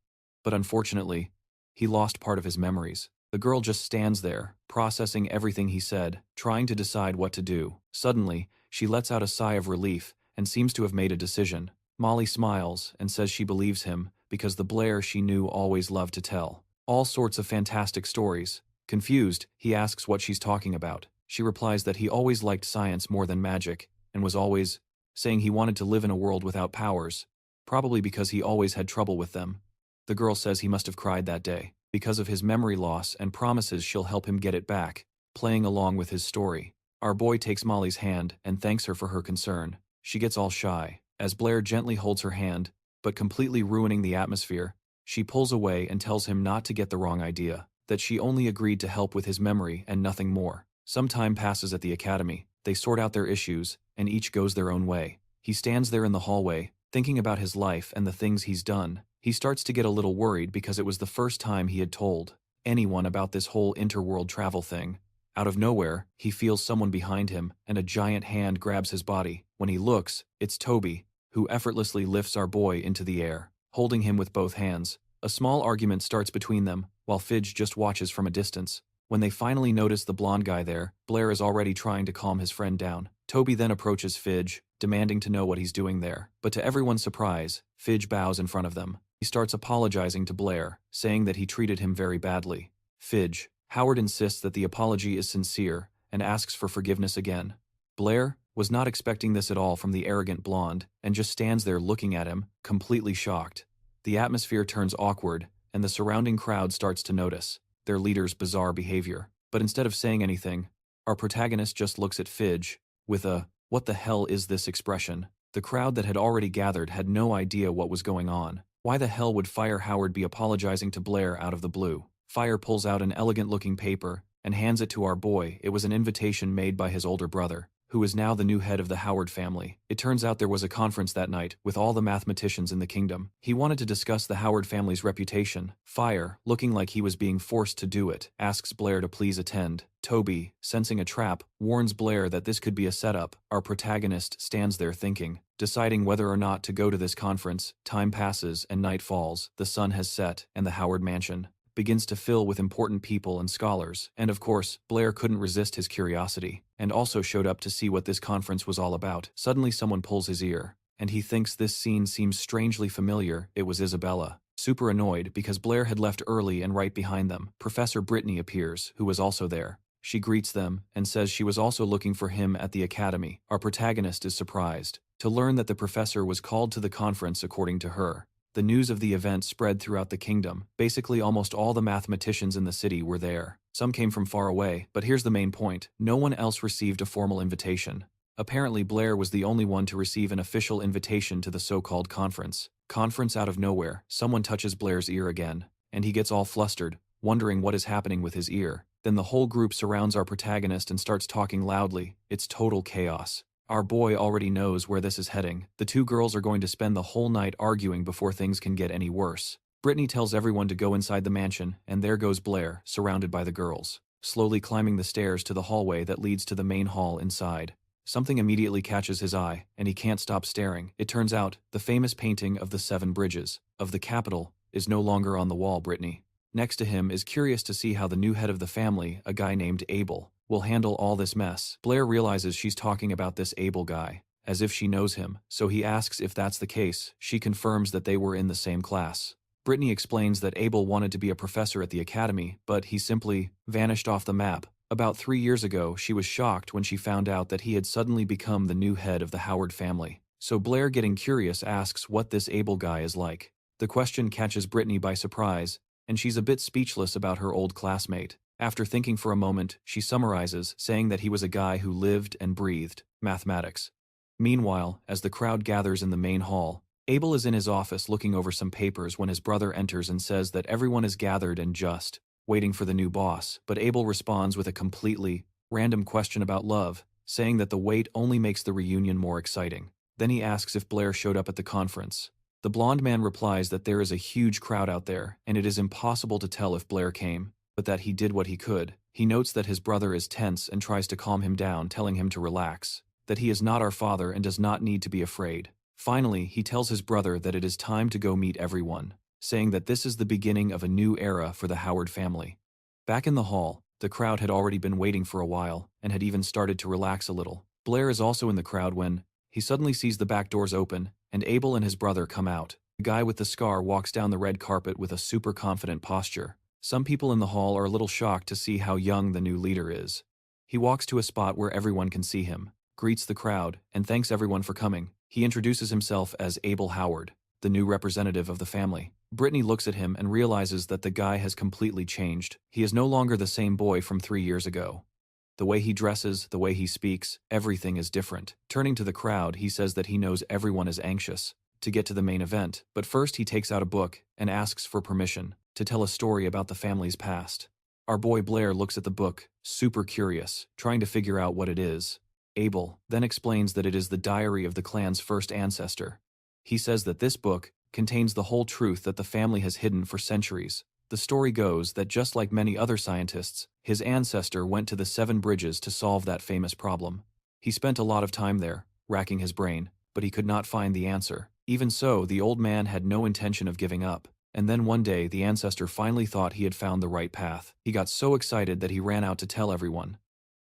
But unfortunately, he lost part of his memories. The girl just stands there, processing everything he said, trying to decide what to do. Suddenly, she lets out a sigh of relief and seems to have made a decision. Molly smiles and says she believes him because the Blair she knew always loved to tell all sorts of fantastic stories. Confused, he asks what she's talking about. She replies that he always liked science more than magic and was always saying he wanted to live in a world without powers, probably because he always had trouble with them. The girl says he must have cried that day because of his memory loss and promises she'll help him get it back, playing along with his story. Our boy takes Molly's hand and thanks her for her concern. She gets all shy, as Blair gently holds her hand, but completely ruining the atmosphere. She pulls away and tells him not to get the wrong idea, that she only agreed to help with his memory and nothing more. Some time passes at the academy. They sort out their issues, and each goes their own way. He stands there in the hallway, thinking about his life and the things he's done. He starts to get a little worried because it was the first time he had told anyone about this whole interworld travel thing. Out of nowhere, he feels someone behind him, and a giant hand grabs his body. When he looks, it's Toby, who effortlessly lifts our boy into the air, holding him with both hands. A small argument starts between them, while Fidge just watches from a distance. When they finally notice the blonde guy there, Blair is already trying to calm his friend down. Toby then approaches Fidge, demanding to know what he's doing there. But to everyone's surprise, Fidge bows in front of them. He starts apologizing to Blair, saying that he treated him very badly. Fidge, Howard insists that the apology is sincere, and asks for forgiveness again. Blair was not expecting this at all from the arrogant blonde, and just stands there looking at him, completely shocked. The atmosphere turns awkward, and the surrounding crowd starts to notice their leader's bizarre behavior. But instead of saying anything, our protagonist just looks at Fidge, with a, "What the hell is this?" expression. The crowd that had already gathered had no idea what was going on. Why the hell would Fire Howard be apologizing to Blair out of the blue? Fire pulls out an elegant-looking paper and hands it to our boy. It was an invitation made by his older brother, who is now the new head of the Howard family. It turns out there was a conference that night with all the mathematicians in the kingdom. He wanted to discuss the Howard family's reputation. Fire, looking like he was being forced to do it, asks Blair to please attend. Toby, sensing a trap, warns Blair that this could be a setup. Our protagonist stands there thinking, deciding whether or not to go to this conference. Time passes and night falls. The sun has set, and the Howard mansion begins to fill with important people and scholars. And of course, Blair couldn't resist his curiosity, and also showed up to see what this conference was all about. Suddenly someone pulls his ear, and he thinks this scene seems strangely familiar. It was Isabella. Super annoyed because Blair had left early, and right behind them, Professor Britney appears, who was also there. She greets them, and says she was also looking for him at the academy. Our protagonist is surprised to learn that the professor was called to the conference according to her. The news of the event spread throughout the kingdom. Basically almost all the mathematicians in the city were there. Some came from far away, but here's the main point. No one else received a formal invitation. Apparently Blair was the only one to receive an official invitation to the so-called conference. Conference out of nowhere, someone touches Blair's ear again, and he gets all flustered, wondering what is happening with his ear. Then the whole group surrounds our protagonist and starts talking loudly. It's total chaos. Our boy already knows where this is heading. The two girls are going to spend the whole night arguing before things can get any worse. Britney tells everyone to go inside the mansion, and there goes Blair, surrounded by the girls, slowly climbing the stairs to the hallway that leads to the main hall inside. Something immediately catches his eye, and he can't stop staring. It turns out, the famous painting of the 7 bridges, of the capital, is no longer on the wall. Britney, next to him, is curious to see how the new head of the family, a guy named Abel, will handle all this mess. Blair realizes she's talking about this Abel guy, as if she knows him, so he asks if that's the case. She confirms that they were in the same class. Britney explains that Abel wanted to be a professor at the academy, but he simply vanished off the map. About 3 years ago, she was shocked when she found out that he had suddenly become the new head of the Howard family. So Blair, getting curious, asks what this Abel guy is like. The question catches Britney by surprise, and she's a bit speechless about her old classmate. After thinking for a moment, she summarizes, saying that he was a guy who lived and breathed mathematics. Meanwhile, as the crowd gathers in the main hall, Abel is in his office looking over some papers when his brother enters and says that everyone is gathered and just waiting for the new boss, but Abel responds with a completely random question about love, saying that the wait only makes the reunion more exciting. Then he asks if Blair showed up at the conference. The blonde man replies that there is a huge crowd out there, and it is impossible to tell if Blair came, but that he did what he could. He notes that his brother is tense and tries to calm him down, telling him to relax, that he is not our father and does not need to be afraid. Finally, he tells his brother that it is time to go meet everyone, saying that this is the beginning of a new era for the Howard family. Back in the hall, the crowd had already been waiting for a while, and had even started to relax a little. Blair is also in the crowd when he suddenly sees the back doors open, and Abel and his brother come out. The guy with the scar walks down the red carpet with a super confident posture. Some people in the hall are a little shocked to see how young the new leader is. He walks to a spot where everyone can see him, greets the crowd, and thanks everyone for coming. He introduces himself as Abel Howard, the new representative of the family. Britney looks at him and realizes that the guy has completely changed. He is no longer the same boy from 3 years ago. The way he dresses, the way he speaks, everything is different. Turning to the crowd, he says that he knows everyone is anxious to get to the main event, but first he takes out a book and asks for permission to tell a story about the family's past. Our boy Blair looks at the book, super curious, trying to figure out what it is. Abel then explains that it is the diary of the clan's first ancestor. He says that this book contains the whole truth that the family has hidden for centuries. The story goes that just like many other scientists, his ancestor went to the 7 bridges to solve that famous problem. He spent a lot of time there, racking his brain, but he could not find the answer. Even so, the old man had no intention of giving up. And then one day, the ancestor finally thought he had found the right path. He got so excited that he ran out to tell everyone.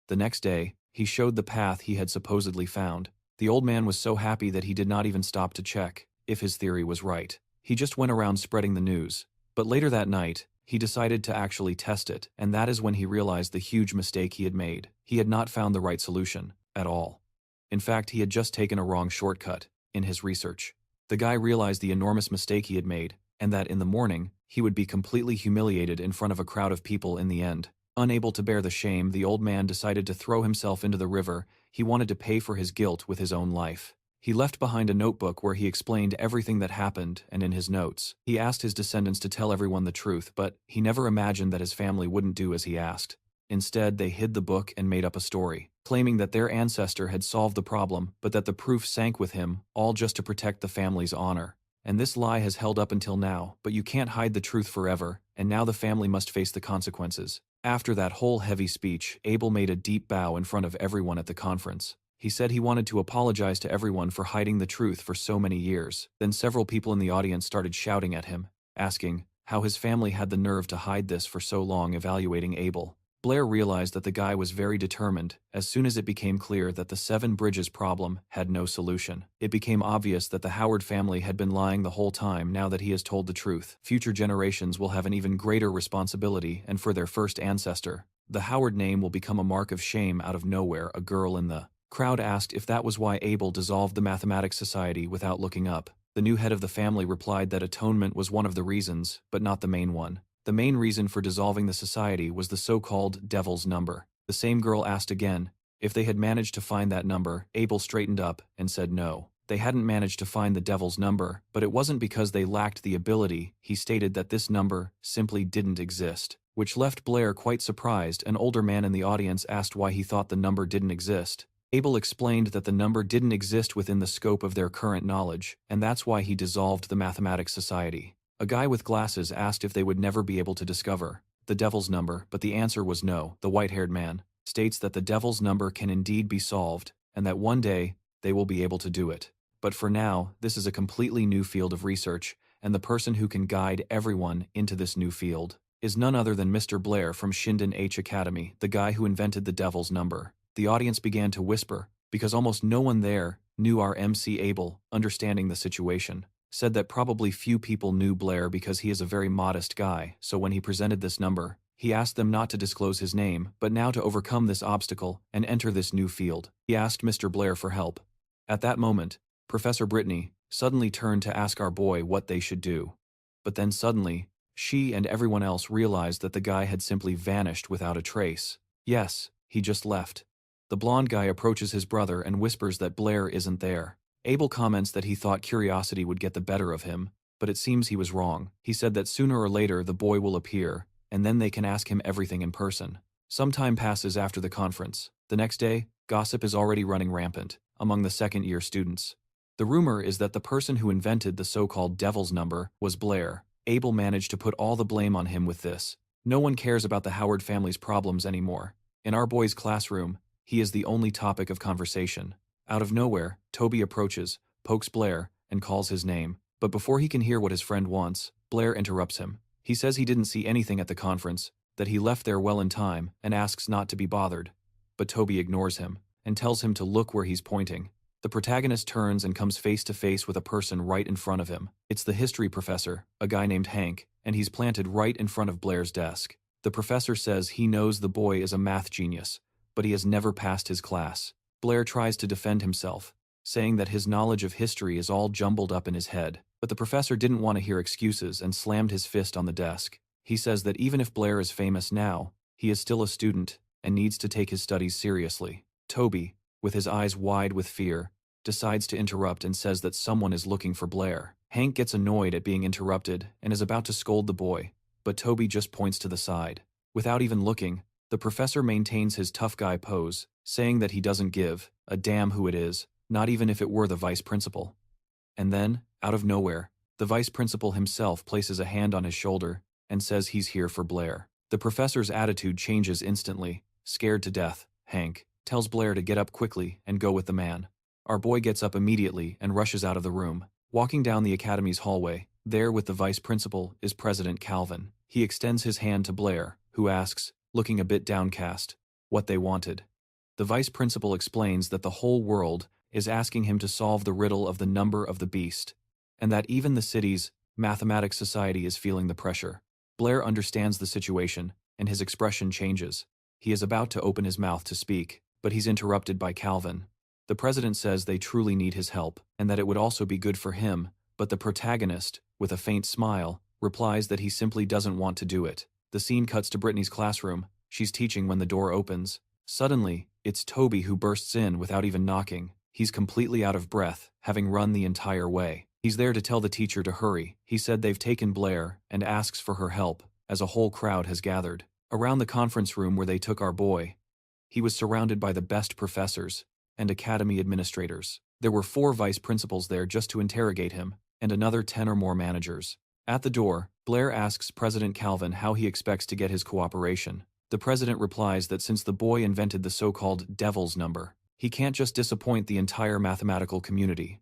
The next day, he showed the path he had supposedly found. The old man was so happy that he did not even stop to check if his theory was right. He just went around spreading the news. But later that night, he decided to actually test it, and that is when he realized the huge mistake he had made. He had not found the right solution at all. In fact, he had just taken a wrong shortcut in his research. The guy realized the enormous mistake he had made, and that in the morning, he would be completely humiliated in front of a crowd of people in the end. Unable to bear the shame, the old man decided to throw himself into the river. He wanted to pay for his guilt with his own life. He left behind a notebook where he explained everything that happened, and in his notes, he asked his descendants to tell everyone the truth, but he never imagined that his family wouldn't do as he asked. Instead, they hid the book and made up a story, claiming that their ancestor had solved the problem, but that the proof sank with him, all just to protect the family's honor. And this lie has held up until now, but you can't hide the truth forever, and now the family must face the consequences. After that whole heavy speech, Abel made a deep bow in front of everyone at the conference. He said he wanted to apologize to everyone for hiding the truth for so many years. Then several people in the audience started shouting at him, asking how his family had the nerve to hide this for so long. Evaluating Abel, Blair realized that the guy was very determined. As soon as it became clear that the 7 bridges problem had no solution, it became obvious that the Howard family had been lying the whole time. Now that he has told the truth, future generations will have an even greater responsibility, and for their first ancestor, the Howard name will become a mark of shame. Out of nowhere, a girl in the crowd asked if that was why Abel dissolved the Mathematics Society without looking up. The new head of the family replied that atonement was one of the reasons, but not the main one. The main reason for dissolving the society was the so-called devil's number. The same girl asked again if they had managed to find that number. Abel straightened up and said no. They hadn't managed to find the devil's number, but it wasn't because they lacked the ability. He stated that this number simply didn't exist, which left Blair quite surprised. An older man in the audience asked why he thought the number didn't exist. Abel explained that the number didn't exist within the scope of their current knowledge, and that's why he dissolved the Mathematics Society. A guy with glasses asked if they would never be able to discover the devil's number, but the answer was no. The white-haired man states that the devil's number can indeed be solved, and that one day they will be able to do it. But for now, this is a completely new field of research, and the person who can guide everyone into this new field is none other than Mr. Blair from Shinden H Academy, the guy who invented the devil's number. The audience began to whisper, because almost no one there knew our MC. Abel, understanding the situation, said that probably few people knew Blair because he is a very modest guy, so when he presented this number, he asked them not to disclose his name, but now to overcome this obstacle and enter this new field. He asked Mr. Blair for help. At that moment, Professor Britney suddenly turned to ask our boy what they should do. But then suddenly, she and everyone else realized that the guy had simply vanished without a trace. Yes, he just left. The blonde guy approaches his brother and whispers that Blair isn't there. Abel comments that he thought curiosity would get the better of him, but it seems he was wrong. He said that sooner or later the boy will appear, and then they can ask him everything in person. Some time passes after the conference. The next day, gossip is already running rampant among the second-year students. The rumor is that the person who invented the so-called devil's number was Blair. Abel managed to put all the blame on him with this. No one cares about the Howard family's problems anymore. In our boy's classroom, he is the only topic of conversation. Out of nowhere, Toby approaches, pokes Blair, and calls his name. But before he can hear what his friend wants, Blair interrupts him. He says he didn't see anything at the conference, that he left there well in time, and asks not to be bothered. But Toby ignores him, and tells him to look where he's pointing. The protagonist turns and comes face to face with a person right in front of him. It's the history professor, a guy named Hank, and he's planted right in front of Blair's desk. The professor says he knows the boy is a math genius, but he has never passed his class. Blair tries to defend himself, saying that his knowledge of history is all jumbled up in his head. But the professor didn't want to hear excuses and slammed his fist on the desk. He says that even if Blair is famous now, he is still a student and needs to take his studies seriously. Toby, with his eyes wide with fear, decides to interrupt and says that someone is looking for Blair. Hank gets annoyed at being interrupted and is about to scold the boy, but Toby just points to the side. Without even looking, the professor maintains his tough guy pose, saying that he doesn't give a damn who it is, not even if it were the vice principal. And then, out of nowhere, the vice principal himself places a hand on his shoulder and says he's here for Blair. The professor's attitude changes instantly. Scared to death, Hank tells Blair to get up quickly and go with the man. Our boy gets up immediately and rushes out of the room. Walking down the academy's hallway, there with the vice principal is President Calvin. He extends his hand to Blair, who asks, looking a bit downcast, what they wanted. The vice principal explains that the whole world is asking him to solve the riddle of the number of the beast, and that even the city's mathematics society is feeling the pressure. Blair understands the situation, and his expression changes. He is about to open his mouth to speak, but he's interrupted by Calvin. The president says they truly need his help, and that it would also be good for him, but the protagonist, with a faint smile, replies that he simply doesn't want to do it. The scene cuts to Brittany's classroom. She's teaching when the door opens. Suddenly, it's Toby who bursts in without even knocking. He's completely out of breath, having run the entire way. He's there to tell the teacher to hurry. He said they've taken Blair and asks for her help, as a whole crowd has gathered around the conference room where they took our boy. He was surrounded by the best professors and academy administrators. There were 4 vice principals there just to interrogate him, and another 10 or more managers. At the door, Blair asks President Calvin how he expects to get his cooperation. The president replies that since the boy invented the so-called devil's number, he can't just disappoint the entire mathematical community.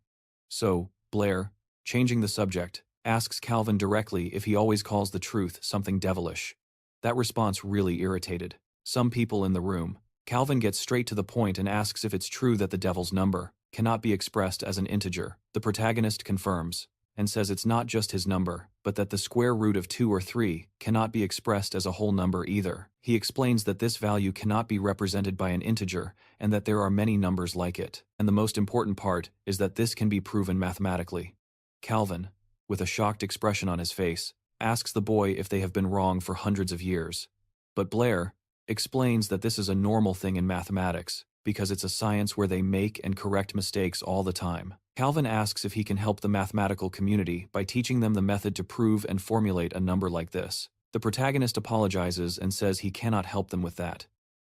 So, Blair, changing the subject, asks Calvin directly if he always calls the truth something devilish. That response really irritated some people in the room. Calvin gets straight to the point and asks if it's true that the devil's number cannot be expressed as an integer. The protagonist confirms, and says it's not just his number, but that the square root of 2 or 3 cannot be expressed as a whole number either. He explains that this value cannot be represented by an integer, and that there are many numbers like it. And the most important part is that this can be proven mathematically. Calvin, with a shocked expression on his face, asks the boy if they have been wrong for hundreds of years. But Blair explains that this is a normal thing in mathematics, because it's a science where they make and correct mistakes all the time. Calvin asks if he can help the mathematical community by teaching them the method to prove and formulate a number like this. The protagonist apologizes and says he cannot help them with that.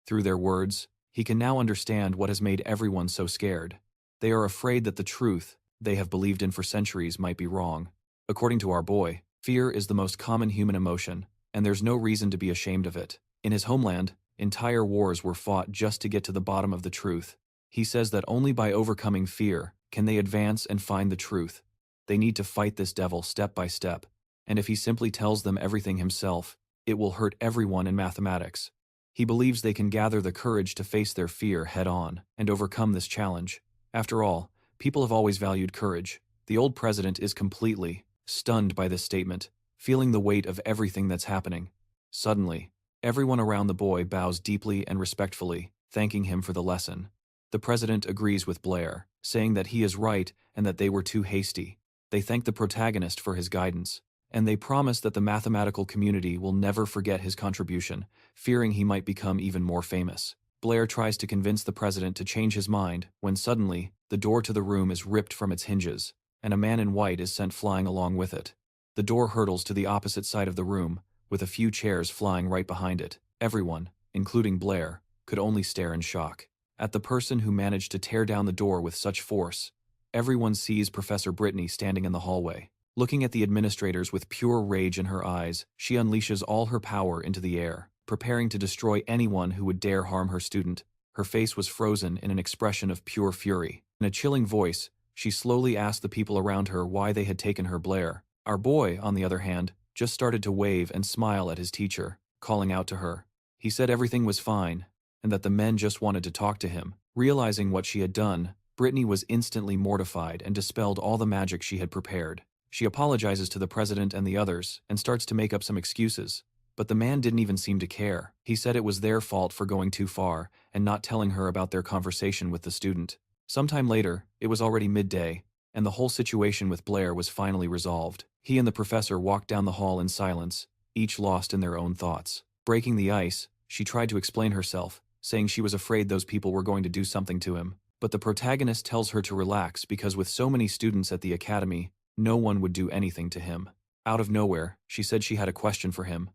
Through their words, he can now understand what has made everyone so scared. They are afraid that the truth they have believed in for centuries might be wrong. According to our boy, fear is the most common human emotion, and there's no reason to be ashamed of it. In his homeland, entire wars were fought just to get to the bottom of the truth. He says that only by overcoming fear can they advance and find the truth. They need to fight this devil step by step, and if he simply tells them everything himself, it will hurt everyone in mathematics. He believes they can gather the courage to face their fear head-on and overcome this challenge. After all, people have always valued courage. The old president is completely stunned by this statement, feeling the weight of everything that's happening. Suddenly, everyone around the boy bows deeply and respectfully, thanking him for the lesson. The president agrees with Blair, saying that he is right and that they were too hasty. They thank the protagonist for his guidance, and they promise that the mathematical community will never forget his contribution, fearing he might become even more famous. Blair tries to convince the president to change his mind when suddenly, the door to the room is ripped from its hinges, and a man in white is sent flying along with it. The door hurtles to the opposite side of the room, with a few chairs flying right behind it. Everyone, including Blair, could only stare in shock at the person who managed to tear down the door with such force. Everyone sees Professor Britney standing in the hallway. Looking at the administrators with pure rage in her eyes, she unleashes all her power into the air, preparing to destroy anyone who would dare harm her student. Her face was frozen in an expression of pure fury. In a chilling voice, she slowly asked the people around her why they had taken her Blair. Our boy, on the other hand, just started to wave and smile at his teacher, calling out to her. He said everything was fine, and that the men just wanted to talk to him. Realizing what she had done, Britney was instantly mortified and dispelled all the magic she had prepared. She apologizes to the president and the others and starts to make up some excuses. But the man didn't even seem to care. He said it was their fault for going too far and not telling her about their conversation with the student. Sometime later, it was already midday, and the whole situation with Blair was finally resolved. He and the professor walked down the hall in silence, each lost in their own thoughts. Breaking the ice, she tried to explain herself, saying she was afraid those people were going to do something to him. But the protagonist tells her to relax because with so many students at the academy, no one would do anything to him. Out of nowhere, she said she had a question for him.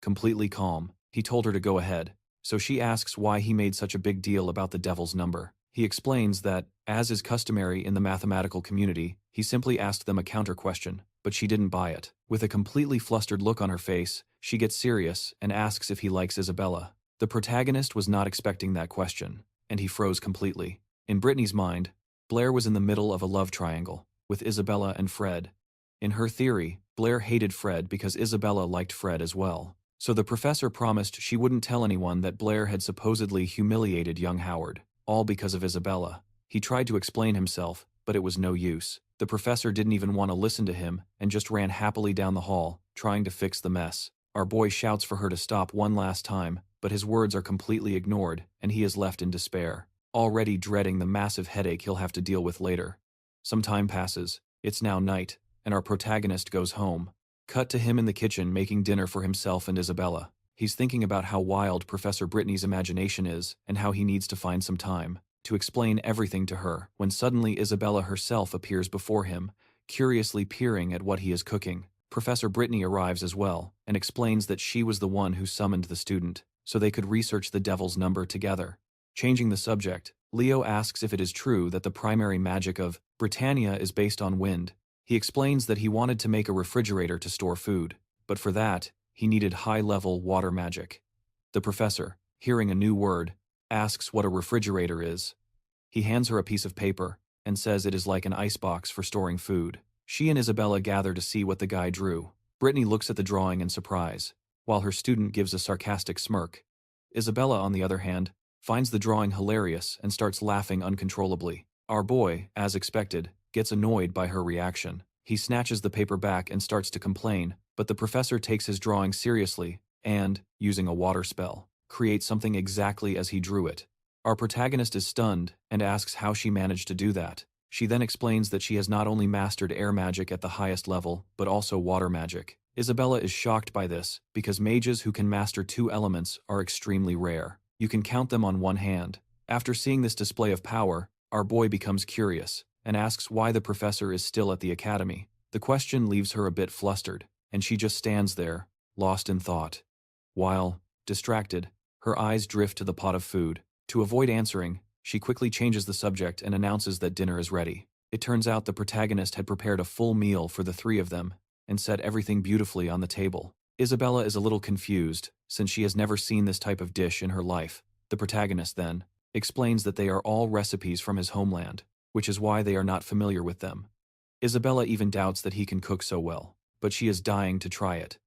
Completely calm, he told her to go ahead, so she asks why he made such a big deal about the devil's number. He explains that, as is customary in the mathematical community, he simply asked them a counter question, but she didn't buy it. With a completely flustered look on her face, she gets serious and asks if he likes Isabella. The protagonist was not expecting that question, and he froze completely. In Britney's mind, Blair was in the middle of a love triangle, with Isabella and Fred. In her theory, Blair hated Fred because Isabella liked Fred as well. So the professor promised she wouldn't tell anyone that Blair had supposedly humiliated young Howard, all because of Isabella. He tried to explain himself, but it was no use. The professor didn't even want to listen to him and just ran happily down the hall, trying to fix the mess. Our boy shouts for her to stop one last time, but his words are completely ignored, and he is left in despair, already dreading the massive headache he'll have to deal with later. Some time passes, it's now night, and our protagonist goes home. Cut to him in the kitchen making dinner for himself and Isabella. He's thinking about how wild Professor Britney's imagination is and how he needs to find some time to explain everything to her when suddenly Isabella herself appears before him, curiously peering at what he is cooking. Professor Britney arrives as well and explains that she was the one who summoned the student, so they could research the devil's number together. Changing the subject, Leo asks if it is true that the primary magic of Britannia is based on wind. He explains that he wanted to make a refrigerator to store food, but for that, he needed high-level water magic. The professor, hearing a new word, asks what a refrigerator is. He hands her a piece of paper and says it is like an icebox for storing food. She and Isabella gather to see what the guy drew. Britney looks at the drawing in surprise, while her student gives a sarcastic smirk. Isabella, on the other hand, finds the drawing hilarious and starts laughing uncontrollably. Our boy, as expected, gets annoyed by her reaction. He snatches the paper back and starts to complain, but the professor takes his drawing seriously and, using a water spell, creates something exactly as he drew it. Our protagonist is stunned and asks how she managed to do that. She then explains that she has not only mastered air magic at the highest level, but also water magic. Isabella is shocked by this, because mages who can master 2 elements are extremely rare. You can count them on one hand. After seeing this display of power, our boy becomes curious, and asks why the professor is still at the academy. The question leaves her a bit flustered, and she just stands there, lost in thought. While, distracted, her eyes drift to the pot of food. To avoid answering, she quickly changes the subject and announces that dinner is ready. It turns out the protagonist had prepared a full meal for the 3 of them, and set everything beautifully on the table. Isabella is a little confused, since she has never seen this type of dish in her life. The protagonist then explains that they are all recipes from his homeland, which is why they are not familiar with them. Isabella even doubts that he can cook so well, but she is dying to try it.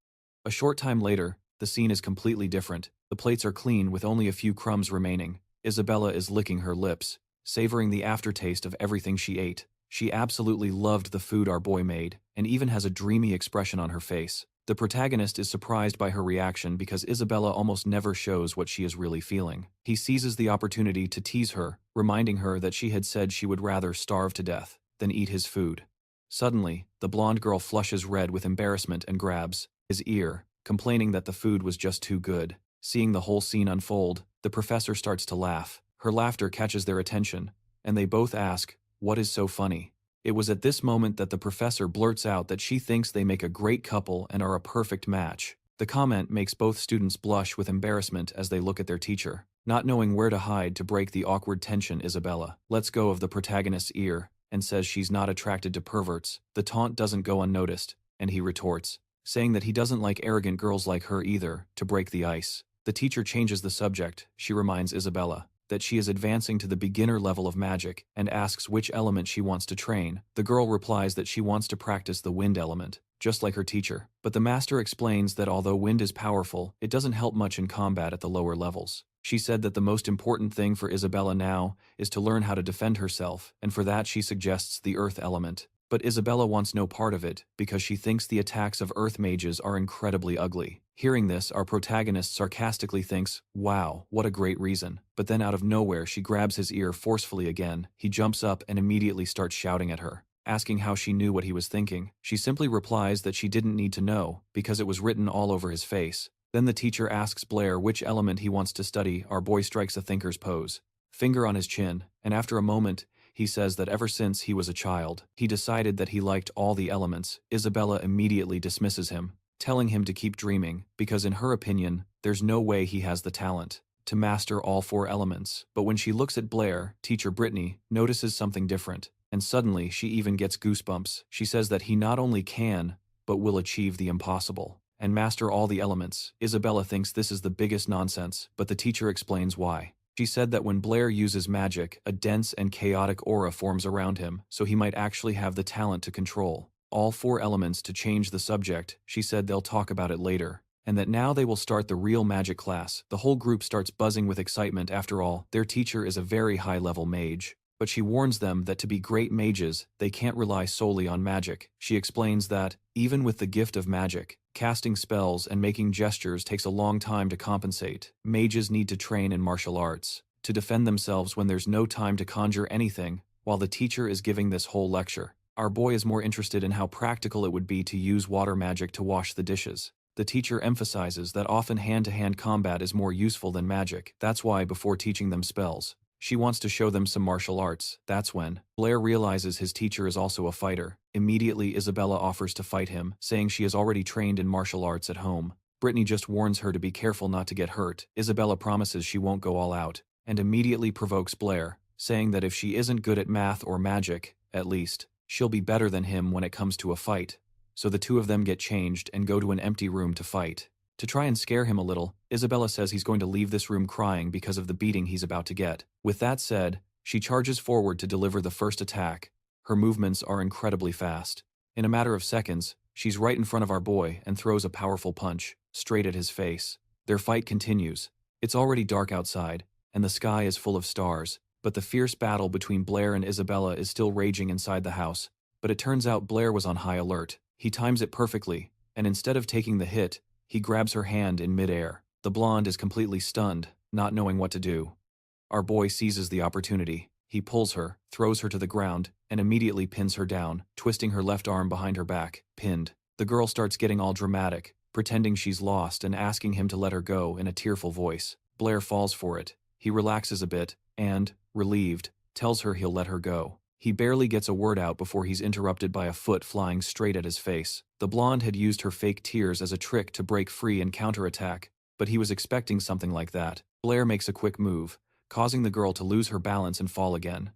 A short time later, the scene is completely different. The plates are clean with only a few crumbs remaining. Isabella is licking her lips, savoring the aftertaste of everything she ate. She absolutely loved the food our boy made, and even has a dreamy expression on her face. The protagonist is surprised by her reaction because Isabella almost never shows what she is really feeling. He seizes the opportunity to tease her, reminding her that she had said she would rather starve to death than eat his food. Suddenly, the blonde girl flushes red with embarrassment and grabs his ear, complaining that the food was just too good. Seeing the whole scene unfold, the professor starts to laugh. Her laughter catches their attention, and they both ask, "What is so funny?" It was at this moment that the professor blurts out that she thinks they make a great couple and are a perfect match. The comment makes both students blush with embarrassment as they look at their teacher. Not knowing where to hide to break the awkward tension, Isabella lets go of the protagonist's ear and says she's not attracted to perverts. The taunt doesn't go unnoticed, and he retorts, saying that he doesn't like arrogant girls like her either, to break the ice. The teacher changes the subject. She reminds Isabella that she is advancing to the beginner level of magic and asks which element she wants to train. The girl replies that she wants to practice the wind element, just like her teacher. But the master explains that although wind is powerful, it doesn't help much in combat at the lower levels. She said that the most important thing for Isabella now is to learn how to defend herself, and for that she suggests the earth element. But Isabella wants no part of it, because she thinks the attacks of earth mages are incredibly ugly. Hearing this, our protagonist sarcastically thinks, "Wow, what a great reason." But then out of nowhere she grabs his ear forcefully again. He jumps up and immediately starts shouting at her, asking how she knew what he was thinking. She simply replies that she didn't need to know, because it was written all over his face. Then the teacher asks Blair which element he wants to study. Our boy strikes a thinker's pose, finger on his chin, and after a moment, he says that ever since he was a child, he decided that he liked all the elements. Isabella immediately dismisses him, telling him to keep dreaming, because in her opinion, there's no way he has the talent to master all 4 elements. But when she looks at Blair, teacher Britney notices something different, and suddenly she even gets goosebumps. She says that he not only can, but will achieve the impossible and master all the elements. Isabella thinks this is the biggest nonsense, but the teacher explains why. She said that when Blair uses magic, a dense and chaotic aura forms around him, so he might actually have the talent to control all 4 elements. To change the subject, she said they'll talk about it later, and that now they will start the real magic class. The whole group starts buzzing with excitement. After all, their teacher is a very high-level mage. But she warns them that to be great mages, they can't rely solely on magic. She explains that, even with the gift of magic, casting spells and making gestures takes a long time to compensate. Mages need to train in martial arts to defend themselves when there's no time to conjure anything. While the teacher is giving this whole lecture, our boy is more interested in how practical it would be to use water magic to wash the dishes. The teacher emphasizes that often hand-to-hand combat is more useful than magic. That's why, before teaching them spells, she wants to show them some martial arts. That's when Blair realizes his teacher is also a fighter. Immediately, Isabella offers to fight him, saying she is already trained in martial arts at home. Britney just warns her to be careful not to get hurt. Isabella promises she won't go all out, and immediately provokes Blair, saying that if she isn't good at math or magic, at least, she'll be better than him when it comes to a fight. So the 2 of them get changed and go to an empty room to fight. To try and scare him a little, Isabella says he's going to leave this room crying because of the beating he's about to get. With that said, she charges forward to deliver the first attack. Her movements are incredibly fast. In a matter of seconds, she's right in front of our boy and throws a powerful punch, straight at his face. Their fight continues. It's already dark outside, and the sky is full of stars, but the fierce battle between Blair and Isabella is still raging inside the house. But it turns out Blair was on high alert. He times it perfectly, and instead of taking the hit, he grabs her hand in midair. The blonde is completely stunned, not knowing what to do. Our boy seizes the opportunity. He pulls her, throws her to the ground, and immediately pins her down, twisting her left arm behind her back, pinned. The girl starts getting all dramatic, pretending she's lost and asking him to let her go in a tearful voice. Blair falls for it. He relaxes a bit and, relieved, tells her he'll let her go. He barely gets a word out before he's interrupted by a foot flying straight at his face. The blonde had used her fake tears as a trick to break free and counterattack, but he was expecting something like that. Blair makes a quick move, causing the girl to lose her balance and fall again.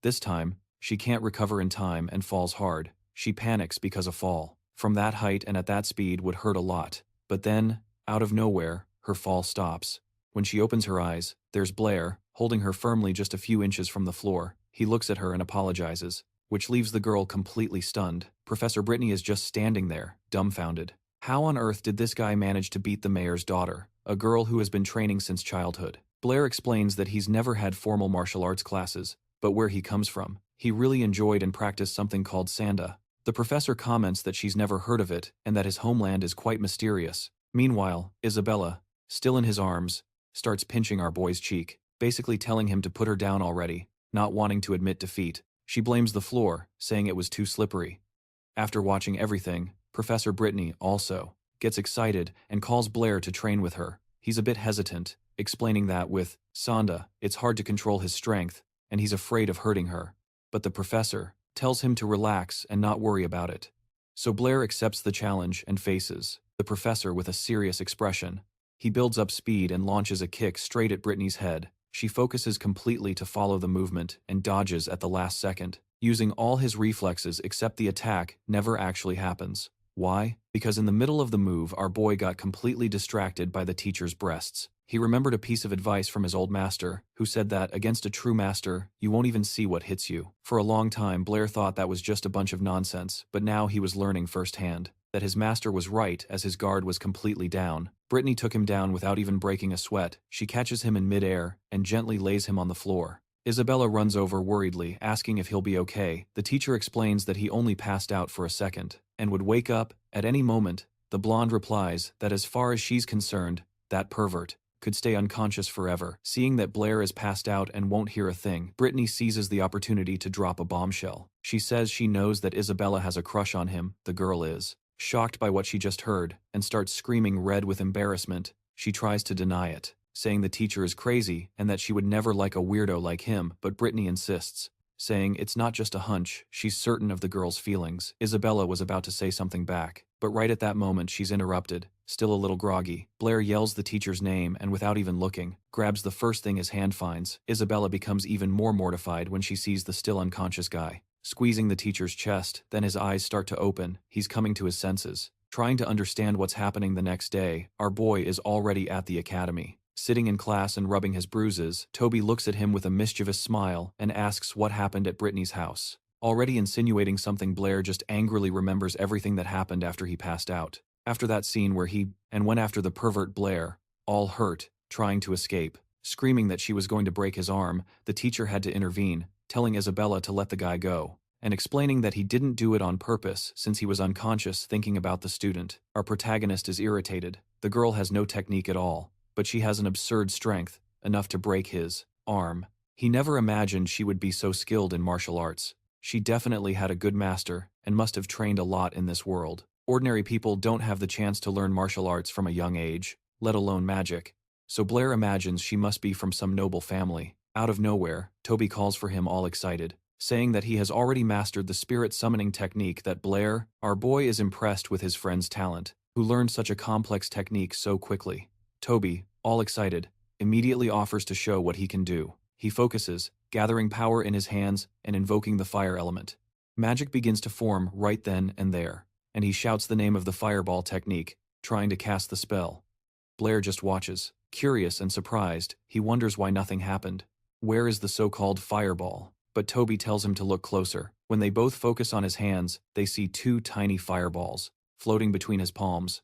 This time, she can't recover in time and falls hard. She panics because a fall from that height and at that speed would hurt a lot. But then, out of nowhere, her fall stops. When she opens her eyes, there's Blair, holding her firmly just a few inches from the floor. He looks at her and apologizes, which leaves the girl completely stunned. Professor Britney is just standing there, dumbfounded. How on earth did this guy manage to beat the mayor's daughter, a girl who has been training since childhood? Blair explains that he's never had formal martial arts classes, but where he comes from, he really enjoyed and practiced something called sanda. The professor comments that she's never heard of it and that his homeland is quite mysterious. Meanwhile, Isabella, still in his arms, starts pinching our boy's cheek, basically telling him to put her down already, not wanting to admit defeat. She blames the floor, saying it was too slippery. After watching everything, Professor Britney also gets excited and calls Blair to train with her. He's a bit hesitant, explaining that with Sanda, it's hard to control his strength, and he's afraid of hurting her. But the professor tells him to relax and not worry about it. So Blair accepts the challenge and faces the professor with a serious expression. He builds up speed and launches a kick straight at Britney's head. She focuses completely to follow the movement and dodges at the last second, using all his reflexes except the attack never actually happens. Why? Because in the middle of the move, our boy got completely distracted by the teacher's breasts. He remembered a piece of advice from his old master, who said that against a true master, you won't even see what hits you. For a long time, Blair thought that was just a bunch of nonsense, but now he was learning firsthand that his master was right as his guard was completely down. Britney took him down without even breaking a sweat. She catches him in midair and gently lays him on the floor. Isabella runs over worriedly, asking if he'll be okay. The teacher explains that he only passed out for a second and would wake up at any moment. The blonde replies that as far as she's concerned, that pervert could stay unconscious forever. Seeing that Blair is passed out and won't hear a thing, Britney seizes the opportunity to drop a bombshell. She says she knows that Isabella has a crush on him. The girl is shocked by what she just heard and starts screaming red with embarrassment. She tries to deny it, saying the teacher is crazy and that she would never like a weirdo like him, but Britney insists, saying it's not just a hunch, she's certain of the girl's feelings. Isabella was about to say something back, but right at that moment she's interrupted, still a little groggy. Blair yells the teacher's name and without even looking, grabs the first thing his hand finds. Isabella becomes even more mortified when she sees the still unconscious guy squeezing the teacher's chest. Then his eyes start to open. He's coming to his senses, trying to understand what's happening. The next day, our boy is already at the academy. Sitting in class and rubbing his bruises, Toby looks at him with a mischievous smile and asks what happened at Britney's house. Already insinuating something, Blair just angrily remembers everything that happened after he passed out. After that scene where he went after the pervert Blair, all hurt, trying to escape. Screaming that she was going to break his arm, the teacher had to intervene, telling Isabella to let the guy go, and explaining that he didn't do it on purpose since he was unconscious thinking about the student. Our protagonist is irritated. The girl has no technique at all, but she has an absurd strength, enough to break his arm. He never imagined she would be so skilled in martial arts. She definitely had a good master and must have trained a lot in this world. Ordinary people don't have the chance to learn martial arts from a young age, let alone magic. So Blair imagines she must be from some noble family. Out of nowhere, Toby calls for him all excited, saying that he has already mastered the spirit summoning technique. That Blair, our boy, is impressed with his friend's talent, who learned such a complex technique so quickly. Toby, all excited, immediately offers to show what he can do. He focuses, gathering power in his hands and invoking the fire element. Magic begins to form right then and there, and he shouts the name of the fireball technique, trying to cast the spell. Blair just watches, curious and surprised. He wonders why nothing happened. Where is the so-called fireball? But Toby tells him to look closer. When they both focus on his hands, they see two tiny fireballs floating between his palms.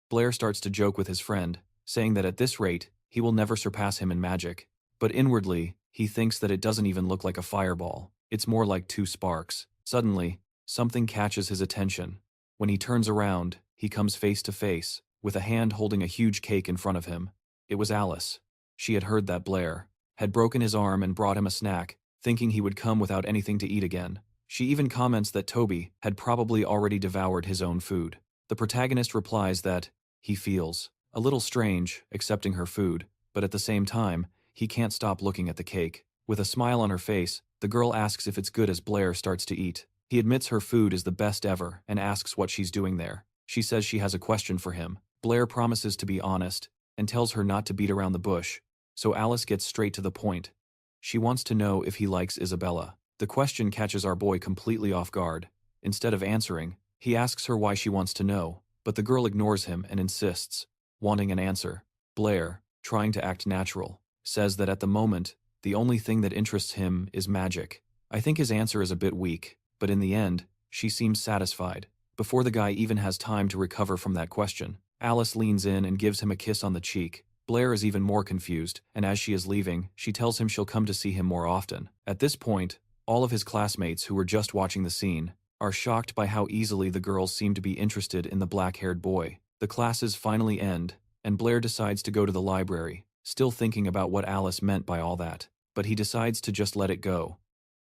Blair starts to joke with his friend, saying that at this rate, he will never surpass him in magic. But inwardly, he thinks that it doesn't even look like a fireball. It's more like two sparks. Suddenly, something catches his attention. When he turns around, he comes face to face with a hand holding a huge cake in front of him. It was Alice. She had heard that Blair had broken his arm and brought him a snack, thinking he would come without anything to eat again. She even comments that Toby had probably already devoured his own food. The protagonist replies that he feels a little strange accepting her food, but at the same time, he can't stop looking at the cake. With a smile on her face, the girl asks if it's good as Blair starts to eat. He admits her food is the best ever and asks what she's doing there. She says she has a question for him. Blair promises to be honest and tells her not to beat around the bush, so Alice gets straight to the point. She wants to know if he likes Isabella. The question catches our boy completely off guard. Instead of answering, he asks her why she wants to know, but the girl ignores him and insists, wanting an answer. Blair, trying to act natural, says that at the moment, the only thing that interests him is magic. I think his answer is a bit weak, but in the end, she seems satisfied. Before the guy even has time to recover from that question, Alice leans in and gives him a kiss on the cheek. Blair is even more confused, and as she is leaving, she tells him she'll come to see him more often. At this point, all of his classmates who were just watching the scene are shocked by how easily the girls seem to be interested in the black-haired boy. The classes finally end, and Blair decides to go to the library, still thinking about what Alice meant by all that. But he decides to just let it go,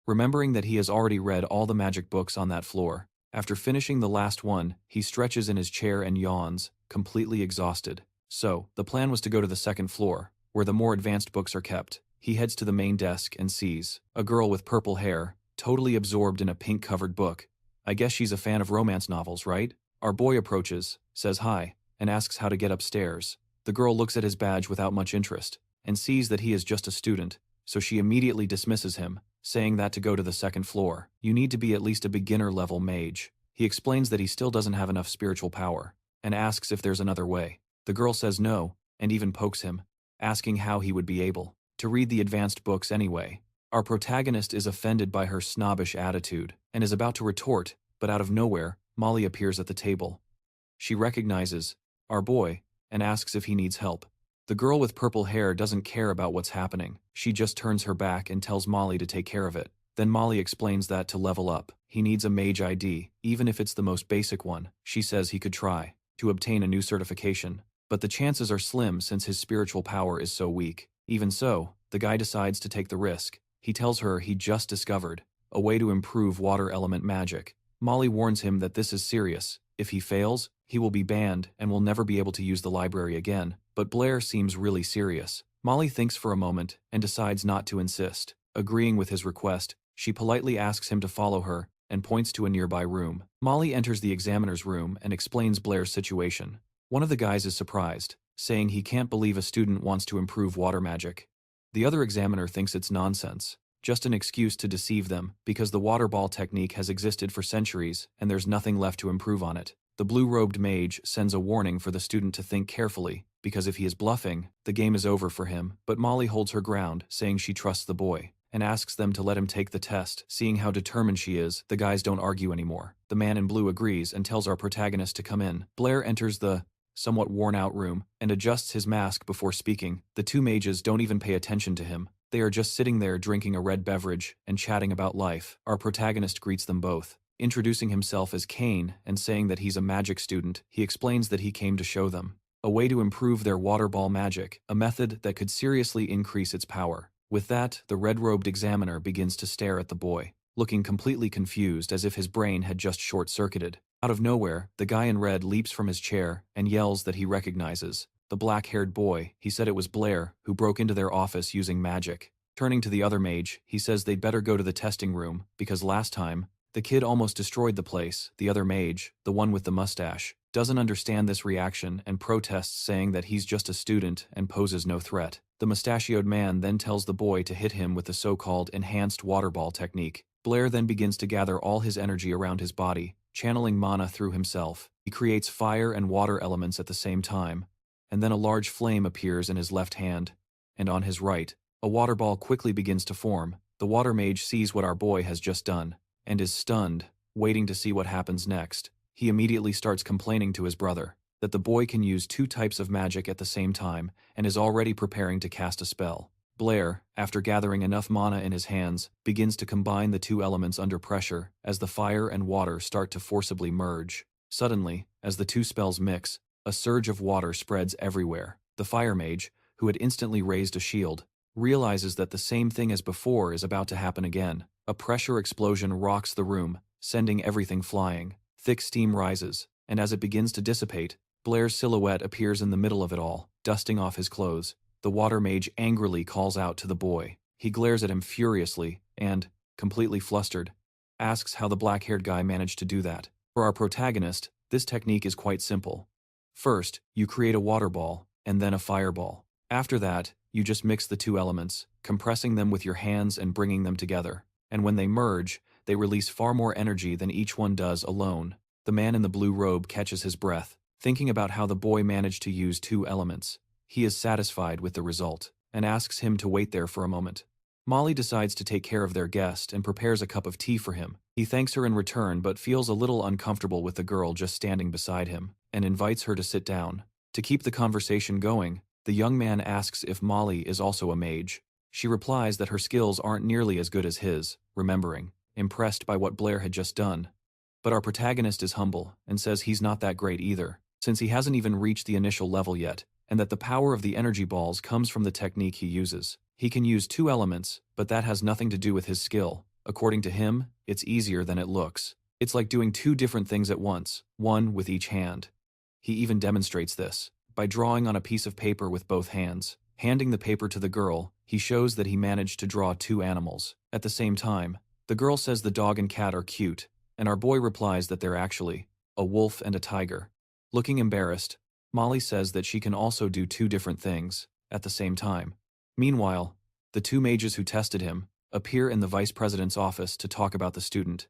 remembering that he has already read all the magic books on that floor. After finishing the last one, he stretches in his chair and yawns, completely exhausted. So, the plan was to go to the second floor, where the more advanced books are kept. He heads to the main desk and sees a girl with purple hair, totally absorbed in a pink-covered book. I guess she's a fan of romance novels, right? Our boy approaches, says hi, and asks how to get upstairs. The girl looks at his badge without much interest, and sees that he is just a student, so she immediately dismisses him, saying that to go to the second floor, you need to be at least a beginner-level mage. He explains that he still doesn't have enough spiritual power, and asks if there's another way. The girl says no, and even pokes him, asking how he would be able to read the advanced books anyway. Our protagonist is offended by her snobbish attitude, and is about to retort, but out of nowhere, Molly appears at the table. She recognizes our boy, and asks if he needs help. The girl with purple hair doesn't care about what's happening. She just turns her back and tells Molly to take care of it. Then Molly explains that to level up, he needs a mage ID, even if it's the most basic one. She says he could try to obtain a new certification, but the chances are slim since his spiritual power is so weak. Even so, the guy decides to take the risk. He tells her he just discovered a way to improve water element magic. Molly warns him that this is serious. If he fails, he will be banned and will never be able to use the library again. But Blair seems really serious. Molly thinks for a moment and decides not to insist. Agreeing with his request, she politely asks him to follow her and points to a nearby room. Molly enters the examiner's room and explains Blair's situation. One of the guys is surprised, saying he can't believe a student wants to improve water magic. The other examiner thinks it's nonsense, just an excuse to deceive them because the water ball technique has existed for centuries and there's nothing left to improve on it. The blue-robed mage sends a warning for the student to think carefully, because if he is bluffing, the game is over for him. But Molly holds her ground, saying she trusts the boy, and asks them to let him take the test. Seeing how determined she is, the guys don't argue anymore. The man in blue agrees and tells our protagonist to come in. Blair enters the somewhat worn-out room and adjusts his mask before speaking. The two mages don't even pay attention to him. They are just sitting there drinking a red beverage and chatting about life. Our protagonist greets them both, introducing himself as Kane and saying that he's a magic student. He explains that he came to show them a way to improve their water ball magic, a method that could seriously increase its power. With that, the red-robed examiner begins to stare at the boy, looking completely confused as if his brain had just short-circuited. Out of nowhere, the guy in red leaps from his chair and yells that he recognizes the black-haired boy. He said it was Blair, who broke into their office using magic. Turning to the other mage, he says they'd better go to the testing room, because last time, the kid almost destroyed the place. The other mage, the one with the mustache, doesn't understand this reaction and protests, saying that he's just a student and poses no threat. The mustachioed man then tells the boy to hit him with the so-called enhanced water ball technique. Blair then begins to gather all his energy around his body, channeling mana through himself. He creates fire and water elements at the same time, and then a large flame appears in his left hand, and on his right, a water ball quickly begins to form. The water mage sees what our boy has just done, and is stunned, waiting to see what happens next. He immediately starts complaining to his brother that the boy can use two types of magic at the same time and is already preparing to cast a spell. Blair, after gathering enough mana in his hands, begins to combine the two elements under pressure as the fire and water start to forcibly merge. Suddenly, as the two spells mix, a surge of water spreads everywhere. The fire mage, who had instantly raised a shield, realizes that the same thing as before is about to happen again. A pressure explosion rocks the room, sending everything flying. Thick steam rises, and as it begins to dissipate, Blair's silhouette appears in the middle of it all, dusting off his clothes. The water mage angrily calls out to the boy. He glares at him furiously and, completely flustered, asks how the black-haired guy managed to do that. For our protagonist, this technique is quite simple. First, you create a water ball, and then a fireball. After that, you just mix the two elements, compressing them with your hands and bringing them together. And when they merge, they release far more energy than each one does alone. The man in the blue robe catches his breath, thinking about how the boy managed to use two elements. He is satisfied with the result, and asks him to wait there for a moment. Molly decides to take care of their guest and prepares a cup of tea for him. He thanks her in return but feels a little uncomfortable with the girl just standing beside him, and invites her to sit down. To keep the conversation going, the young man asks if Molly is also a mage. She replies that her skills aren't nearly as good as his, remembering, impressed by what Blair had just done. But our protagonist is humble and says he's not that great either, since he hasn't even reached the initial level yet, and that the power of the energy balls comes from the technique he uses. He can use two elements, but that has nothing to do with his skill. According to him, it's easier than it looks. It's like doing two different things at once, one with each hand. He even demonstrates this by drawing on a piece of paper with both hands. Handing the paper to the girl, he shows that he managed to draw two animals. At the same time, the girl says the dog and cat are cute, and our boy replies that they're actually a wolf and a tiger. Looking embarrassed, Molly says that she can also do two different things at the same time. Meanwhile, the two mages who tested him appear in the vice president's office to talk about the student.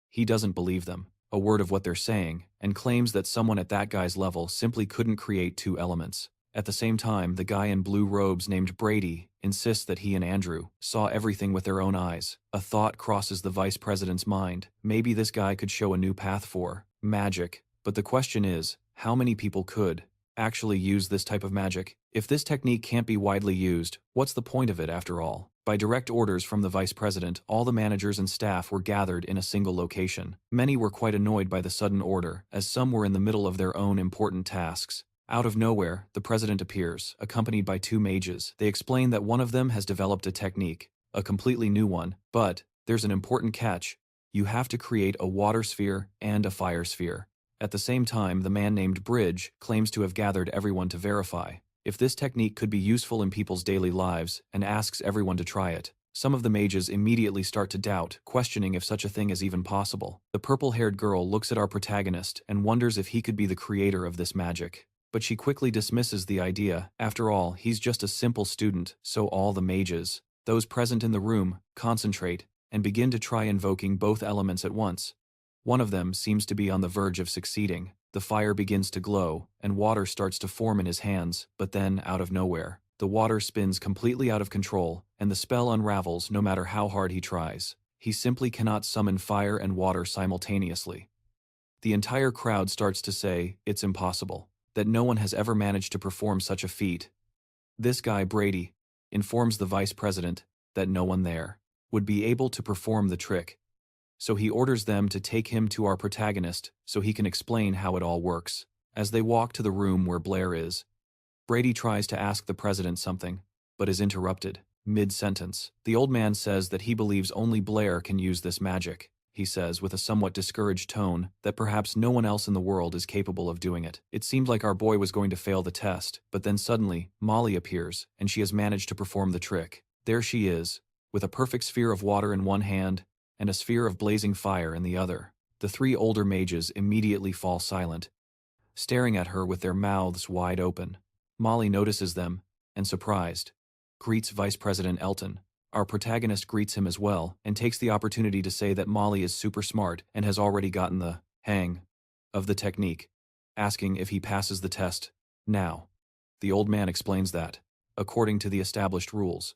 He doesn't believe them, a word of what they're saying, and claims that someone at that guy's level simply couldn't create two elements. At the same time, the guy in blue robes named Brady insists that he and Andrew saw everything with their own eyes. A thought crosses the vice president's mind. Maybe this guy could show a new path for magic. But the question is, how many people could actually use this type of magic? If this technique can't be widely used, what's the point of it after all? By direct orders from the vice president, all the managers and staff were gathered in a single location. Many were quite annoyed by the sudden order, as some were in the middle of their own important tasks. Out of nowhere, the president appears, accompanied by two mages. They explain that one of them has developed a technique, a completely new one, but there's an important catch. You have to create a water sphere and a fire sphere. At the same time, the man named Bridge claims to have gathered everyone to verify if this technique could be useful in people's daily lives and asks everyone to try it. Some of the mages immediately start to doubt, questioning if such a thing is even possible. The purple-haired girl looks at our protagonist and wonders if he could be the creator of this magic. But she quickly dismisses the idea. After all, he's just a simple student, so all the mages, those present in the room, concentrate and begin to try invoking both elements at once. One of them seems to be on the verge of succeeding. The fire begins to glow, and water starts to form in his hands, but then, out of nowhere, the water spins completely out of control, and the spell unravels no matter how hard he tries. He simply cannot summon fire and water simultaneously. The entire crowd starts to say, it's impossible, that no one has ever managed to perform such a feat. This guy, Brady, informs the vice president that no one there would be able to perform the trick. So he orders them to take him to our protagonist so he can explain how it all works. As they walk to the room where Blair is, Brady tries to ask the president something, but is interrupted mid-sentence. The old man says that he believes only Blair can use this magic. He says with a somewhat discouraged tone that perhaps no one else in the world is capable of doing it. It seemed like our boy was going to fail the test, but then suddenly, Molly appears, and she has managed to perform the trick. There she is, with a perfect sphere of water in one hand and a sphere of blazing fire in the other. The three older mages immediately fall silent, staring at her with their mouths wide open. Molly notices them, and surprised, greets Vice President Elton. Our protagonist greets him as well, and takes the opportunity to say that Molly is super smart and has already gotten the hang of the technique, asking if he passes the test now. The old man explains that, according to the established rules,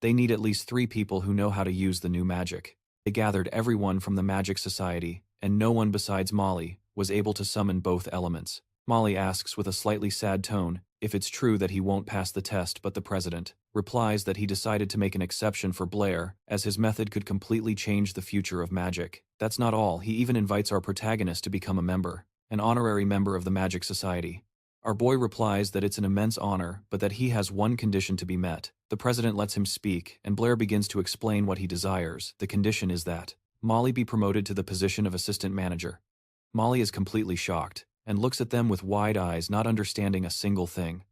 they need at least 3 people who know how to use the new magic. They gathered everyone from the Magic Society, and no one besides Molly was able to summon both elements. Molly asks with a slightly sad tone if it's true that he won't pass the test, but the president replies that he decided to make an exception for Blair, as his method could completely change the future of magic. That's not all, he even invites our protagonist to become a member, an honorary member of the Magic Society. Our boy replies that it's an immense honor, but that he has one condition to be met. The president lets him speak, and Blair begins to explain what he desires. The condition is that Molly be promoted to the position of assistant manager. Molly is completely shocked, and looks at them with wide eyes, not understanding a single thing.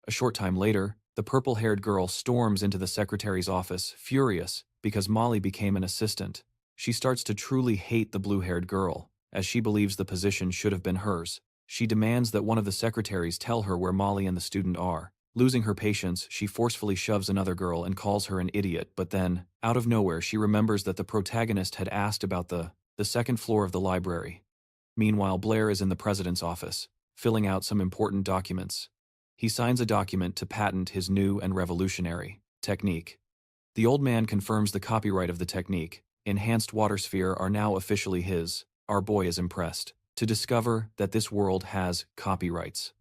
A short time later, the purple-haired girl storms into the secretary's office, furious, because Molly became an assistant. She starts to truly hate the blue-haired girl, as she believes the position should have been hers. She demands that one of the secretaries tell her where Molly and the student are. Losing her patience, she forcefully shoves another girl and calls her an idiot, but then, out of nowhere, she remembers that the protagonist had asked about the second floor of the library. Meanwhile, Blair is in the president's office, filling out some important documents. He signs a document to patent his new and revolutionary technique. The old man confirms the copyright of the technique. Enhanced water sphere are now officially his. Our boy is impressed to discover that this world has copyrights.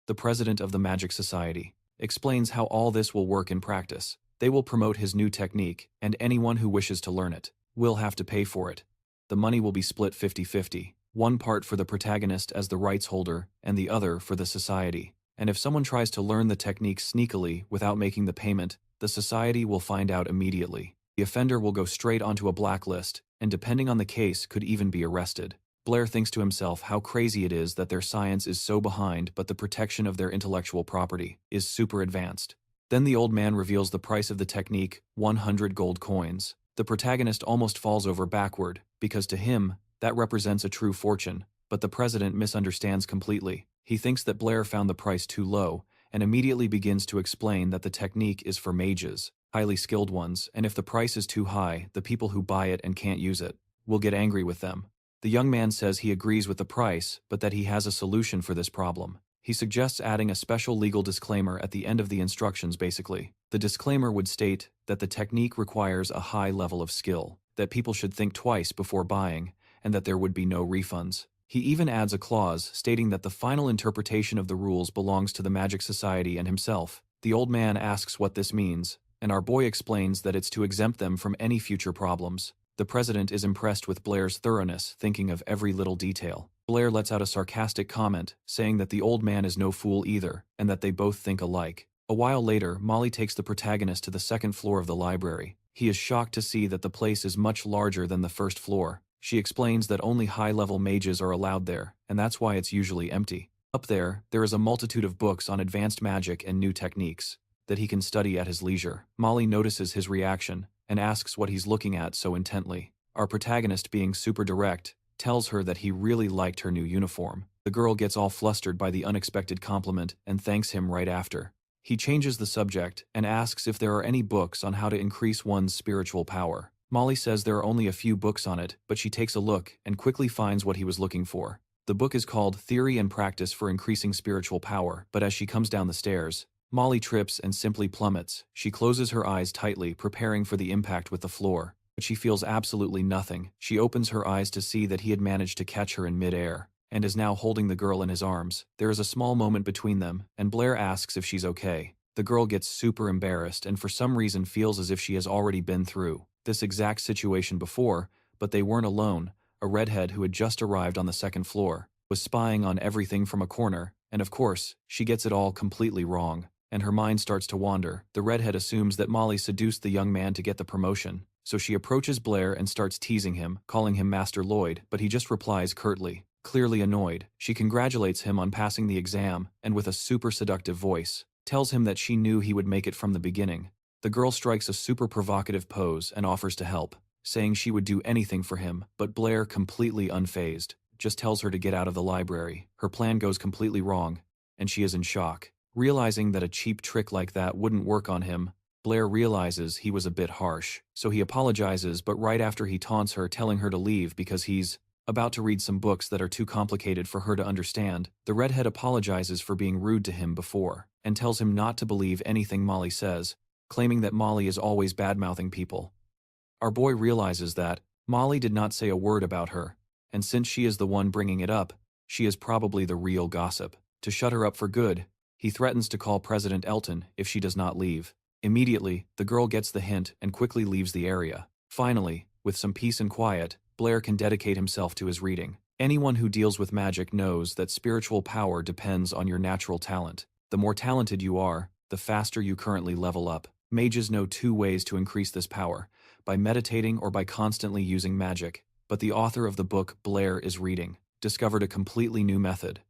The president of the Magic Society explains how all this will work in practice. They will promote his new technique, and anyone who wishes to learn it will have to pay for it. The money will be split 50-50, one part for the protagonist as the rights holder, and the other for the society. And if someone tries to learn the technique sneakily without making the payment, the society will find out immediately. The offender will go straight onto a blacklist, and depending on the case, could even be arrested. Blair thinks to himself how crazy it is that their science is so behind, but the protection of their intellectual property is super advanced. Then the old man reveals the price of the technique, 100 gold coins. The protagonist almost falls over backward, because to him, that represents a true fortune, but the president misunderstands completely. He thinks that Blair found the price too low, and immediately begins to explain that the technique is for mages, highly skilled ones, and if the price is too high, the people who buy it and can't use it will get angry with them. The young man says he agrees with the price, but that he has a solution for this problem. He suggests adding a special legal disclaimer at the end of the instructions. Basically, the disclaimer would state that the technique requires a high level of skill, that people should think twice before buying, and that there would be no refunds. He even adds a clause stating that the final interpretation of the rules belongs to the Magic Society and himself. The old man asks what this means, and our boy explains that it's to exempt them from any future problems. The president is impressed with Blair's thoroughness, thinking of every little detail. Blair lets out a sarcastic comment, saying that the old man is no fool either, and that they both think alike. A while later, Molly takes the protagonist to the second floor of the library. He is shocked to see that the place is much larger than the first floor. She explains that only high-level mages are allowed there, and that's why it's usually empty. Up there is a multitude of books on advanced magic and new techniques that he can study at his leisure. Molly notices his reaction and asks what he's looking at so intently. Our protagonist, being super direct, tells her that he really liked her new uniform. The girl gets all flustered by the unexpected compliment and thanks him right after. He changes the subject and asks if there are any books on how to increase one's spiritual power. Molly says there are only a few books on it, but she takes a look and quickly finds what he was looking for. The book is called Theory and Practice for Increasing Spiritual Power, but as she comes down the stairs, Molly trips and simply plummets. She closes her eyes tightly, preparing for the impact with the floor, but she feels absolutely nothing. She opens her eyes to see that he had managed to catch her in mid-air, and is now holding the girl in his arms. There is a small moment between them, and Blair asks if she's okay. The girl gets super embarrassed and for some reason feels as if she has already been through this exact situation before, but they weren't alone. A redhead who had just arrived on the second floor was spying on everything from a corner, and of course, she gets it all completely wrong, and her mind starts to wander. The redhead assumes that Molly seduced the young man to get the promotion, so she approaches Blair and starts teasing him, calling him Master Lloyd, but he just replies curtly. Clearly annoyed, she congratulates him on passing the exam, and with a super seductive voice, tells him that she knew he would make it from the beginning. The girl strikes a super provocative pose and offers to help, saying she would do anything for him, but Blair, completely unfazed, just tells her to get out of the library. Her plan goes completely wrong, and she is in shock. Realizing that a cheap trick like that wouldn't work on him, Blair realizes he was a bit harsh, so he apologizes, but right after he taunts her, telling her to leave because he's about to read some books that are too complicated for her to understand. The redhead apologizes for being rude to him before, and tells him not to believe anything Molly says, claiming that Molly is always bad-mouthing people. Our boy realizes that Molly did not say a word about her, and since she is the one bringing it up, she is probably the real gossip. To shut her up for good, he threatens to call President Elton if she does not leave. Immediately, the girl gets the hint and quickly leaves the area. Finally, with some peace and quiet, Blair can dedicate himself to his reading. Anyone who deals with magic knows that spiritual power depends on your natural talent. The more talented you are, the faster you currently level up. Mages know two ways to increase this power, by meditating or by constantly using magic, but the author of the book Blair is reading discovered a completely new method.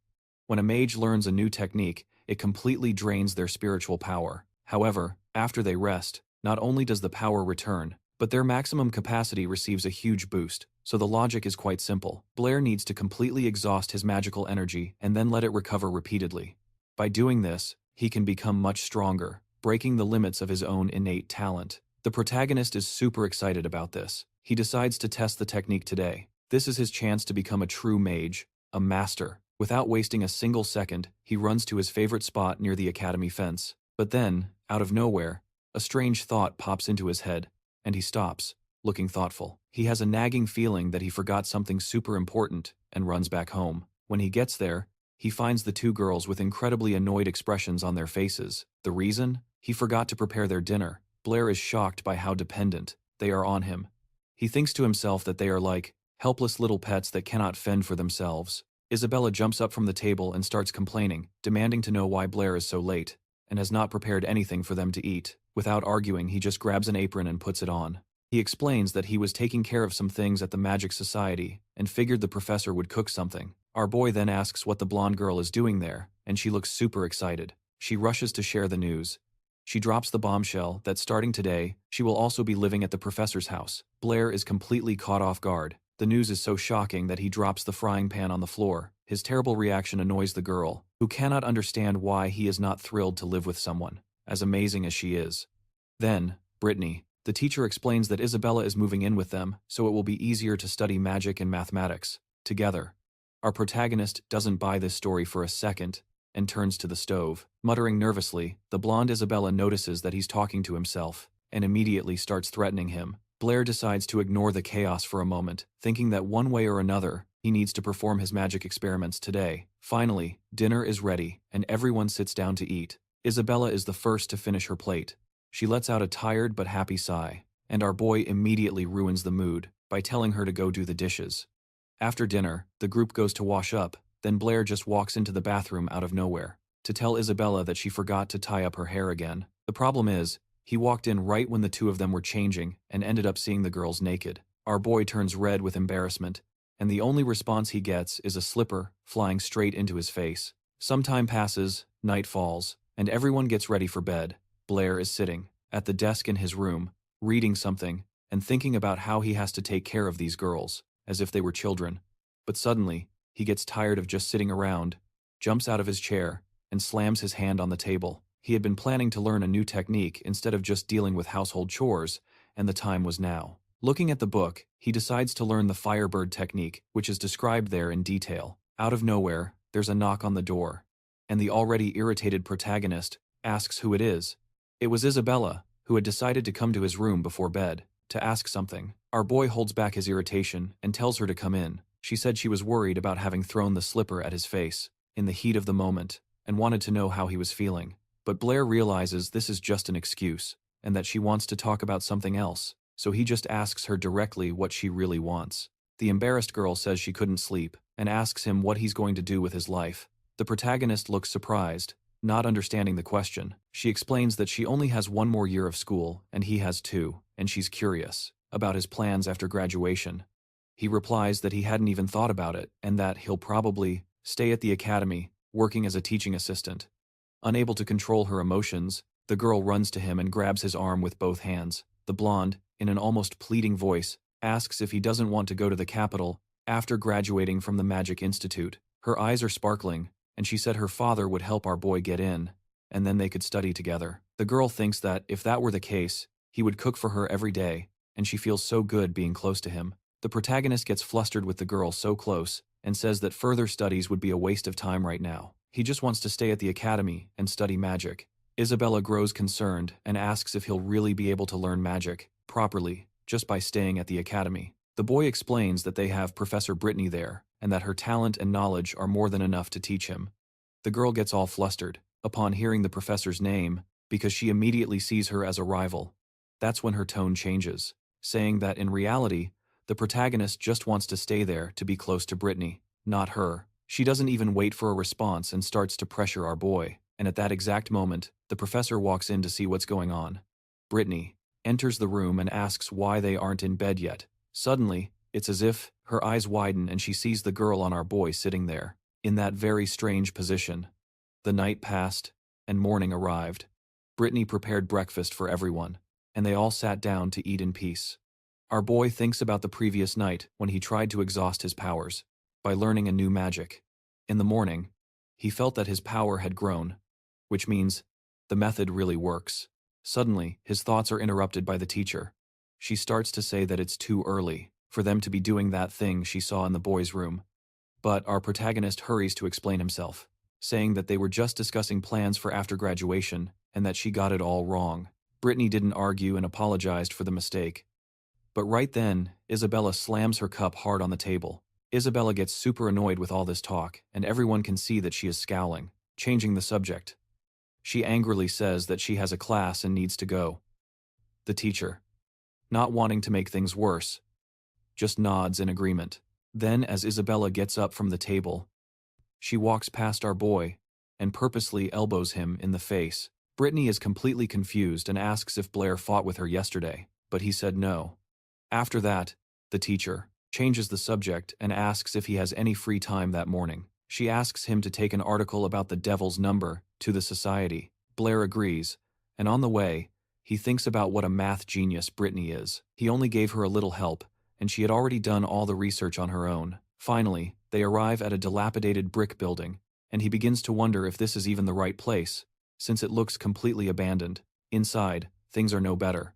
When a mage learns a new technique, it completely drains their spiritual power. However, after they rest, not only does the power return, but their maximum capacity receives a huge boost, so the logic is quite simple. Blair needs to completely exhaust his magical energy and then let it recover repeatedly. By doing this, he can become much stronger, breaking the limits of his own innate talent. The protagonist is super excited about this. He decides to test the technique today. This is his chance to become a true mage, a master. Without wasting a single second, he runs to his favorite spot near the academy fence. But then, out of nowhere, a strange thought pops into his head, and he stops, looking thoughtful. He has a nagging feeling that he forgot something super important and runs back home. When he gets there, he finds the two girls with incredibly annoyed expressions on their faces. The reason? He forgot to prepare their dinner. Blair is shocked by how dependent they are on him. He thinks to himself that they are like helpless little pets that cannot fend for themselves. Isabella jumps up from the table and starts complaining, demanding to know why Blair is so late, and has not prepared anything for them to eat. Without arguing, he just grabs an apron and puts it on. He explains that he was taking care of some things at the Magic Society, and figured the professor would cook something. Our boy then asks what the blonde girl is doing there, and she looks super excited. She rushes to share the news. She drops the bombshell that starting today, she will also be living at the professor's house. Blair is completely caught off guard. The news is so shocking that he drops the frying pan on the floor. His terrible reaction annoys the girl, who cannot understand why he is not thrilled to live with someone as amazing as she is. Then, Britney, the teacher, explains that Isabella is moving in with them, so it will be easier to study magic and mathematics together. Our protagonist doesn't buy this story for a second and turns to the stove. Muttering nervously, the blonde Isabella notices that he's talking to himself and immediately starts threatening him. Blair decides to ignore the chaos for a moment, thinking that one way or another, he needs to perform his magic experiments today. Finally, dinner is ready, and everyone sits down to eat. Isabella is the first to finish her plate. She lets out a tired but happy sigh, and our boy immediately ruins the mood by telling her to go do the dishes. After dinner, the group goes to wash up, then Blair just walks into the bathroom out of nowhere to tell Isabella that she forgot to tie up her hair again. The problem is, he walked in right when the two of them were changing and ended up seeing the girls naked. Our boy turns red with embarrassment, and the only response he gets is a slipper flying straight into his face. Some time passes, night falls, and everyone gets ready for bed. Blair is sitting at the desk in his room, reading something and thinking about how he has to take care of these girls, as if they were children. But suddenly, he gets tired of just sitting around, jumps out of his chair, and slams his hand on the table. He had been planning to learn a new technique instead of just dealing with household chores, and the time was now. Looking at the book, he decides to learn the Firebird technique, which is described there in detail. Out of nowhere, there's a knock on the door, and the already irritated protagonist asks who it is. It was Isabella, who had decided to come to his room before bed to ask something. Our boy holds back his irritation and tells her to come in. She said she was worried about having thrown the slipper at his face in the heat of the moment and wanted to know how he was feeling. But Blair realizes this is just an excuse and that she wants to talk about something else, so he just asks her directly what she really wants. The embarrassed girl says she couldn't sleep and asks him what he's going to do with his life. The protagonist looks surprised, not understanding the question. She explains that she only has one more year of school and he has two, and she's curious about his plans after graduation. He replies that he hadn't even thought about it and that he'll probably stay at the academy, working as a teaching assistant. Unable to control her emotions, the girl runs to him and grabs his arm with both hands. The blonde, in an almost pleading voice, asks if he doesn't want to go to the capital after graduating from the Magic Institute. Her eyes are sparkling, and she said her father would help our boy get in, and then they could study together. The girl thinks that, if that were the case, he would cook for her every day, and she feels so good being close to him. The protagonist gets flustered with the girl so close, and says that further studies would be a waste of time right now. He just wants to stay at the academy and study magic. Isabella grows concerned and asks if he'll really be able to learn magic properly just by staying at the academy. The boy explains that they have Professor Britney there, and that her talent and knowledge are more than enough to teach him. The girl gets all flustered upon hearing the professor's name because she immediately sees her as a rival. That's when her tone changes, saying that in reality, the protagonist just wants to stay there to be close to Britney, not her. She doesn't even wait for a response and starts to pressure our boy, and at that exact moment, the professor walks in to see what's going on. Britney, enters the room and asks why they aren't in bed yet. Suddenly, it's as if her eyes widen and she sees the girl on our boy sitting there, in that very strange position. The night passed, and morning arrived. Britney prepared breakfast for everyone, and they all sat down to eat in peace. Our boy thinks about the previous night when he tried to exhaust his powers by learning a new magic. In the morning, he felt that his power had grown, which means the method really works. Suddenly, his thoughts are interrupted by the teacher. She starts to say that it's too early for them to be doing that thing she saw in the boys' room. But our protagonist hurries to explain himself, saying that they were just discussing plans for after graduation and that she got it all wrong. Britney didn't argue and apologized for the mistake. But right then, Isabella slams her cup hard on the table. Isabella gets super annoyed with all this talk, and everyone can see that she is scowling, changing the subject. She angrily says that she has a class and needs to go. The teacher, not wanting to make things worse, just nods in agreement. Then, as Isabella gets up from the table, she walks past our boy and purposely elbows him in the face. Britney is completely confused and asks if Blair fought with her yesterday, but he said no. After that, the teacher changes the subject and asks if he has any free time that morning. She asks him to take an article about the devil's number to the society. Blair agrees, and on the way, he thinks about what a math genius Britney is. He only gave her a little help, and she had already done all the research on her own. Finally, they arrive at a dilapidated brick building, and he begins to wonder if this is even the right place, since it looks completely abandoned. Inside, things are no better.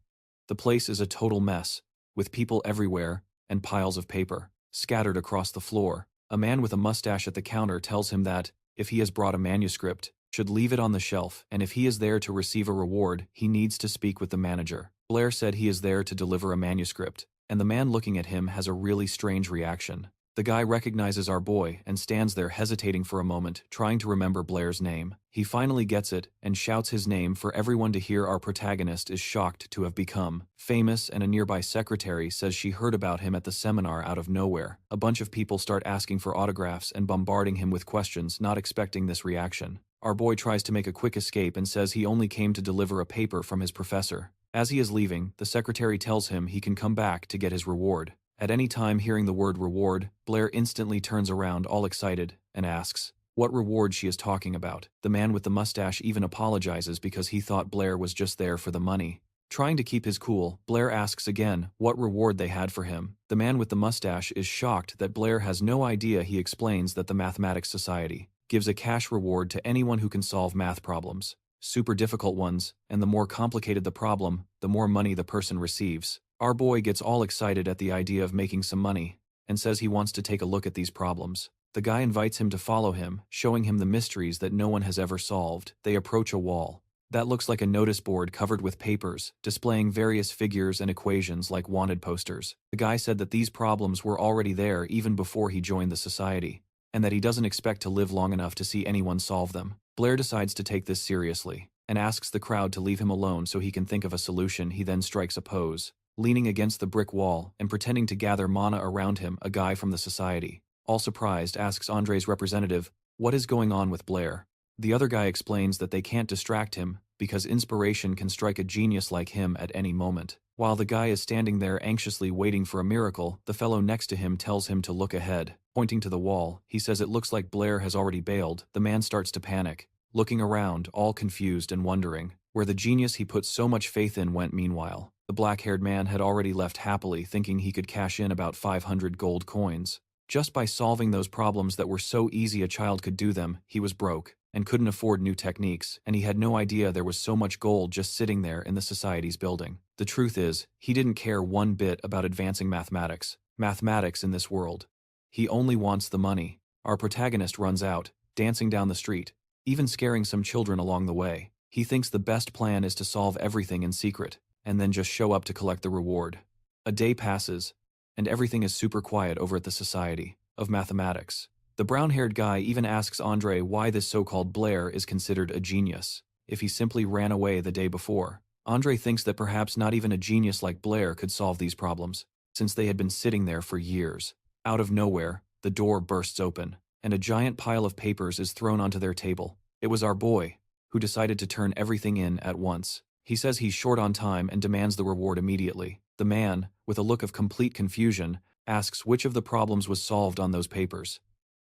The place is a total mess, with people everywhere and piles of paper scattered across the floor. A man with a mustache at the counter tells him that, if he has brought a manuscript, should leave it on the shelf, and if he is there to receive a reward, he needs to speak with the manager. Blair said he is there to deliver a manuscript, and the man looking at him has a really strange reaction. The guy recognizes our boy and stands there hesitating for a moment, trying to remember Blair's name. He finally gets it and shouts his name for everyone to hear. Our protagonist is shocked to have become famous, and a nearby secretary says she heard about him at the seminar out of nowhere. A bunch of people start asking for autographs and bombarding him with questions, not expecting this reaction. Our boy tries to make a quick escape and says he only came to deliver a paper from his professor. As he is leaving, the secretary tells him he can come back to get his reward. At any time hearing the word reward, Blair instantly turns around all excited and asks what reward she is talking about. The man with the mustache even apologizes because he thought Blair was just there for the money. Trying to keep his cool, Blair asks again what reward they had for him. The man with the mustache is shocked that Blair has no idea. He explains that the Mathematics Society gives a cash reward to anyone who can solve math problems, super difficult ones, and the more complicated the problem, the more money the person receives. Our boy gets all excited at the idea of making some money, and says he wants to take a look at these problems. The guy invites him to follow him, showing him the mysteries that no one has ever solved. They approach a wall that looks like a notice board covered with papers, displaying various figures and equations like wanted posters. The guy said that these problems were already there even before he joined the society, and that he doesn't expect to live long enough to see anyone solve them. Blair decides to take this seriously, and asks the crowd to leave him alone so he can think of a solution. He then strikes a pose, leaning against the brick wall and pretending to gather mana around him. A guy from the society, all surprised, asks Andre's representative, what is going on with Blair? The other guy explains that they can't distract him because inspiration can strike a genius like him at any moment. While the guy is standing there anxiously waiting for a miracle, the fellow next to him tells him to look ahead. Pointing to the wall, he says it looks like Blair has already bailed. The man starts to panic, looking around, all confused and wondering where the genius he put so much faith in went. Meanwhile, the black-haired man had already left happily, thinking he could cash in about 500 gold coins. Just by solving those problems that were so easy a child could do them. He was broke and couldn't afford new techniques, and he had no idea there was so much gold just sitting there in the society's building. The truth is, he didn't care one bit about advancing mathematics in this world. He only wants the money. Our protagonist runs out, dancing down the street, even scaring some children along the way. He thinks the best plan is to solve everything in secret, and then just show up to collect the reward. A day passes, and everything is super quiet over at the Society of Mathematics. The brown-haired guy even asks Andre why this so-called Blair is considered a genius, if he simply ran away the day before. Andre thinks that perhaps not even a genius like Blair could solve these problems, since they had been sitting there for years. Out of nowhere, the door bursts open, and a giant pile of papers is thrown onto their table. It was our boy, who decided to turn everything in at once. He says he's short on time and demands the reward immediately. The man, with a look of complete confusion, asks which of the problems was solved on those papers.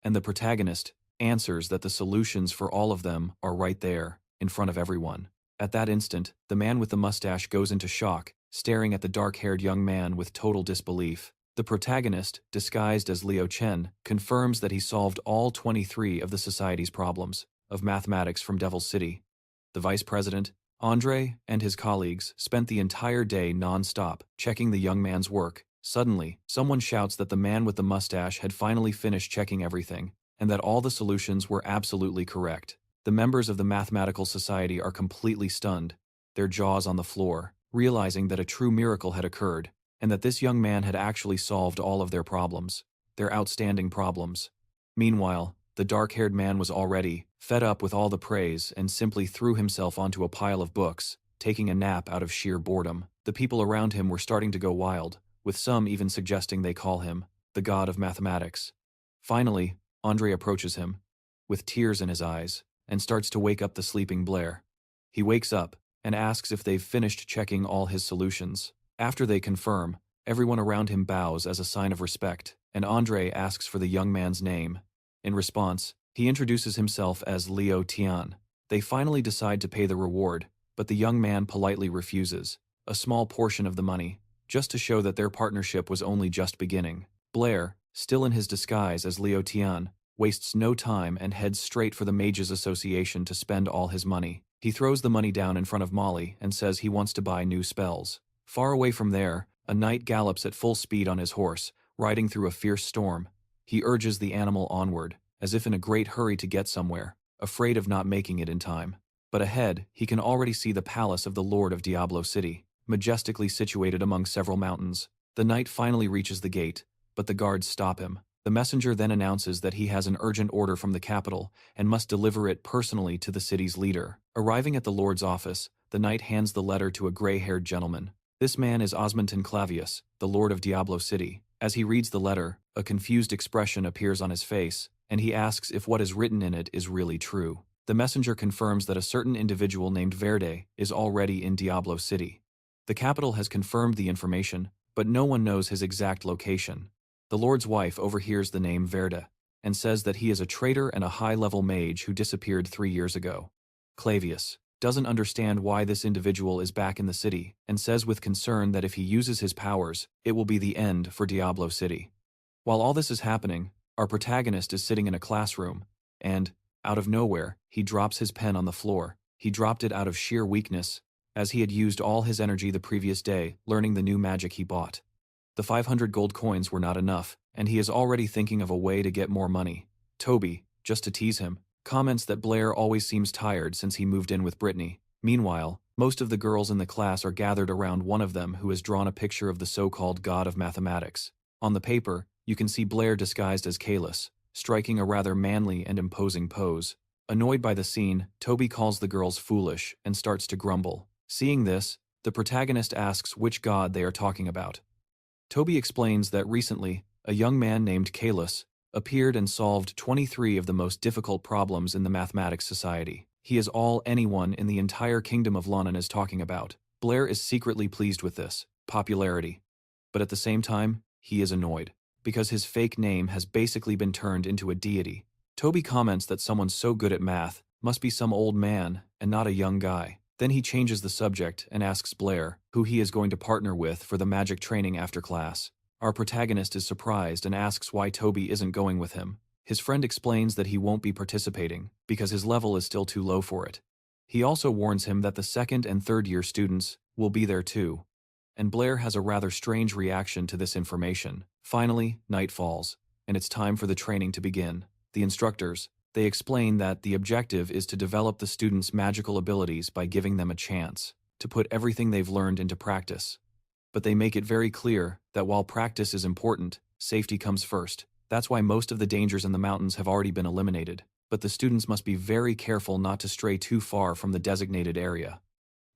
And the protagonist answers that the solutions for all of them are right there, in front of everyone. At that instant, the man with the mustache goes into shock, staring at the dark-haired young man with total disbelief. The protagonist, disguised as Liu Chen, confirms that he solved all 23 of the society's problems of mathematics from Devil's City. The vice president, Andre, and his colleagues spent the entire day non-stop checking the young man's work. Suddenly, someone shouts that the man with the mustache had finally finished checking everything, and that all the solutions were absolutely correct. The members of the mathematical society are completely stunned, their jaws on the floor, realizing that a true miracle had occurred, and that this young man had actually solved all of their problems, their outstanding problems. Meanwhile, the dark-haired man was already fed up with all the praise and simply threw himself onto a pile of books, taking a nap out of sheer boredom. The people around him were starting to go wild, with some even suggesting they call him the god of mathematics. Finally, Andre approaches him, with tears in his eyes, and starts to wake up the sleeping Blair. He wakes up and asks if they've finished checking all his solutions. After they confirm, everyone around him bows as a sign of respect, and Andre asks for the young man's name. In response, he introduces himself as Liu Tian. They finally decide to pay the reward, but the young man politely refuses, a small portion of the money, just to show that their partnership was only just beginning. Blair, still in his disguise as Liu Tian, wastes no time and heads straight for the Mages Association to spend all his money. He throws the money down in front of Molly and says he wants to buy new spells. Far away from there, a knight gallops at full speed on his horse, riding through a fierce storm. He urges the animal onward, as if in a great hurry to get somewhere, afraid of not making it in time. But ahead, he can already see the palace of the Lord of Diablo City, majestically situated among several mountains. The knight finally reaches the gate, but the guards stop him. The messenger then announces that he has an urgent order from the capital and must deliver it personally to the city's leader. Arriving at the Lord's office, the knight hands the letter to a gray-haired gentleman. This man is Osmondton Clavius, the Lord of Diablo City. As he reads the letter, a confused expression appears on his face, and he asks if what is written in it is really true. The messenger confirms that a certain individual named Verde is already in Diablo City. The capital has confirmed the information, but no one knows his exact location. The Lord's wife overhears the name Verde, and says that he is a traitor and a high-level mage who disappeared 3 years ago. Clavius doesn't understand why this individual is back in the city, and says with concern that if he uses his powers, it will be the end for Diablo City. While all this is happening, our protagonist is sitting in a classroom, and, out of nowhere, he drops his pen on the floor. He dropped it out of sheer weakness, as he had used all his energy the previous day learning the new magic he bought. The 500 gold coins were not enough, and he is already thinking of a way to get more money. Toby, just to tease him, comments that Blair always seems tired since he moved in with Britney. Meanwhile, most of the girls in the class are gathered around one of them who has drawn a picture of the so-called god of mathematics. On the paper, you can see Blair disguised as Kalis, striking a rather manly and imposing pose. Annoyed by the scene, Toby calls the girls foolish and starts to grumble. Seeing this, the protagonist asks which god they are talking about. Toby explains that recently, a young man named Kalis appeared and solved 23 of the most difficult problems in the Mathematics Society. He is all anyone in the entire kingdom of London is talking about. Blair is secretly pleased with this popularity, but at the same time, he is annoyed, because his fake name has basically been turned into a deity. Toby comments that someone so good at math must be some old man and not a young guy. Then he changes the subject and asks Blair who he is going to partner with for the magic training after class. Our protagonist is surprised and asks why Toby isn't going with him. His friend explains that he won't be participating because his level is still too low for it. He also warns him that the second and third year students will be there too, and Blair has a rather strange reaction to this information. Finally, night falls, and it's time for the training to begin. The instructors, they explain that the objective is to develop the students' magical abilities by giving them a chance to put everything they've learned into practice. But they make it very clear that while practice is important, safety comes first. That's why most of the dangers in the mountains have already been eliminated, but the students must be very careful not to stray too far from the designated area.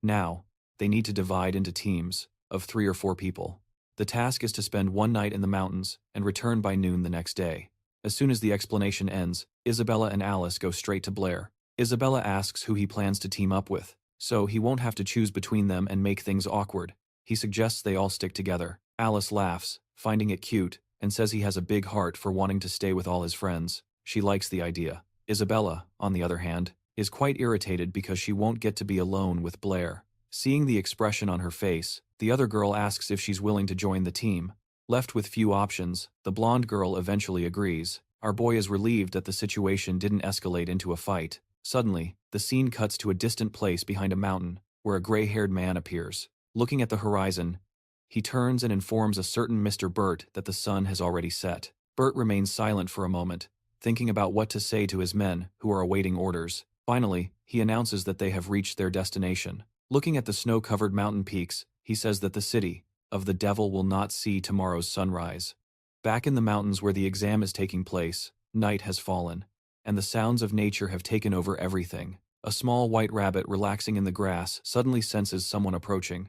Now, they need to divide into teams of 3 or 4 people. The task is to spend one night in the mountains and return by noon the next day. As soon as the explanation ends, Isabella and Alice go straight to Blair. Isabella asks who he plans to team up with, so he won't have to choose between them and make things awkward. He suggests they all stick together. Alice laughs, finding it cute, and says he has a big heart for wanting to stay with all his friends. She likes the idea. Isabella, on the other hand, is quite irritated because she won't get to be alone with Blair. Seeing the expression on her face, the other girl asks if she's willing to join the team. Left with few options, the blonde girl eventually agrees. Our boy is relieved that the situation didn't escalate into a fight. Suddenly, the scene cuts to a distant place behind a mountain, where a gray-haired man appears. Looking at the horizon, he turns and informs a certain Mr. Burt that the sun has already set. Burt remains silent for a moment, thinking about what to say to his men, who are awaiting orders. Finally, he announces that they have reached their destination. Looking at the snow-covered mountain peaks, he says that the city of the devil will not see tomorrow's sunrise. Back in the mountains where the exam is taking place, night has fallen, and the sounds of nature have taken over everything. A small white rabbit relaxing in the grass suddenly senses someone approaching.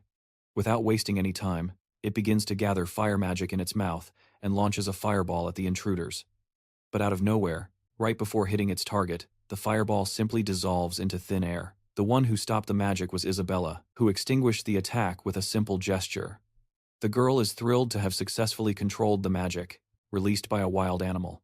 Without wasting any time, it begins to gather fire magic in its mouth and launches a fireball at the intruders. But out of nowhere, right before hitting its target, the fireball simply dissolves into thin air. The one who stopped the magic was Isabella, who extinguished the attack with a simple gesture. The girl is thrilled to have successfully controlled the magic, released by a wild animal.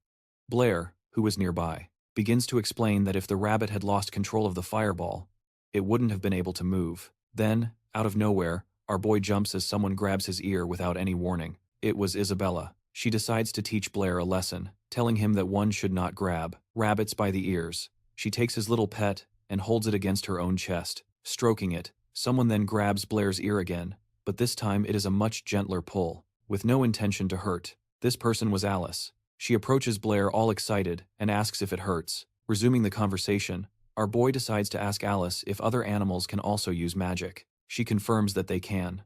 Blair, who was nearby, begins to explain that if the rabbit had lost control of the fireball, it wouldn't have been able to move. Then, out of nowhere, our boy jumps as someone grabs his ear without any warning. It was Isabella. She decides to teach Blair a lesson, telling him that one should not grab rabbits by the ears. She takes his little pet and holds it against her own chest. Stroking it, someone then grabs Blair's ear again, but this time it is a much gentler pull, with no intention to hurt. This person was Alice. She approaches Blair all excited and asks if it hurts. Resuming the conversation, our boy decides to ask Alice if other animals can also use magic. She confirms that they can.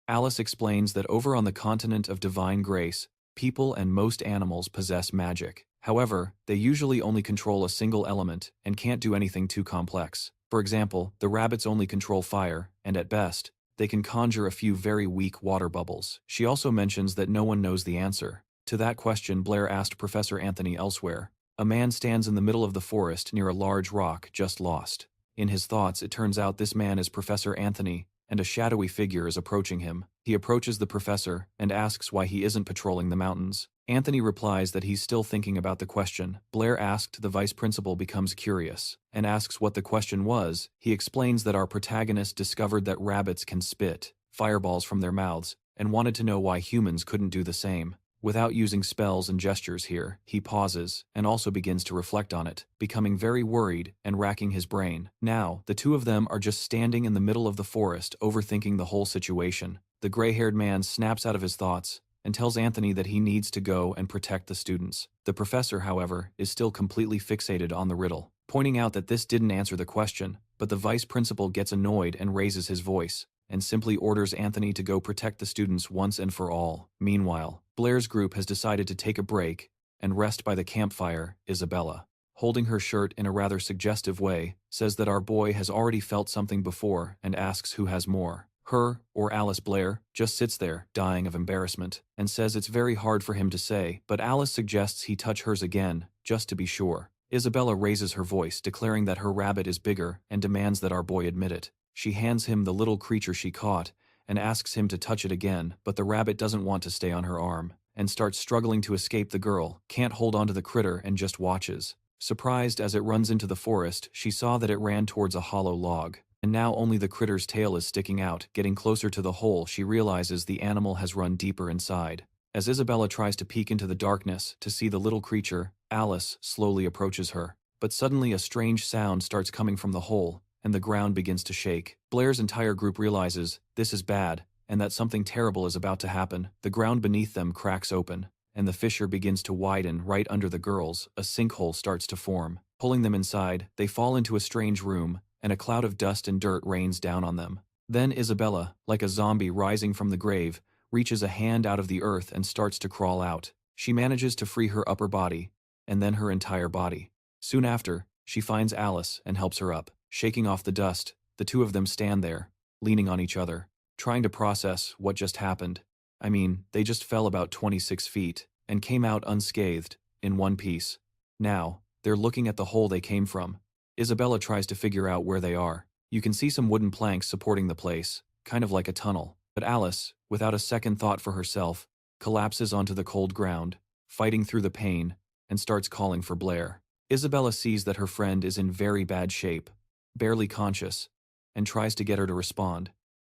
Alice explains that over on the continent of divine grace, people and most animals possess magic. However, they usually only control a single element and can't do anything too complex. For example, the rabbits only control fire, and at best, they can conjure a few very weak water bubbles. She also mentions that no one knows the answer. To that question, Blair asked Professor Anthony elsewhere. A man stands in the middle of the forest near a large rock, just lost. In his thoughts, it turns out this man is Professor Anthony, and a shadowy figure is approaching him. He approaches the professor and asks why he isn't patrolling the mountains. Anthony replies that he's still thinking about the question. Blair asked the vice principal becomes curious and asks what the question was. He explains that our protagonist discovered that rabbits can spit fireballs from their mouths and wanted to know why humans couldn't do the same. Without using spells and gestures here, he pauses and also begins to reflect on it, becoming very worried and racking his brain. Now, the two of them are just standing in the middle of the forest, overthinking the whole situation. The gray-haired man snaps out of his thoughts and tells Anthony that he needs to go and protect the students. The professor, however, is still completely fixated on the riddle, pointing out that this didn't answer the question, but the vice principal gets annoyed and raises his voice, and simply orders Anthony to go protect the students once and for all. Meanwhile, Blair's group has decided to take a break and rest by the campfire. Isabella, holding her shirt in a rather suggestive way, says that our boy has already felt something before and asks who has more. Her or Alice. Blair just sits there, dying of embarrassment, and says it's very hard for him to say, but Alice suggests he touch hers again, just to be sure. Isabella raises her voice, declaring that her rabbit is bigger and demands that our boy admit it. She hands him the little creature she caught and asks him to touch it again, but the rabbit doesn't want to stay on her arm and starts struggling to escape. The girl can't hold onto the critter and just watches. Surprised as it runs into the forest, she saw that it ran towards a hollow log, and now only the critter's tail is sticking out. Getting closer to the hole, she realizes the animal has run deeper inside. As Isabella tries to peek into the darkness to see the little creature, Alice slowly approaches her. But suddenly a strange sound starts coming from the hole, and the ground begins to shake. Blair's entire group realizes this is bad, and that something terrible is about to happen. The ground beneath them cracks open, and the fissure begins to widen right under the girls. A sinkhole starts to form. Pulling them inside, they fall into a strange room, and a cloud of dust and dirt rains down on them. Then Isabella, like a zombie rising from the grave, reaches a hand out of the earth and starts to crawl out. She manages to free her upper body, and then her entire body. Soon after, she finds Alice and helps her up. Shaking off the dust, the two of them stand there, leaning on each other, trying to process what just happened. I mean, they just fell about 26 feet and came out unscathed, in one piece. Now, they're looking at the hole they came from. Isabella tries to figure out where they are. You can see some wooden planks supporting the place, kind of like a tunnel. But Alice, without a second thought for herself, collapses onto the cold ground, fighting through the pain, and starts calling for Blair. Isabella sees that her friend is in very bad shape, barely conscious, and tries to get her to respond.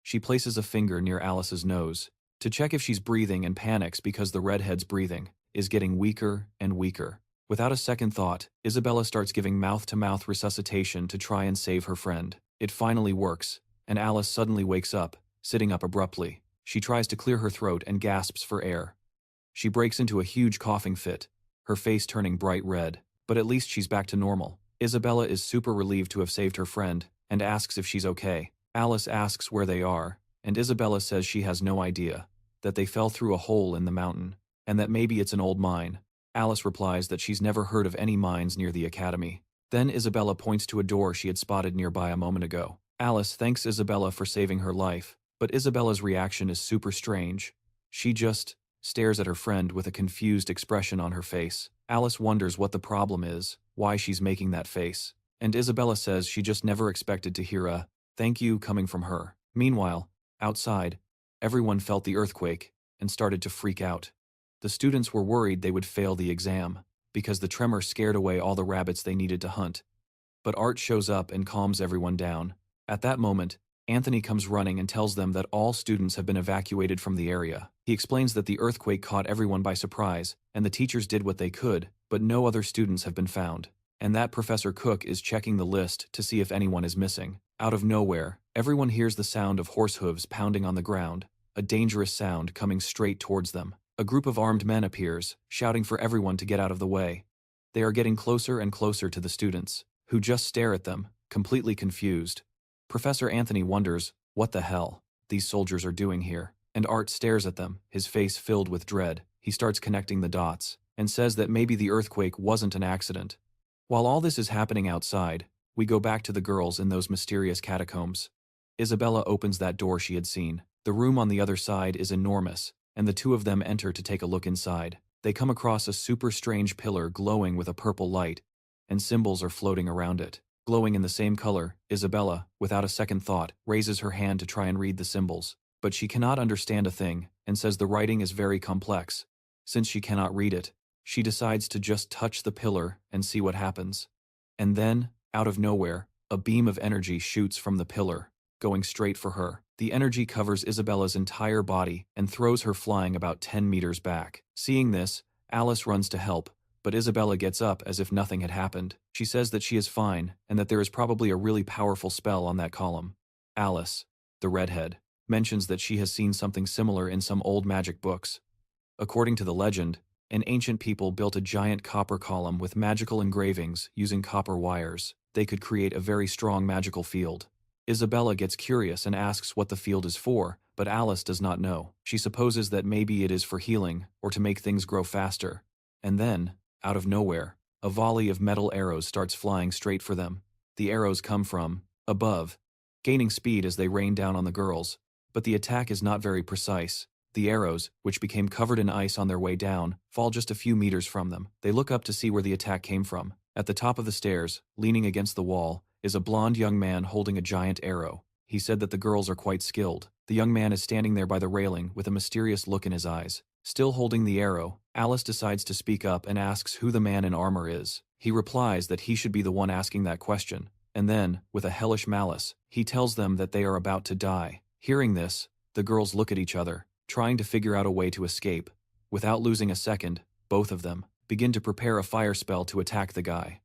She places a finger near Alice's nose to check if she's breathing and panics because the redhead's breathing is getting weaker and weaker. Without a second thought, Isabella starts giving mouth-to-mouth resuscitation to try and save her friend. It finally works, and Alice suddenly wakes up, sitting up abruptly. She tries to clear her throat and gasps for air. She breaks into a huge coughing fit, her face turning bright red, but at least she's back to normal. Isabella is super relieved to have saved her friend, and asks if she's okay. Alice asks where they are, and Isabella says she has no idea, that they fell through a hole in the mountain, and that maybe it's an old mine. Alice replies that she's never heard of any mines near the academy. Then Isabella points to a door she had spotted nearby a moment ago. Alice thanks Isabella for saving her life, but Isabella's reaction is super strange. She just stares at her friend with a confused expression on her face. Alice wonders what the problem is, why she's making that face, and Isabella says she just never expected to hear a thank you coming from her. Meanwhile, outside, everyone felt the earthquake and started to freak out. The students were worried they would fail the exam, because the tremor scared away all the rabbits they needed to hunt. But Art shows up and calms everyone down. At that moment, Anthony comes running and tells them that all students have been evacuated from the area. He explains that the earthquake caught everyone by surprise, and the teachers did what they could, but no other students have been found. And that Professor Cook is checking the list to see if anyone is missing. Out of nowhere, everyone hears the sound of horse hooves pounding on the ground, a dangerous sound coming straight towards them. A group of armed men appears, shouting for everyone to get out of the way. They are getting closer and closer to the students, who just stare at them, completely confused. Professor Anthony wonders what the hell these soldiers are doing here, and Art stares at them, his face filled with dread. He starts connecting the dots, and says that maybe the earthquake wasn't an accident. While all this is happening outside, we go back to the girls in those mysterious catacombs. Isabella opens that door she had seen. The room on the other side is enormous, and the two of them enter to take a look inside. They come across a super strange pillar glowing with a purple light, and symbols are floating around it. Glowing in the same color, Isabella, without a second thought, raises her hand to try and read the symbols. But she cannot understand a thing, and says the writing is very complex. Since she cannot read it, she decides to just touch the pillar and see what happens. And then, out of nowhere, a beam of energy shoots from the pillar, going straight for her. The energy covers Isabella's entire body and throws her flying about 10 meters back. Seeing this, Alice runs to help, but Isabella gets up as if nothing had happened. She says that she is fine and that there is probably a really powerful spell on that column. Alice, the redhead, mentions that she has seen something similar in some old magic books. According to the legend, an ancient people built a giant copper column with magical engravings using copper wires. They could create a very strong magical field. Isabella gets curious and asks what the field is for, but Alice does not know. She supposes that maybe it is for healing or to make things grow faster. And then, out of nowhere, a volley of metal arrows starts flying straight for them. The arrows come from above, gaining speed as they rain down on the girls, but the attack is not very precise. The arrows, which became covered in ice on their way down, fall just a few meters from them. They look up to see where the attack came from. At the top of the stairs, leaning against the wall, is a blond young man holding a giant arrow. He said that the girls are quite skilled. The young man is standing there by the railing with a mysterious look in his eyes. Still holding the arrow, Alice decides to speak up and asks who the man in armor is. He replies that he should be the one asking that question, and then, with a hellish malice, he tells them that they are about to die. Hearing this, the girls look at each other, trying to figure out a way to escape. Without losing a second, both of them begin to prepare a fire spell to attack the guy.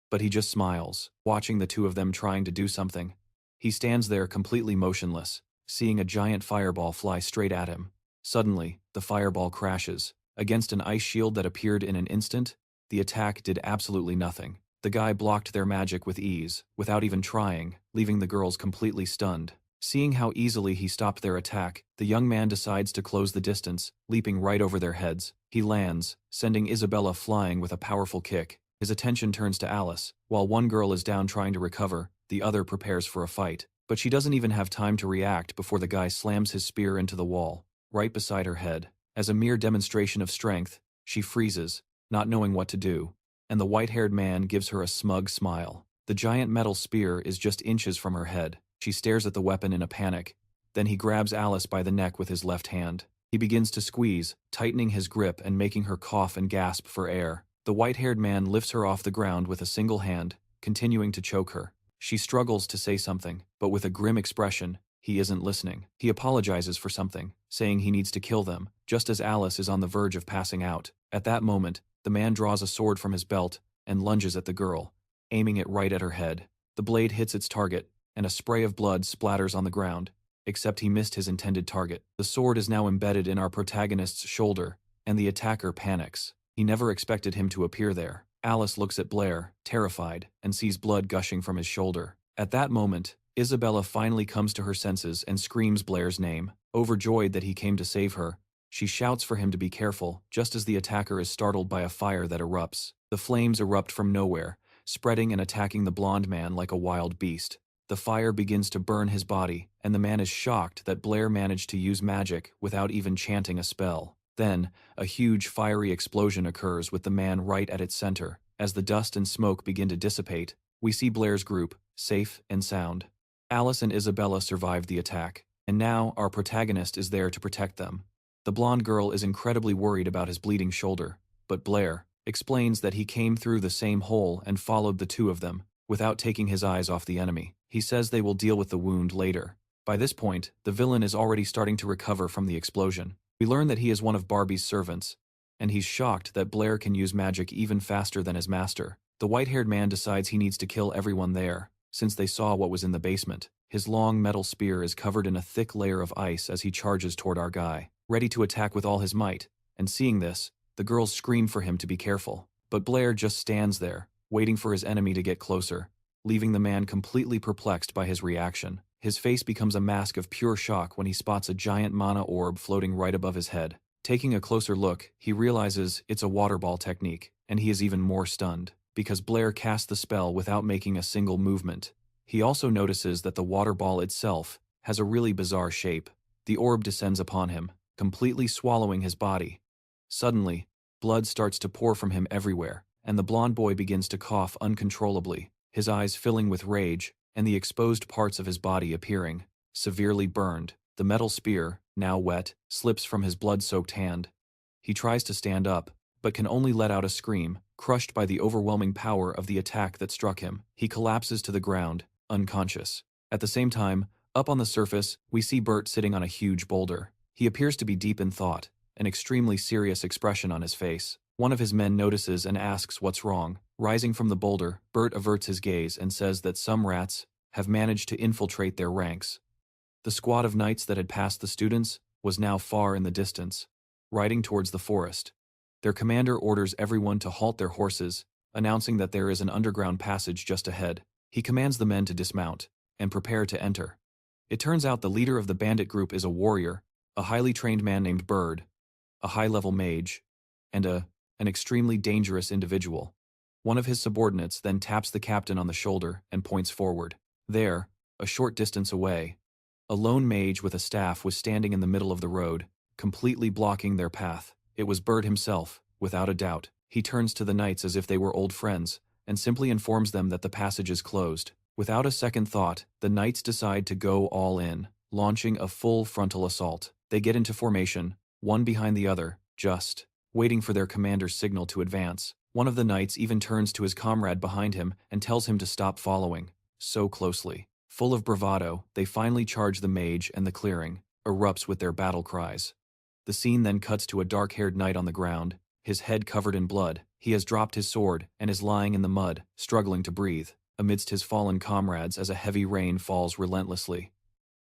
But he just smiles, watching the two of them trying to do something. He stands there completely motionless, seeing a giant fireball fly straight at him. Suddenly, the fireball crashes. Against an ice shield that appeared in an instant, the attack did absolutely nothing. The guy blocked their magic with ease, without even trying, leaving the girls completely stunned. Seeing how easily he stopped their attack, the young man decides to close the distance, leaping right over their heads. He lands, sending Isabella flying with a powerful kick. His attention turns to Alice. While one girl is down trying to recover, the other prepares for a fight. But she doesn't even have time to react before the guy slams his spear into the wall, right beside her head. As a mere demonstration of strength, she freezes, not knowing what to do, and the white-haired man gives her a smug smile. The giant metal spear is just inches from her head. She stares at the weapon in a panic. Then he grabs Alice by the neck with his left hand. He begins to squeeze, tightening his grip and making her cough and gasp for air. The white-haired man lifts her off the ground with a single hand, continuing to choke her. She struggles to say something, but with a grim expression, he isn't listening. He apologizes for something, saying he needs to kill them, just as Alice is on the verge of passing out. At that moment, the man draws a sword from his belt and lunges at the girl, aiming it right at her head. The blade hits its target, and a spray of blood splatters on the ground, except he missed his intended target. The sword is now embedded in our protagonist's shoulder, and the attacker panics. He never expected him to appear there. Alice looks at Blair, terrified, and sees blood gushing from his shoulder. At that moment, Isabella finally comes to her senses and screams Blair's name. Overjoyed that he came to save her, she shouts for him to be careful, just as the attacker is startled by a fire that erupts. The flames erupt from nowhere, spreading and attacking the blonde man like a wild beast. The fire begins to burn his body, and the man is shocked that Blair managed to use magic without even chanting a spell. Then, a huge fiery explosion occurs with the man right at its center. As the dust and smoke begin to dissipate, we see Blair's group, safe and sound. Alice and Isabella survived the attack, and now our protagonist is there to protect them. The blonde girl is incredibly worried about his bleeding shoulder, but Blair explains that he came through the same hole and followed the two of them, without taking his eyes off the enemy. He says they will deal with the wound later. By this point, the villain is already starting to recover from the explosion. We learn that he is one of Barbie's servants, and he's shocked that Blair can use magic even faster than his master. The white-haired man decides he needs to kill everyone there, since they saw what was in the basement. His long metal spear is covered in a thick layer of ice as he charges toward our guy, ready to attack with all his might, and seeing this, the girls scream for him to be careful. But Blair just stands there, waiting for his enemy to get closer, leaving the man completely perplexed by his reaction. His face becomes a mask of pure shock when he spots a giant mana orb floating right above his head. Taking a closer look, he realizes it's a water ball technique, and he is even more stunned, because Blair cast the spell without making a single movement. He also notices that the water ball itself has a really bizarre shape. The orb descends upon him, completely swallowing his body. Suddenly, blood starts to pour from him everywhere, and the blonde boy begins to cough uncontrollably, his eyes filling with rage, and the exposed parts of his body appearing, severely burned. The metal spear, now wet, slips from his blood-soaked hand. He tries to stand up, but can only let out a scream, crushed by the overwhelming power of the attack that struck him. He collapses to the ground, unconscious. At the same time, up on the surface, we see Bert sitting on a huge boulder. He appears to be deep in thought, an extremely serious expression on his face. One of his men notices and asks what's wrong. Rising from the boulder, Bert averts his gaze and says that some rats have managed to infiltrate their ranks. The squad of knights that had passed the students was now far in the distance, riding towards the forest. Their commander orders everyone to halt their horses, announcing that there is an underground passage just ahead. He commands the men to dismount and prepare to enter. It turns out the leader of the bandit group is a warrior, a highly trained man named Bird, a high-level mage, and an extremely dangerous individual. One of his subordinates then taps the captain on the shoulder and points forward. There, a short distance away, a lone mage with a staff was standing in the middle of the road, completely blocking their path. It was Bird himself, without a doubt. He turns to the knights as if they were old friends, and simply informs them that the passage is closed. Without a second thought, the knights decide to go all in, launching a full frontal assault. They get into formation, one behind the other, just waiting for their commander's signal to advance. One of the knights even turns to his comrade behind him and tells him to stop following so closely. Full of bravado, they finally charge the mage, and the clearing erupts with their battle cries. The scene then cuts to a dark-haired knight on the ground, his head covered in blood. He has dropped his sword and is lying in the mud, struggling to breathe, amidst his fallen comrades as a heavy rain falls relentlessly.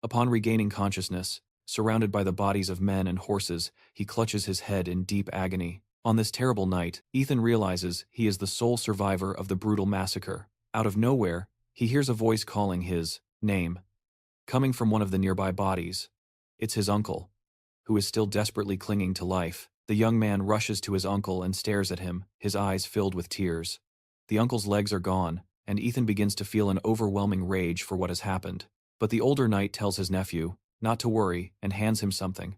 Upon regaining consciousness, surrounded by the bodies of men and horses, he clutches his head in deep agony. On this terrible night, Ethan realizes he is the sole survivor of the brutal massacre. Out of nowhere, he hears a voice calling his name, coming from one of the nearby bodies. It's his uncle, who is still desperately clinging to life. The young man rushes to his uncle and stares at him, his eyes filled with tears. The uncle's legs are gone, and Ethan begins to feel an overwhelming rage for what has happened. But the older knight tells his nephew not to worry and hands him something,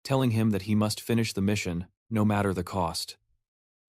telling him that he must finish the mission no matter the cost.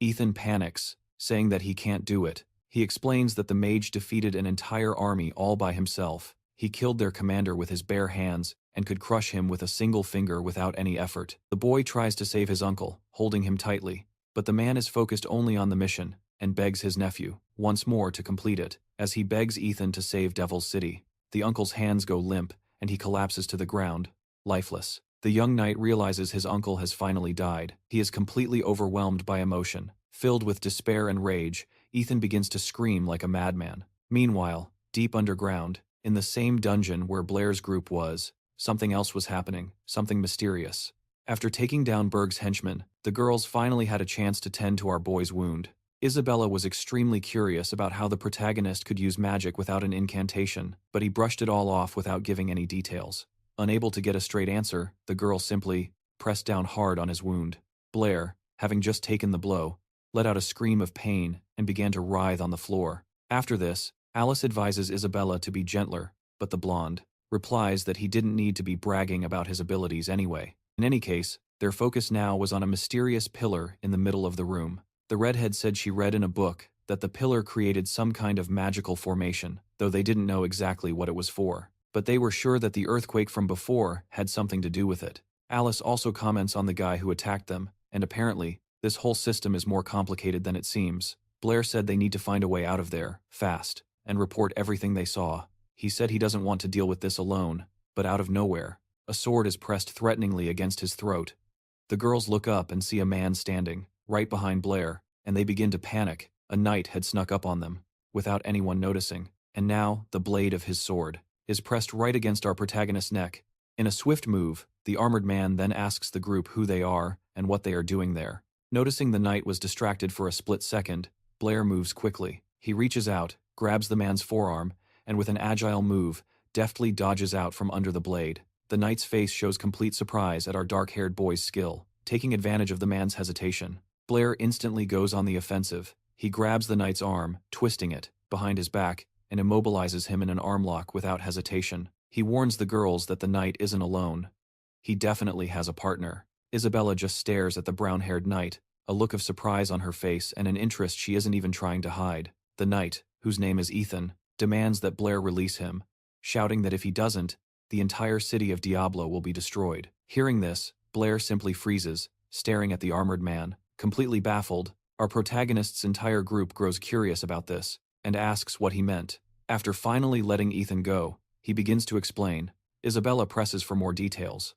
Ethan panics, saying that he can't do it. He explains that the mage defeated an entire army all by himself. He killed their commander with his bare hands and could crush him with a single finger without any effort. The boy tries to save his uncle, holding him tightly, but the man is focused only on the mission and begs his nephew, once more, to complete it. As he begs Ethan to save Devil's City, the uncle's hands go limp and he collapses to the ground, lifeless. The young knight realizes his uncle has finally died. He is completely overwhelmed by emotion. Filled with despair and rage, Ethan begins to scream like a madman. Meanwhile, deep underground, in the same dungeon where Blair's group was, something else was happening, something mysterious. After taking down Berg's henchmen, the girls finally had a chance to tend to our boy's wound. Isabella was extremely curious about how the protagonist could use magic without an incantation, but he brushed it all off without giving any details. Unable to get a straight answer, the girl simply pressed down hard on his wound. Blair, having just taken the blow, let out a scream of pain and began to writhe on the floor. After this, Alice advises Isabella to be gentler, but the blonde replies that he didn't need to be bragging about his abilities anyway. In any case, their focus now was on a mysterious pillar in the middle of the room. The redhead said she read in a book that the pillar created some kind of magical formation, though they didn't know exactly what it was for. But they were sure that the earthquake from before had something to do with it. Alice also comments on the guy who attacked them, and apparently, this whole system is more complicated than it seems. Blair said they need to find a way out of there, fast, and report everything they saw. He said he doesn't want to deal with this alone, but out of nowhere, a sword is pressed threateningly against his throat. The girls look up and see a man standing right behind Blair, and they begin to panic. A knight had snuck up on them, without anyone noticing, and now the blade of his sword is pressed right against our protagonist's neck. In a swift move, the armored man then asks the group who they are and what they are doing there. Noticing the knight was distracted for a split second, Blair moves quickly. He reaches out, grabs the man's forearm, and with an agile move, deftly dodges out from under the blade. The knight's face shows complete surprise at our dark-haired boy's skill. Taking advantage of the man's hesitation, Blair instantly goes on the offensive. He grabs the knight's arm, twisting it behind his back, and immobilizes him in an arm lock without hesitation. He warns the girls that the knight isn't alone. He definitely has a partner. Isabella just stares at the brown-haired knight, a look of surprise on her face and an interest she isn't even trying to hide. The knight, whose name is Ethan, demands that Blair release him, shouting that if he doesn't, the entire city of Diablo will be destroyed. Hearing this, Blair simply freezes, staring at the armored man. Completely baffled, our protagonist's entire group grows curious about this, and asks what he meant. After finally letting Ethan go, he begins to explain. Isabella presses for more details.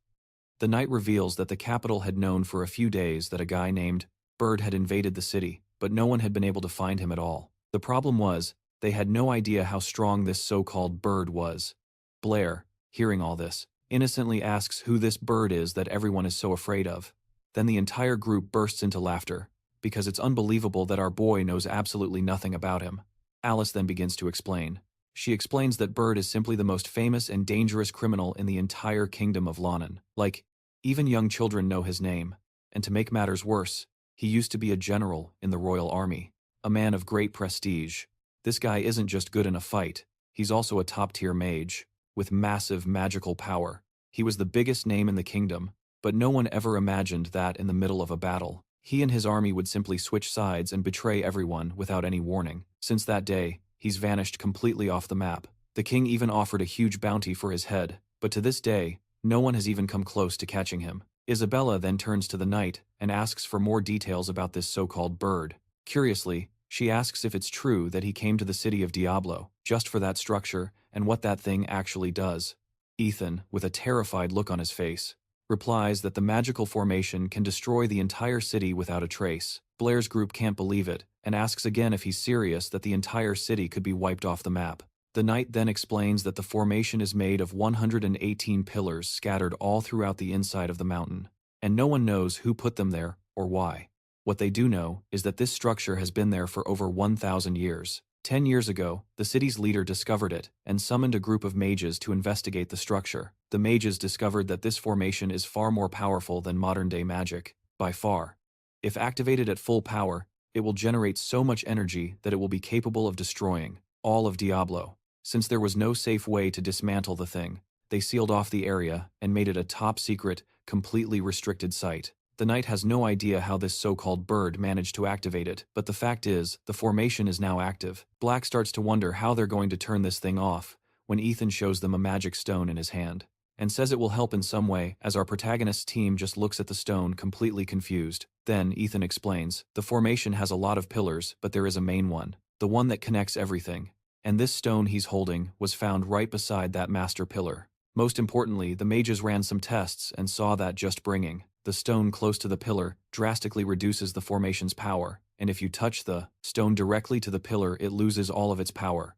The knight reveals that the capital had known for a few days that a guy named Bird had invaded the city, but no one had been able to find him at all. The problem was, they had no idea how strong this so-called Bird was. Blair, hearing all this, innocently asks who this Bird is that everyone is so afraid of. Then the entire group bursts into laughter, because it's unbelievable that our boy knows absolutely nothing about him. Alice then begins to explain. She explains that Bird is simply the most famous and dangerous criminal in the entire kingdom of Lonan. Like, even young children know his name. And to make matters worse, he used to be a general in the royal army, a man of great prestige. This guy isn't just good in a fight, he's also a top-tier mage, with massive magical power. He was the biggest name in the kingdom, but no one ever imagined that in the middle of a battle, he and his army would simply switch sides and betray everyone without any warning. Since that day, he's vanished completely off the map. The king even offered a huge bounty for his head, but to this day, no one has even come close to catching him. Isabella then turns to the knight and asks for more details about this so-called Bird. Curiously, she asks if it's true that he came to the city of Diablo, just for that structure, and what that thing actually does. Ethan, with a terrified look on his face, replies that the magical formation can destroy the entire city without a trace. Blair's group can't believe it, and asks again if he's serious that the entire city could be wiped off the map. The knight then explains that the formation is made of 118 pillars scattered all throughout the inside of the mountain, and no one knows who put them there or why. What they do know is that this structure has been there for over 1,000 years. 10 years ago, the city's leader discovered it and summoned a group of mages to investigate the structure. The mages discovered that this formation is far more powerful than modern-day magic, by far. If activated at full power, it will generate so much energy that it will be capable of destroying all of Diablo. Since there was no safe way to dismantle the thing, they sealed off the area and made it a top-secret, completely restricted site. The knight has no idea how this so-called bird managed to activate it, but the fact is, the formation is now active. Black starts to wonder how they're going to turn this thing off, when Ethan shows them a magic stone in his hand, and says it will help in some way, as our protagonist's team just looks at the stone completely confused. Then, Ethan explains, the formation has a lot of pillars, but there is a main one, the one that connects everything. And this stone he's holding was found right beside that master pillar. Most importantly, the mages ran some tests and saw that just bringing the stone close to the pillar drastically reduces the formation's power, and if you touch the stone directly to the pillar, it loses all of its power.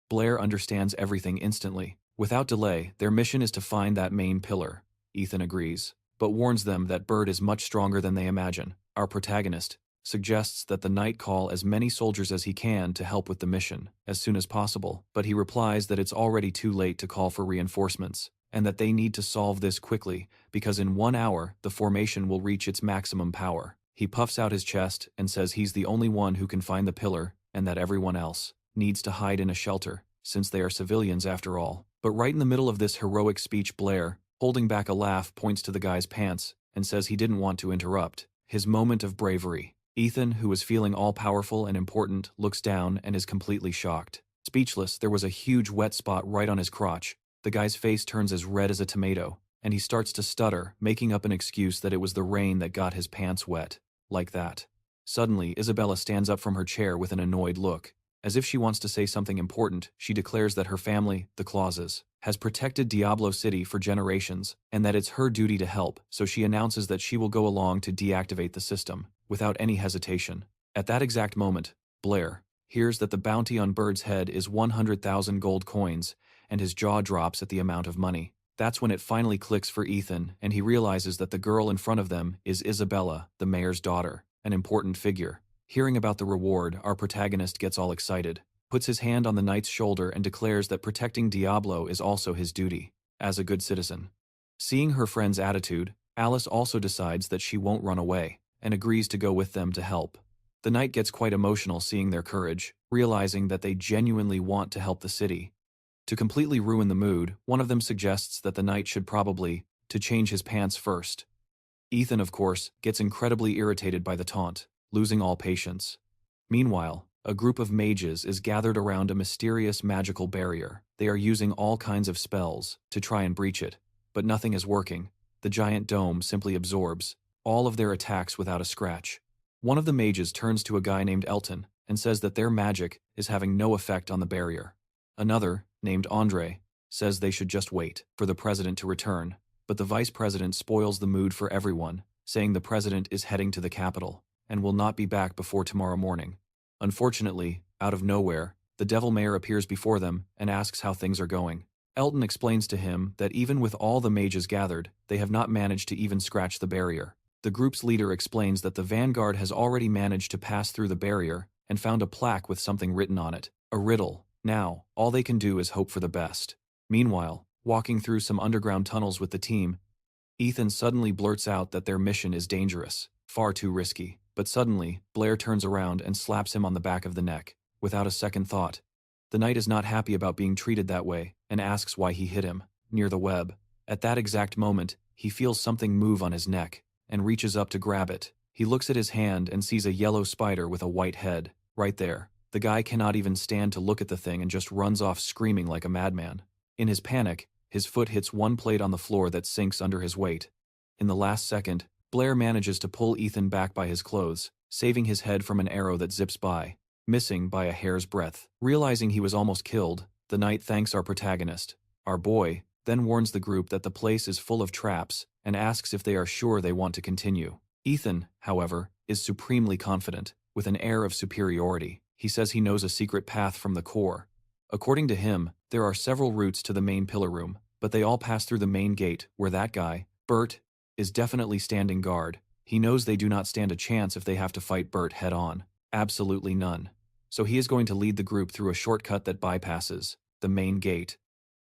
Blair understands everything instantly. Without delay, their mission is to find that main pillar. Ethan agrees, but warns them that Bird is much stronger than they imagine. Our protagonist suggests that the knight call as many soldiers as he can to help with the mission as soon as possible, but he replies that it's already too late to call for reinforcements, and that they need to solve this quickly, because in 1 hour, the formation will reach its maximum power. He puffs out his chest and says he's the only one who can find the pillar, and that everyone else needs to hide in a shelter, since they are civilians after all. But right in the middle of this heroic speech, Blair, holding back a laugh, points to the guy's pants and says he didn't want to interrupt his moment of bravery. Ethan, who is feeling all-powerful and important, looks down and is completely shocked. Speechless, there was a huge wet spot right on his crotch. The guy's face turns as red as a tomato, and he starts to stutter, making up an excuse that it was the rain that got his pants wet. Like that. Suddenly, Isabella stands up from her chair with an annoyed look. As if she wants to say something important, she declares that her family, the Clauses, has protected Diablo City for generations, and that it's her duty to help, so she announces that she will go along to deactivate the system, without any hesitation. At that exact moment, Blair hears that the bounty on Bird's head is 100,000 gold coins, and his jaw drops at the amount of money. That's when it finally clicks for Ethan, and he realizes that the girl in front of them is Isabella, the mayor's daughter, an important figure. Hearing about the reward, our protagonist gets all excited, puts his hand on the knight's shoulder and declares that protecting Diablo is also his duty, as a good citizen. Seeing her friend's attitude, Alice also decides that she won't run away, and agrees to go with them to help. The knight gets quite emotional seeing their courage, realizing that they genuinely want to help the city. To completely ruin the mood, one of them suggests that the knight should probably to change his pants first. Ethan, of course, gets incredibly irritated by the taunt, losing all patience. Meanwhile, a group of mages is gathered around a mysterious magical barrier. They are using all kinds of spells to try and breach it, but nothing is working. The giant dome simply absorbs all of their attacks without a scratch. One of the mages turns to a guy named Elton and says that their magic is having no effect on the barrier. Another, named Andre, says they should just wait for the president to return, but the vice president spoils the mood for everyone, saying the president is heading to the capital and will not be back before tomorrow morning. Unfortunately, out of nowhere, the devil mayor appears before them and asks how things are going. Elton explains to him that even with all the mages gathered, they have not managed to even scratch the barrier. The group's leader explains that the vanguard has already managed to pass through the barrier and found a plaque with something written on it, a riddle. Now, all they can do is hope for the best. Meanwhile, walking through some underground tunnels with the team, Ethan suddenly blurts out that their mission is dangerous, far too risky. But suddenly, Blair turns around and slaps him on the back of the neck, without a second thought. The knight is not happy about being treated that way, and asks why he hit him, near the web. At that exact moment, he feels something move on his neck, and reaches up to grab it. He looks at his hand and sees a yellow spider with a white head, right there. The guy cannot even stand to look at the thing and just runs off screaming like a madman. In his panic, his foot hits one plate on the floor that sinks under his weight. In the last second, Blair manages to pull Ethan back by his clothes, saving his head from an arrow that zips by, missing by a hair's breadth. Realizing he was almost killed, the knight thanks our protagonist, our boy, then warns the group that the place is full of traps and asks if they are sure they want to continue. Ethan, however, is supremely confident, with an air of superiority. He says he knows a secret path from the core. According to him, there are several routes to the main pillar room, but they all pass through the main gate, where that guy, Bert, is definitely standing guard. He knows they do not stand a chance if they have to fight Bert head-on. Absolutely none. So he is going to lead the group through a shortcut that bypasses the main gate.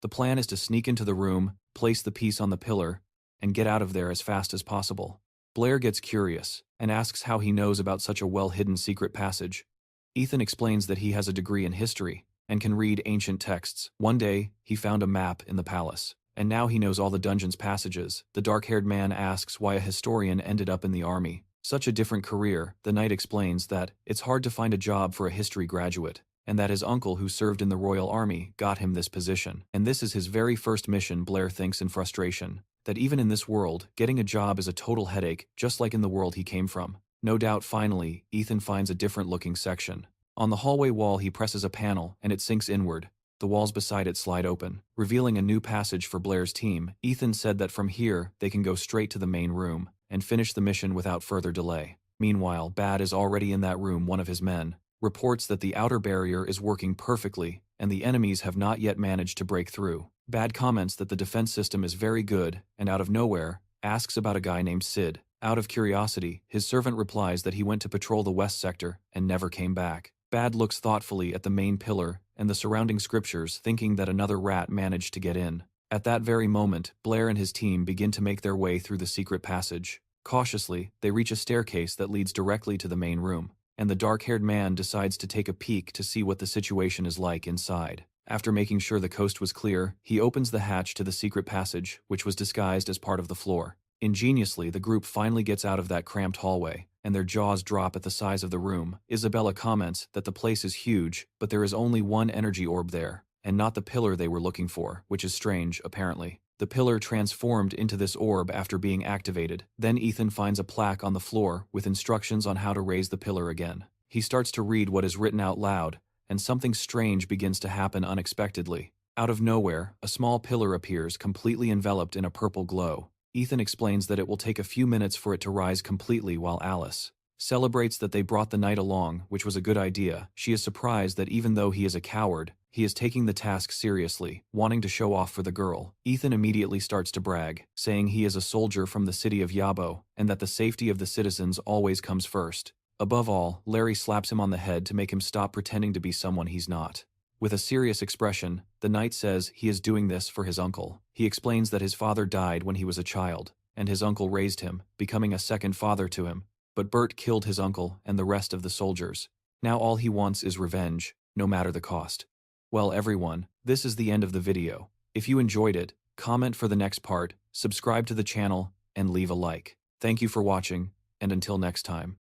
The plan is to sneak into the room, place the piece on the pillar, and get out of there as fast as possible. Blair gets curious and asks how he knows about such a well-hidden secret passage. Ethan explains that he has a degree in history and can read ancient texts. One day, he found a map in the palace, and now he knows all the dungeon's passages. The dark-haired man asks why a historian ended up in the army. Such a different career. The knight explains that it's hard to find a job for a history graduate, and that his uncle who served in the Royal Army got him this position. And this is his very first mission. Blair thinks in frustration that even in this world, getting a job is a total headache, just like in the world he came from. No doubt. Finally, Ethan finds a different-looking section. On the hallway wall he presses a panel, and it sinks inward. The walls beside it slide open, revealing a new passage for Blair's team. Ethan said that from here, they can go straight to the main room and finish the mission without further delay. Meanwhile, Bad is already in that room. One of his men reports that the outer barrier is working perfectly, and the enemies have not yet managed to break through. Bad comments that the defense system is very good, and out of nowhere, asks about a guy named Sid. Out of curiosity, his servant replies that he went to patrol the west sector and never came back. Bad looks thoughtfully at the main pillar and the surrounding scriptures, thinking that another rat managed to get in. At that very moment, Blair and his team begin to make their way through the secret passage. Cautiously, they reach a staircase that leads directly to the main room, and the dark-haired man decides to take a peek to see what the situation is like inside. After making sure the coast was clear, he opens the hatch to the secret passage, which was disguised as part of the floor. Ingeniously, the group finally gets out of that cramped hallway, and their jaws drop at the size of the room. Isabella comments that the place is huge, but there is only one energy orb there, and not the pillar they were looking for, which is strange, apparently. The pillar transformed into this orb after being activated. Then Ethan finds a plaque on the floor with instructions on how to raise the pillar again. He starts to read what is written out loud, and something strange begins to happen unexpectedly. Out of nowhere, a small pillar appears, completely enveloped in a purple glow. Ethan explains that it will take a few minutes for it to rise completely, while Alice celebrates that they brought the knight along, which was a good idea. She is surprised that even though he is a coward, he is taking the task seriously, wanting to show off for the girl. Ethan immediately starts to brag, saying he is a soldier from the city of Yabo, and that the safety of the citizens always comes first. Above all, Larry slaps him on the head to make him stop pretending to be someone he's not. With a serious expression, the knight says he is doing this for his uncle. He explains that his father died when he was a child, and his uncle raised him, becoming a second father to him. But Bert killed his uncle and the rest of the soldiers. Now all he wants is revenge, no matter the cost. Well everyone, this is the end of the video. If you enjoyed it, comment for the next part, subscribe to the channel, and leave a like. Thank you for watching, and until next time.